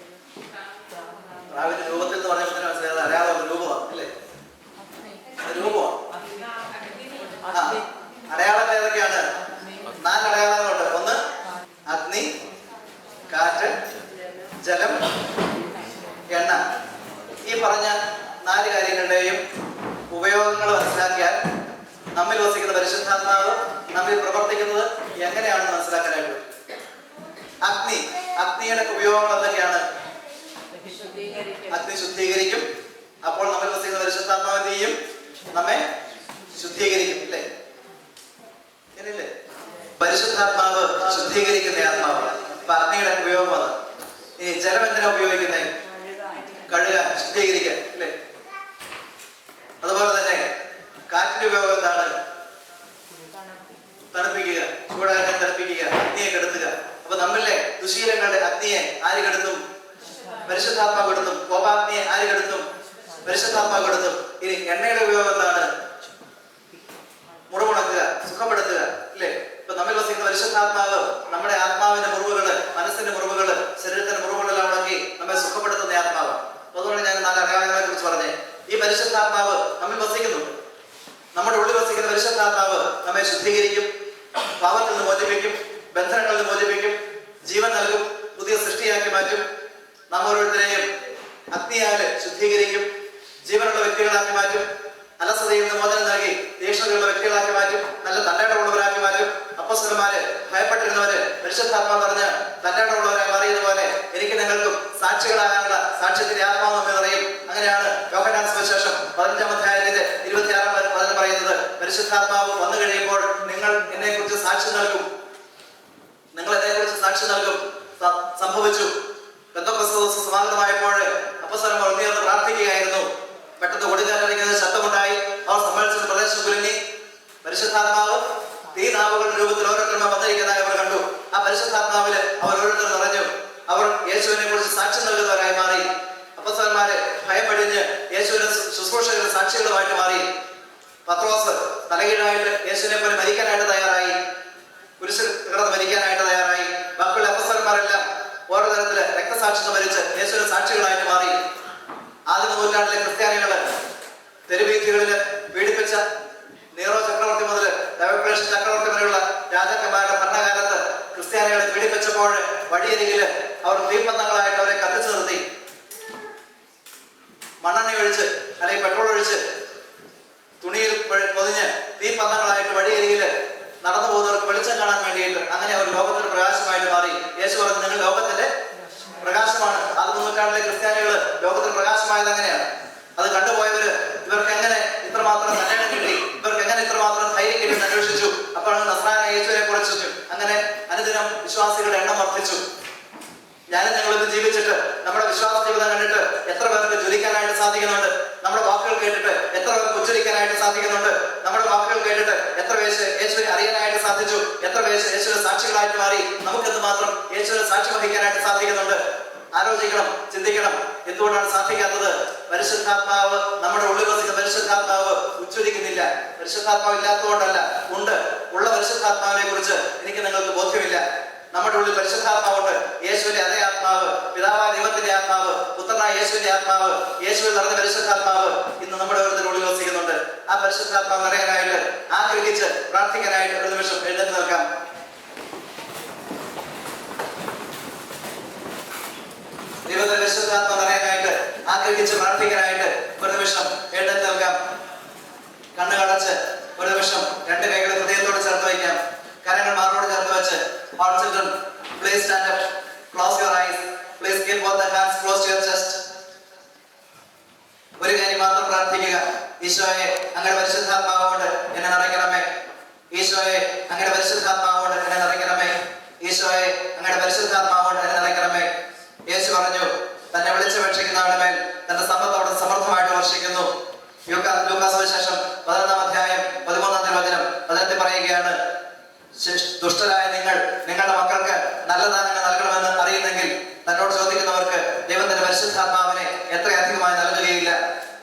പ്രാവിന്റെ രൂപത്തിൽ എന്ന് പറയുമ്പോൾ മനസ്സിലായത് അടയാളം രൂപമാണ് അല്ലേ? രൂപമാണ്. അടയാളങ്ങൾ ഏതൊക്കെയാണ്? 4 അടയാളങ്ങളുണ്ട്. ഒന്ന് അഗ്നി, കാറ്റ്, ജലം, എണ്ണ. ഈ പറഞ്ഞ 4 കാര്യങ്ങളുടെയും ഉപയോഗങ്ങൾ മനസ്സിലാക്കിയാൽ നമ്മിൽ വസിക്കുന്ന പരിശുദ്ധാത്മാവ് നമ്മിൽ പ്രവർത്തിക്കുന്നത് എങ്ങനെയാണെന്ന് മനസ്സിലാക്കാനായിട്ട്. അഗ്നിയുടെ ഉപയോഗങ്ങൾ എന്തൊക്കെയാണ്? അഗ്നി ശുദ്ധീകരിക്കും. അപ്പോൾ നമ്മിൽ വസിക്കുന്ന പരിശുദ്ധാത്മാവ് എന്ത് ചെയ്യും? നമ്മെ ശുദ്ധീകരിക്കും. ഇല്ലേ? ഇല്ലേ? പരിശുദ്ധാത്മാവ് ശുദ്ധീകരിക്കുന്ന ആത്മാവ്. അപ്പൊ അഗ്നിയുടെ ഉപയോഗം അത്. ഇനി ജലം എന്തിനാ ഉപയോഗിക്കുന്നത്? കഴുകാൻ, ശുദ്ധീകരിക്കാൻ. അല്ലേ? അതുപോലെ തന്നെ കാറ്റിന്റെ ഉപയോഗം എന്താണ്? തണുപ്പിക്കുക, ചൂടാക്കാൻ തണുപ്പിക്കുക, അഗ്നിയെ കെടുത്തുക. അപ്പൊ നമ്മളിലെ ദുശീലങ്ങളുടെ അഗ്നിയെ ആര് കെടുത്തും? പരിശുദ്ധാത്മാവ് കെടുത്തും. കോപാഗ്നിയെ ആര് കെടുത്തും? പരിശുദ്ധാത്മാവ് കെടുത്തും. ഇനി എണ്ണയുടെ ഉപയോഗം എന്താണ്? മുറിവുണക്കുക, സുഖപ്പെടുത്തുക. ഇല്ലേ? ഇപ്പൊ നമ്മിൽ വസിക്കുന്ന പരിശുദ്ധാത്മാവ് നമ്മുടെ ആത്മാവിന്റെ മുറിവുകള്, മനസ്സിന്റെ മുറിവുകള്, ശരീരത്തിന്റെ മുറിവുകളെല്ലാം ഉണക്കി നമ്മെ സുഖപ്പെടുത്തുന്ന ആത്മാവ്. അതുകൊണ്ട് ഞാൻ 4 അടയാളങ്ങളെ കുറിച്ച് പറഞ്ഞേ. ഈ പരിശുദ്ധാത്മാവ് നമ്മിൽ വസിക്കുന്നുണ്ട്. നമ്മുടെ ഉള്ളിൽ വസിക്കുന്ന പരിശുദ്ധാത്മാവ് നമ്മെ ശുദ്ധീകരിക്കും, പാപത്തിൽ നിന്ന് മോചിപ്പിക്കും, ബന്ധനങ്ങളിൽ നിന്ന് മോചിപ്പിക്കും, ജീവൻ നൽകും, പുതിയ സൃഷ്ടിയാക്കി മാറ്റും. നാം ഓരോരുത്തരെയും അഗ്നിയാല് ശുദ്ധീകരിക്കും, ജീവനുള്ള വ്യക്തികളാക്കി മാറ്റും, അലസതയിൽ നിന്ന് മോചനം നൽകി തീക്ഷ്ണതയുള്ള വ്യക്തികളാക്കി മാറ്റും, നല്ല തന്നേടമുള്ളവരാക്കി മാറ്റും. അപ്പോസ്തലന്മാര് ഭയപ്പെട്ടിരുന്നവര് പരിശുദ്ധാത്മാവ് പറഞ്ഞ് തന്നേടമുള്ളവരായി മാറിയതുപോലെ എനിക്ക് നിങ്ങൾക്കും സാക്ഷികളാകാനുള്ള സാക്ഷ്യത്തിന്റെ ആത്മാവ് നമ്മെ നിറയും. അങ്ങനെയാണ് യോഹന്നാൻ സുവിശേഷം 15-ാം അധ്യായത്തിന്റെ 26-ാം വചനം പറയുന്നത്, പരിശുദ്ധാത്മാവ് വന്നു കഴിയുമ്പോൾ നിങ്ങൾ എന്നെ കുറിച്ച് സാക്ഷി നൽകും. നിങ്ങൾ എന്നെ കുറിച്ച് സാക്ഷി നൽകും. സംഭവിച്ചു. പെന്തക്കോസ്ത് ദിവസം സമാഗതമായപ്പോൾ അപ്പോസ്തലന്മാർ ഉയർന്ന് പ്രാർത്ഥിക്കുകയായിരുന്നു. പെട്ടെന്ന് ഒടിഞ്ഞിരിക്കുന്ന ശബ്ദമുണ്ടായി. അവർ സമ്മേളിച്ച പ്രദേശം കുലുങ്ങി. പരിശുദ്ധാത്മാവ് ഈ നാവുകളുടെ രൂപത്തിൽ ഓരോരുത്തരും വന്നിരിക്കുന്നതായി അവർ കണ്ടു. ആ പരിശുദ്ധാത്മാവില് അവർ ഓരോരുത്തരും നിറഞ്ഞു. അവർ യേശുവിനെ കുറിച്ച് സാക്ഷി നൽകുന്നവരായി മാറി. അപ്പോസ്തലന്മാര് ഭയപ്പെടിഞ്ഞ് യേശുവിന്റെ ശുശ്രൂഷകളുടെ സാക്ഷികളുമായിട്ട് മാറി. പത്രോസ് തലകീഴായിട്ട് യേശുവിനെ പോലെ മരിക്കാനായിട്ട് തയ്യാറായി, കുരിശിൽ കിടന്ന് മരിക്കാനായിട്ട് തയ്യാറായി. ബാക്കിയുള്ള അപ്പോസ്തലന്മാരെല്ലാം ഓരോ തരത്തില് രക്തസാക്ഷിത്വം മരിച്ച് യേശുവിന്റെ സാക്ഷികളായിട്ട് മാറി. ആദ്യ നൂറ്റാണ്ടിലെ ക്രിസ്ത്യാനികള് തെരുവീഥികളില് പീഡിപ്പിച്ച നീറോ ചക്രവർത്തി മുതൽ ഡയോക്ലേഷ്യൻ ചക്രവർത്തി വരെയുള്ള രാജാക്കന്മാരുടെ ഭരണകാലത്ത് ക്രിസ്ത്യാനികളെ പീഡിപ്പിച്ചപ്പോൾ വഴിയരികില് അവർ തീപ്പന്തങ്ങളായിട്ട് അവരെ കത്തിച്ചു നിർത്തി. മണ്ണെണ്ണ ഒഴിച്ച് അല്ലെങ്കിൽ പെട്രോൾ ഒഴിച്ച് തുണിയിൽ പൊതിഞ്ഞ് തീപ്പന്തങ്ങളായിട്ട് വഴിയരികില് നടന്നു പോകുന്നവർക്ക് വെളിച്ചം കാണാൻ വേണ്ടിയിട്ട് അങ്ങനെ അവർ ലോകത്തിന്റെ പ്രകാശമായിട്ട് മാറി. യേശു പറഞ്ഞു, നിങ്ങൾ ലോകത്തിന്റെ പ്രകാശമാണ്. ആദ്യ നൂറ്റാണ്ടിലെ ക്രിസ്ത്യാനികള് ലോകത്തിന് പ്രകാശമായത് അങ്ങനെയാണ്. അത് കണ്ടുപോയവര് ഇവർക്ക് എങ്ങനെ ഇത്രമാത്രം കല്യാണം കിട്ടി, ഇവർക്ക് എങ്ങനെ ഇത്രമാത്രം ധൈര്യം കിട്ടി എന്ന് അന്വേഷിച്ചു. അപ്പോഴാണ് നസ്രായനായ യേശുവിനെ കുറിച്ചു. അങ്ങനെ അനുദിനം വിശ്വാസികളുടെ എണ്ണം വർദ്ധിച്ചു. ഞാനും ഞങ്ങളിന്ന് ജീവിച്ചിട്ട് നമ്മുടെ വിശ്വാസ ജീവിതം കണ്ടിട്ട് എത്ര പേർക്ക് ജ്വലിക്കാനായിട്ട് സാധിക്കുന്നുണ്ട്? നമ്മുടെ വാക്കുകൾ കേട്ടിട്ട് എത്ര പേർക്ക് ഉച്ചരിക്കാനായിട്ട് സാധിക്കുന്നുണ്ട്? നമ്മുടെ വാക്കുകൾ കേട്ടിട്ട് എത്ര പേര് യേശുവിനെ അറിയാനായിട്ട് സാധിച്ചു? എത്ര പേര് യേശുവിന്റെ സാക്ഷികളായിട്ട് മാറി? നമുക്കെന്ത് മാത്രം യേശുവിനെ സാക്ഷി വഹിക്കാനായിട്ട് സാധിക്കുന്നുണ്ട്? ആലോചിക്കണം, ചിന്തിക്കണം. എന്തുകൊണ്ടാണ് സാധിക്കാത്തത്? പരിശുദ്ധാത്മാവ് നമ്മുടെ ഉള്ളിൽ വസിക്കുന്ന പരിശുദ്ധാത്മാവ് ഉച്ചരിക്കുന്നില്ല. പരിശുദ്ധാത്മാവ് ഇല്ലാത്തതുകൊണ്ടല്ല, ഉണ്ട്. ഉള്ള പരിശുദ്ധാത്മാവിനെ കുറിച്ച് എനിക്ക് നിങ്ങൾക്ക് ബോധ്യമില്ല. നമ്മുടെ ഉള്ളിൽ പരിശുദ്ധാത്മാവുണ്ട്. യേശുവിന്റെ അതേ ആത്മാവ് യേശുവിന്റെ ആത്മാവ്, യേശുവിൽ നിറഞ്ഞ പരിശുദ്ധാത്മാവ് ഇന്ന് നമ്മുടെ ഉള്ളിൽ വസിക്കുന്നുണ്ട്. ആ പരിശുദ്ധാത്മാവ് നിറയാനായിട്ട് ആഗ്രഹിച്ച് പ്രാർത്ഥിക്കാനായിട്ട് ഒരു നിമിഷം എഴുന്നേറ്റ് നിൽക്കാം. ദൈവത്തിന്റെ പരിശുദ്ധാത്മാവ് നിറയാനായിട്ട് ആഗ്രഹിച്ച് പ്രാർത്ഥിക്കാനായിട്ട് ഒരു നിമിഷം എഴുന്നേറ്റ് നിൽക്കാം. കണ്ണുകളടച്ച് ഒരു നിമിഷം രണ്ട് കൈകൾ ഹൃദയത്തോട് ചേർത്ത് വയ്ക്കാം. കരങ്ങൾ മാറോട് ചേർത്ത് വെച്ച് all children please stand up, close your eyes, please keep both the hands close to your chest. ഒരു കാര്യം മാത്രം പ്രാർത്ഥിക്കുക. ഈശോയെ അങ്ങയുടെ പരിശുദ്ധാത്മാവ് കൊണ്ട് എന്നെ നിറയ്ക്കണമേ. ഈശോയെ അങ്ങയുടെ പരിശുദ്ധാത്മാവ് കൊണ്ട് എന്നെ നിറയ്ക്കണമേ. ഈശോയെ അങ്ങയുടെ പരിശുദ്ധാത്മാവ് കൊണ്ട് എന്നെ നിറയ്ക്കണമേ. യേശു പറഞ്ഞു, തന്നെ വിളിച്ചപേക്ഷിക്കുന്നവരുടെ മേൽ തന്റെ സമ്പത്തോട് സമൃദ്ധമായിട്ട് വർഷിക്കുന്നു. ലൂക്കാസ് സുവിശേഷം 11-ാം അധ്യായം 13-ാം തിരുവചനം അതിനകത്ത് പറയുകയാണ്, ദുഷ്ടരായ നിങ്ങൾ നിങ്ങളുടെ മക്കൾക്ക് നല്ല ദാനങ്ങൾ നൽകണമെന്ന് അറിയുന്നെങ്കിൽ തന്നോട് ചോദിക്കുന്നവർക്ക് ദൈവത്തിന്റെ പരിശുദ്ധാത്മാവിനെ എത്രയധികമായി നൽകുകയില്ല.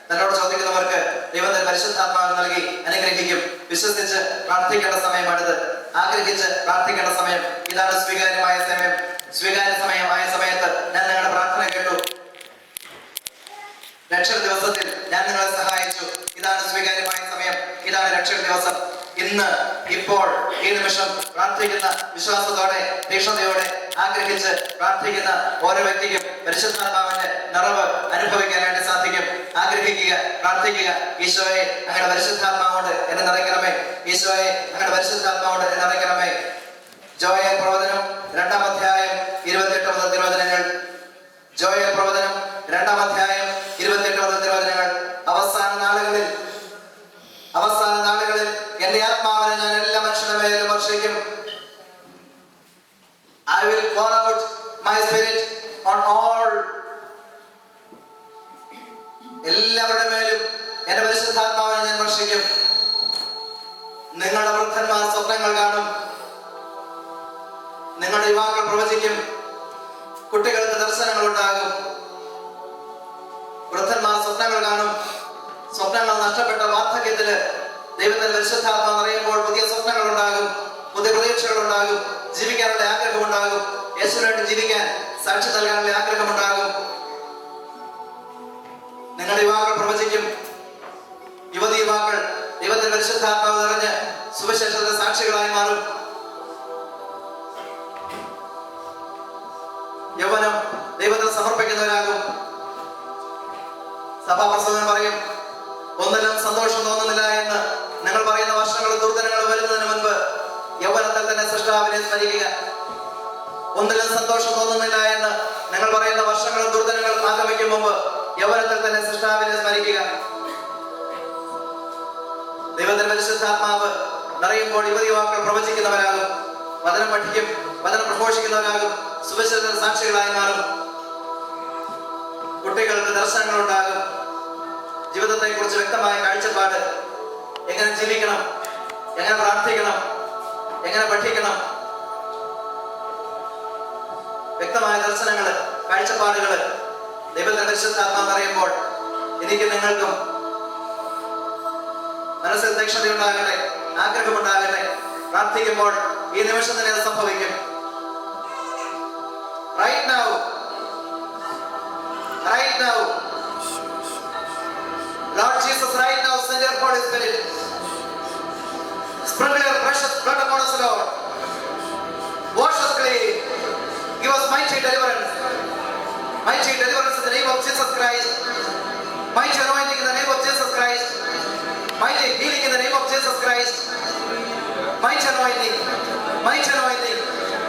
തന്നോട് ചോദിക്കുന്നവർക്ക് ദൈവത്തിന്റെ പരിശുദ്ധാത്മാവിനെ നൽകി അനുഗ്രഹിക്കും. വിശ്വസിച്ച് പ്രാർത്ഥിക്കേണ്ട സമയമാണിത്. ആഗ്രഹിച്ച് പ്രാർത്ഥിക്കേണ്ട സമയം ഇതാണ്. സ്വീകാര്യമായ സമയം. സ്വീകാര്യ സമയമായ സമയത്ത് ഞാൻ നിങ്ങളുടെ പ്രാർത്ഥന കേട്ടു. രക്ഷ ദിവസത്തിൽ ഞാൻ നിങ്ങളെ സഹായിച്ചു. ഇതാണ് സ്വീകാര്യമായ സമയം. ഇതാണ് രക്ഷ ദിവസം. ഇന്ന് ഇപ്പോൾ ഈ നിമിഷം പ്രാർത്ഥിക്കുന്ന വിശ്വാസത്തോടെ തീക്ഷ്ണതയോടെ ആഗ്രഹിച്ച് പ്രാർത്ഥിക്കുന്ന ഓരോ വ്യക്തിക്കും പരിശുദ്ധാത്മാവിന്റെ നിറവ് അനുഭവിക്കാനായിട്ട് സാധിക്കും. ആഗ്രഹിക്കുക, പ്രാർത്ഥിക്കുക. ഈശോയെ അങ്ങയുടെ പരിശുദ്ധാത്മാവോട് എന്നെ നിറയ്ക്കണമേ. ഈശോയെ അങ്ങയുടെ പരിശുദ്ധാത്മാവോട് എന്നെ നിറയ്ക്കണമേ. ജോയൽ പ്രവചനം 2-ാം അധ്യായം 28 മുതൽ തിരുവചനങ്ങൾ. ജോയൽ പ്രവചനം 2-ാം അധ്യായം 28 മുതൽ തിരുവചനങ്ങൾ. അവസാന നാളുകളിൽ എന്റെ ആത്മാവിനെ ഞാൻ എല്ലാ മനുഷ്യരുടെ മേലും വർഷിക്കും. I will pour out my spirit on all. എല്ലാവരുടെ മേലും എന്റെ പരിശുദ്ധാത്മാവിനെ ഞാൻ വർഷിക്കും. നിങ്ങളുടെ വൃദ്ധന്മാർ സ്വപ്നങ്ങൾ കാണും. നിങ്ങളുടെ യുവാക്കൾ പ്രവചിക്കും. കുട്ടികൾക്ക് ദർശനങ്ങൾ ഉണ്ടാകും. വൃദ്ധന്മാർ സ്വപ്നങ്ങൾ കാണും. സ്വപ്നങ്ങൾ നഷ്ടപ്പെട്ട വാർദ്ധക്യത്തില് ദൈവത്തിന്റെ പരിശുദ്ധാത്മാവ് നിറയുമ്പോൾ പുതിയ സ്വപ്നങ്ങൾ ഉണ്ടാകും. പുതിയ പ്രതീക്ഷകൾ ഉണ്ടാകും. ജീവിക്കാനുള്ള ആഗ്രഹം ഉണ്ടാകും. യേശുവിനായിട്ട് ജീവിക്കാൻ സാക്ഷി നൽകാനുള്ള ആഗ്രഹം ഉണ്ടാകും. നിങ്ങളുടെ യുവാക്കൾ പ്രവചിക്കും. യുവതി-യുവാക്കൾ ദൈവത്തിന്റെ പരിശുദ്ധാത്മാവ് നിറഞ്ഞ് സുവിശേഷത്തിന്റെ സാക്ഷികളായി മാറും. യൗവനം ദൈവത്തിന് സമർപ്പിക്കുന്നവരാകും. സഭാപ്രസംഗം പറയും, ഒന്നിലും സന്തോഷം തോന്നുന്നില്ല എന്ന് നിങ്ങൾ പറയുന്ന വർഷങ്ങളും ദുർദിനങ്ങളും വരുന്നതിന് മുൻപ് യൗവനത്തിൽ തന്നെ സൃഷ്ടാവിനെ സ്മരിക്കുക. ഒന്നിലും സന്തോഷം തോന്നുന്നില്ല എന്ന് നിങ്ങൾ പറയുന്ന വർഷങ്ങളും ദുർദിനങ്ങളും ആഗമിക്കും മുമ്പ് യൗവനത്തിൽ തന്നെ സൃഷ്ടാവിനെ സ്മരിക്കുക. ദൈവത്തിന്റെ പരിശുദ്ധാത്മാവ് നിറയുമ്പോൾ യുവതി-യുവാക്കൾ പ്രവചിക്കുന്നവരാകും. വചനം പഠിക്കും. വചനം പ്രഘോഷിക്കുന്നവരാകും. സുവിശേഷ സാക്ഷികളായി മാറും. കുട്ടികൾക്ക് ദർശനങ്ങൾ ഉണ്ടാകും. ജീവിതത്തെ കുറിച്ച് വ്യക്തമായ കാഴ്ചപ്പാട്. എങ്ങനെ ജീവിക്കണം, എങ്ങനെ പ്രാർത്ഥിക്കണം, എങ്ങനെ പഠിക്കണം, വ്യക്തമായ ദർശനങ്ങള്, കാഴ്ചപ്പാടുകള് ദൈവത്തിന്റെ പരിശുദ്ധാത്മാവ് അറിയുമ്പോൾ എനിക്ക് നിങ്ങൾക്കും മനസ്സിൽ തീക്ഷ്ണതയുണ്ടാകട്ടെ, ആഗ്രഹമുണ്ടാകട്ടെ. പ്രാർത്ഥിക്കുമ്പോൾ ഈ നിമിഷം തന്നെ അത് സംഭവിക്കും. Right now, Lord Jesus, right now, send your Holy Spirit. Sprinkle your precious blood upon us, Lord. Wash us clean. Give us mighty deliverance. Mighty deliverance in the name of Jesus Christ. Mighty anointing in the name of Jesus Christ. Mighty healing in the name of Jesus Christ. Mighty anointing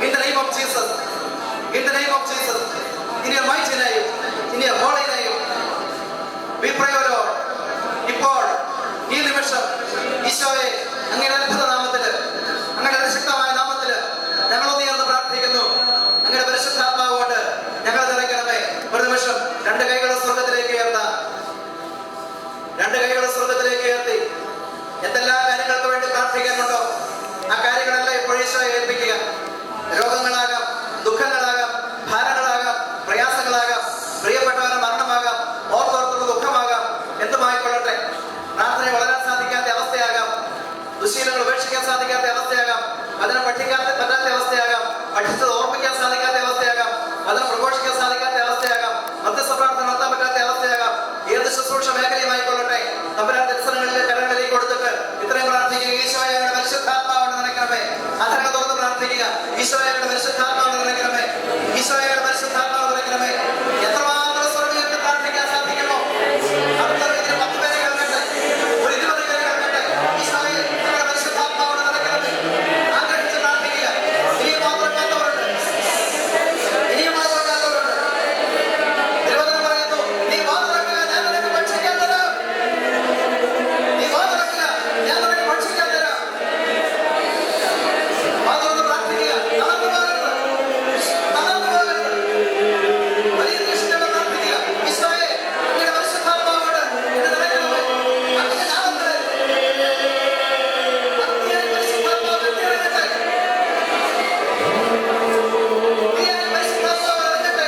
in the name of Jesus. In the name of Jesus. In your mighty name. In your holy name. We pray, O Lord. ഇപ്പോൾ ഈ നിമിഷം ഈശോയെ അങ്ങയുടെ അത്ഭുത നാമത്തില്, അങ്ങയുടെ അതിശക്തമായ നാമത്തില് ഞങ്ങൾ ഉയർന്ന് പ്രാർത്ഥിക്കുന്നു. അങ്ങയുടെ പരിശുദ്ധാത്മാവ് കൊണ്ട് ഞങ്ങൾ നിറയ്ക്കണമേ. ഒരു നിമിഷം രണ്ട് കൈകളെ സ്വർഗത്തിലേക്ക് ഉയർത്താം. രണ്ട് കൈകളെ സ്വർഗത്തിലേക്ക് ഉയർത്തി എന്തെല്ലാം കാര്യങ്ങൾക്ക് വേണ്ടി പ്രാർത്ഥിക്കാനുണ്ടോ ആ കാര്യങ്ങളെല്ലാം ഇപ്പോൾ ഈശോയെ ഏൽപ്പിക്കുക. രോഗങ്ങളാകാം, ദുഃഖങ്ങളാകാം, ഭാരങ്ങളാകാം, പ്രയാസങ്ങളാകാം, പ്രിയപ്പെട്ടവരുടെ മരണമാകാം, ഓർത്തോർത്തുള്ള ദുഃഖമാകാം, എന്തുമായിക്കൊള്ളട്ടെ. പ്രാർത്ഥനയെ വളരാൻ സാധിക്കാത്ത അവസ്ഥയാകാം, ദുശീലങ്ങൾ ഉപേക്ഷിക്കാൻ സാധിക്കാത്ത അവസ്ഥയാകാം, വചനം പഠിക്കാൻ പറ്റാത്ത അവസ്ഥയാകാം, പഠിച്ചത് ഓർമ്മിക്കാൻ സാധിക്കാത്ത അവസ്ഥയാകാം, വചനം പ്രഘോഷിക്കാൻ സാധിക്കാത്ത അവസ്ഥയാകാം, മധ്യസ്ഥ പ്രാർത്ഥന നടത്താൻ പറ്റാത്ത പ്രാർത്ഥിക്കുക. ഈശോയുടെ പരിശുദ്ധാത്മാവ് നിറയ്ക്കണമേ, ഈശോയുടെ പരിശുദ്ധാത്മാവ് നിറയ്ക്കണമേ. എത്രമാത്രം സ്വർഗ്ഗത്തിൽ പ്രാർത്ഥിക്കാൻ സാധിക്കുമോ അടുത്ത 10 പേരെ കേൾക്കട്ടെ, ഒരു 20 പേരെ കേൾക്കട്ടെ. ഈശോയെ നിങ്ങളുടെ പരിശുദ്ധാത്മാവോട് നിറയ്ക്കണമേ. ആഗ്രഹിച്ച് പ്രാർത്ഥിക്കുക. ഇനിയും മാത്രം കാത്തവരുണ്ട്, ഇനിയും മാത്രം കാത്തവരുണ്ട്. തിരുവചനം പറയുന്നു, നീ വാതിലടക്കുക, ഞാൻ നിനക്ക് ഭക്ഷിക്കാൻ തരാം. നീ വാതിലടക്കുക, ഞാൻ നിനക്ക് ഭക്ഷിക്കാൻ തരാം. വാതിലൊന്ന് പ്രാർത്ഥിക്കുക. തളർന്നു പോകരുത്, തളർന്നു പോകരുത്. വലിയ ദൃഷ്ടിയോടെ പ്രാർത്ഥിക്കുക. ഈശോയെ അങ്ങയുടെ പരിശുദ്ധാത്മാവോട് എന്നെ നിറയ്ക്കണമേ. അങ്ങയുടെ നാമത്തിൽ അങ്ങയുടെ പരിശുദ്ധാത്മാവ് എന്നെ നിറയ്ക്കട്ടെ. അങ്ങയുടെ പരിശുദ്ധാത്മാവ് നിറയ്ക്കട്ടെ.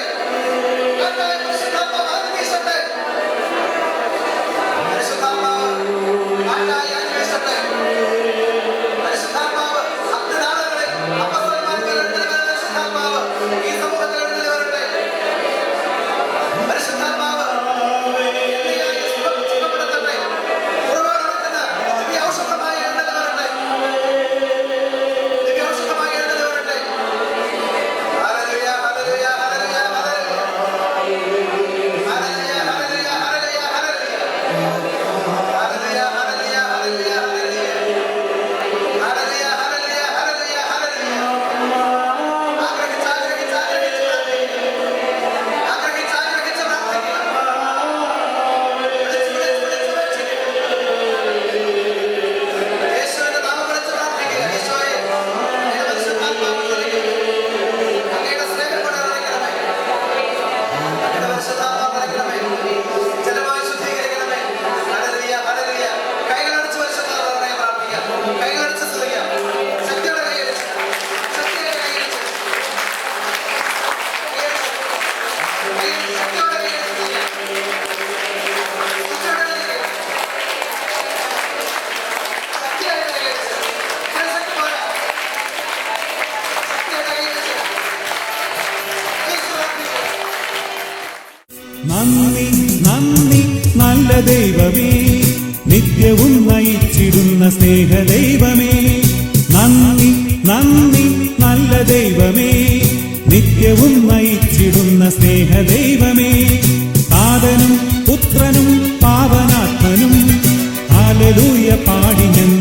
അങ്ങയുടെ പരിശുദ്ധാത്മാവ് ആത്മീയട്ടെ. പരിശുദ്ധാത്മാവ് ആട്ടായി ആത്മീയട്ടെ. പരിശുദ്ധാത്മാവ് അഗ്നിനാളങ്ങളിൽ അപ്പസ്തലന്മാർക്ക് എഴുന്നള്ളി വരുന്ന പരിശുദ്ധാത്മാവ് ഈ സമൂഹത്തിൽ എഴുന്നള്ളി വരട്ടെ. പരിശുദ്ധാത്മാവ് എന്നെയായി സുഖപ്പെടുത്തട്ടെ. ഉറവാടുന്ന ദിവ്യൗഷധമായി എഴുന്നള്ളി വരട്ടെ. ദിവ്യൗഷധമായി എഴുന്നള്ളി വരട്ടെ. Hallelujah, hallelujah, hallelujah, hallelujah. Hallelujah, hallelujah, hallelujah, hallelujah. Hallelujah, hallelujah, hallelujah, hallelujah. Hallelujah, hallelujah, hallelujah, hallelujah. ആഗ്രഹിച്ച് ആഗ്രഹിച്ച് ആഗ്രഹിച്ച് പ്രാർത്ഥിക്കുക. ആഗ്രഹിച്ച് ആഗ്രഹിച്ച് പ്രാർത്ഥിക്കുക. വിളിച്ച് വിളിച്ച് വിളിച്ച് വിളിച്ച് യേശുവിന്റെ നാമം വിളിച്ച് പ്രാർത്ഥിക്കുക. ഈശോയെ അങ്ങയുടെ പരിശുദ്ധാത്മാവ് നിറയ്ക്കണമേ. അങ്ങയുടെ സ്നേഹം കൊണ്ട് നിറയ്ക്കണമേ. അങ്ങയുടെ പരിശുദ്ധാത്മാവ് നിറയ്ക്കണമേ. ജലമായി ശുദ്ധീകരിക്കണമേ. Hallelujah, hallelujah. കൈകളടിച്ച് പരിശുദ്ധാത്മാവിനെ പ്രാർത്ഥിക്കാം. കൈകളടിച്ച് സ്തുതിക്കാം. ശക്തിയോടെ കൈയടിച്ച്, ശക്തിയോടെ കൈയടിച്ച്, ശക്തിയോടെ കൈയടിച്ച് സ്തുതിക്കാം. ശക്തിയോടെ കൈയടിച്ച്, ശക്തിയോടെ കൈയടിച്ച്. ഇങ്ങനെ ശക്തി പോരാ. ശക്തിയോടെ കൈയടിച്ച് യേശു പ്രാർത്ഥിക്കുക. നന്ദി നന്ദി നല്ല ദൈവമേ, നിത്യവും നയിച്ചിടുന്ന സ്നേഹദൈവമേ. നന്ദി നന്ദി നല്ല ദൈവമേ, നിത്യവും നയിച്ചിടുന്ന സ്നേഹദൈവമേ. താതനും പുത്രനും പാവനാത്മനും ഹല്ലേലൂയ പാടി ഞങ്ങൾ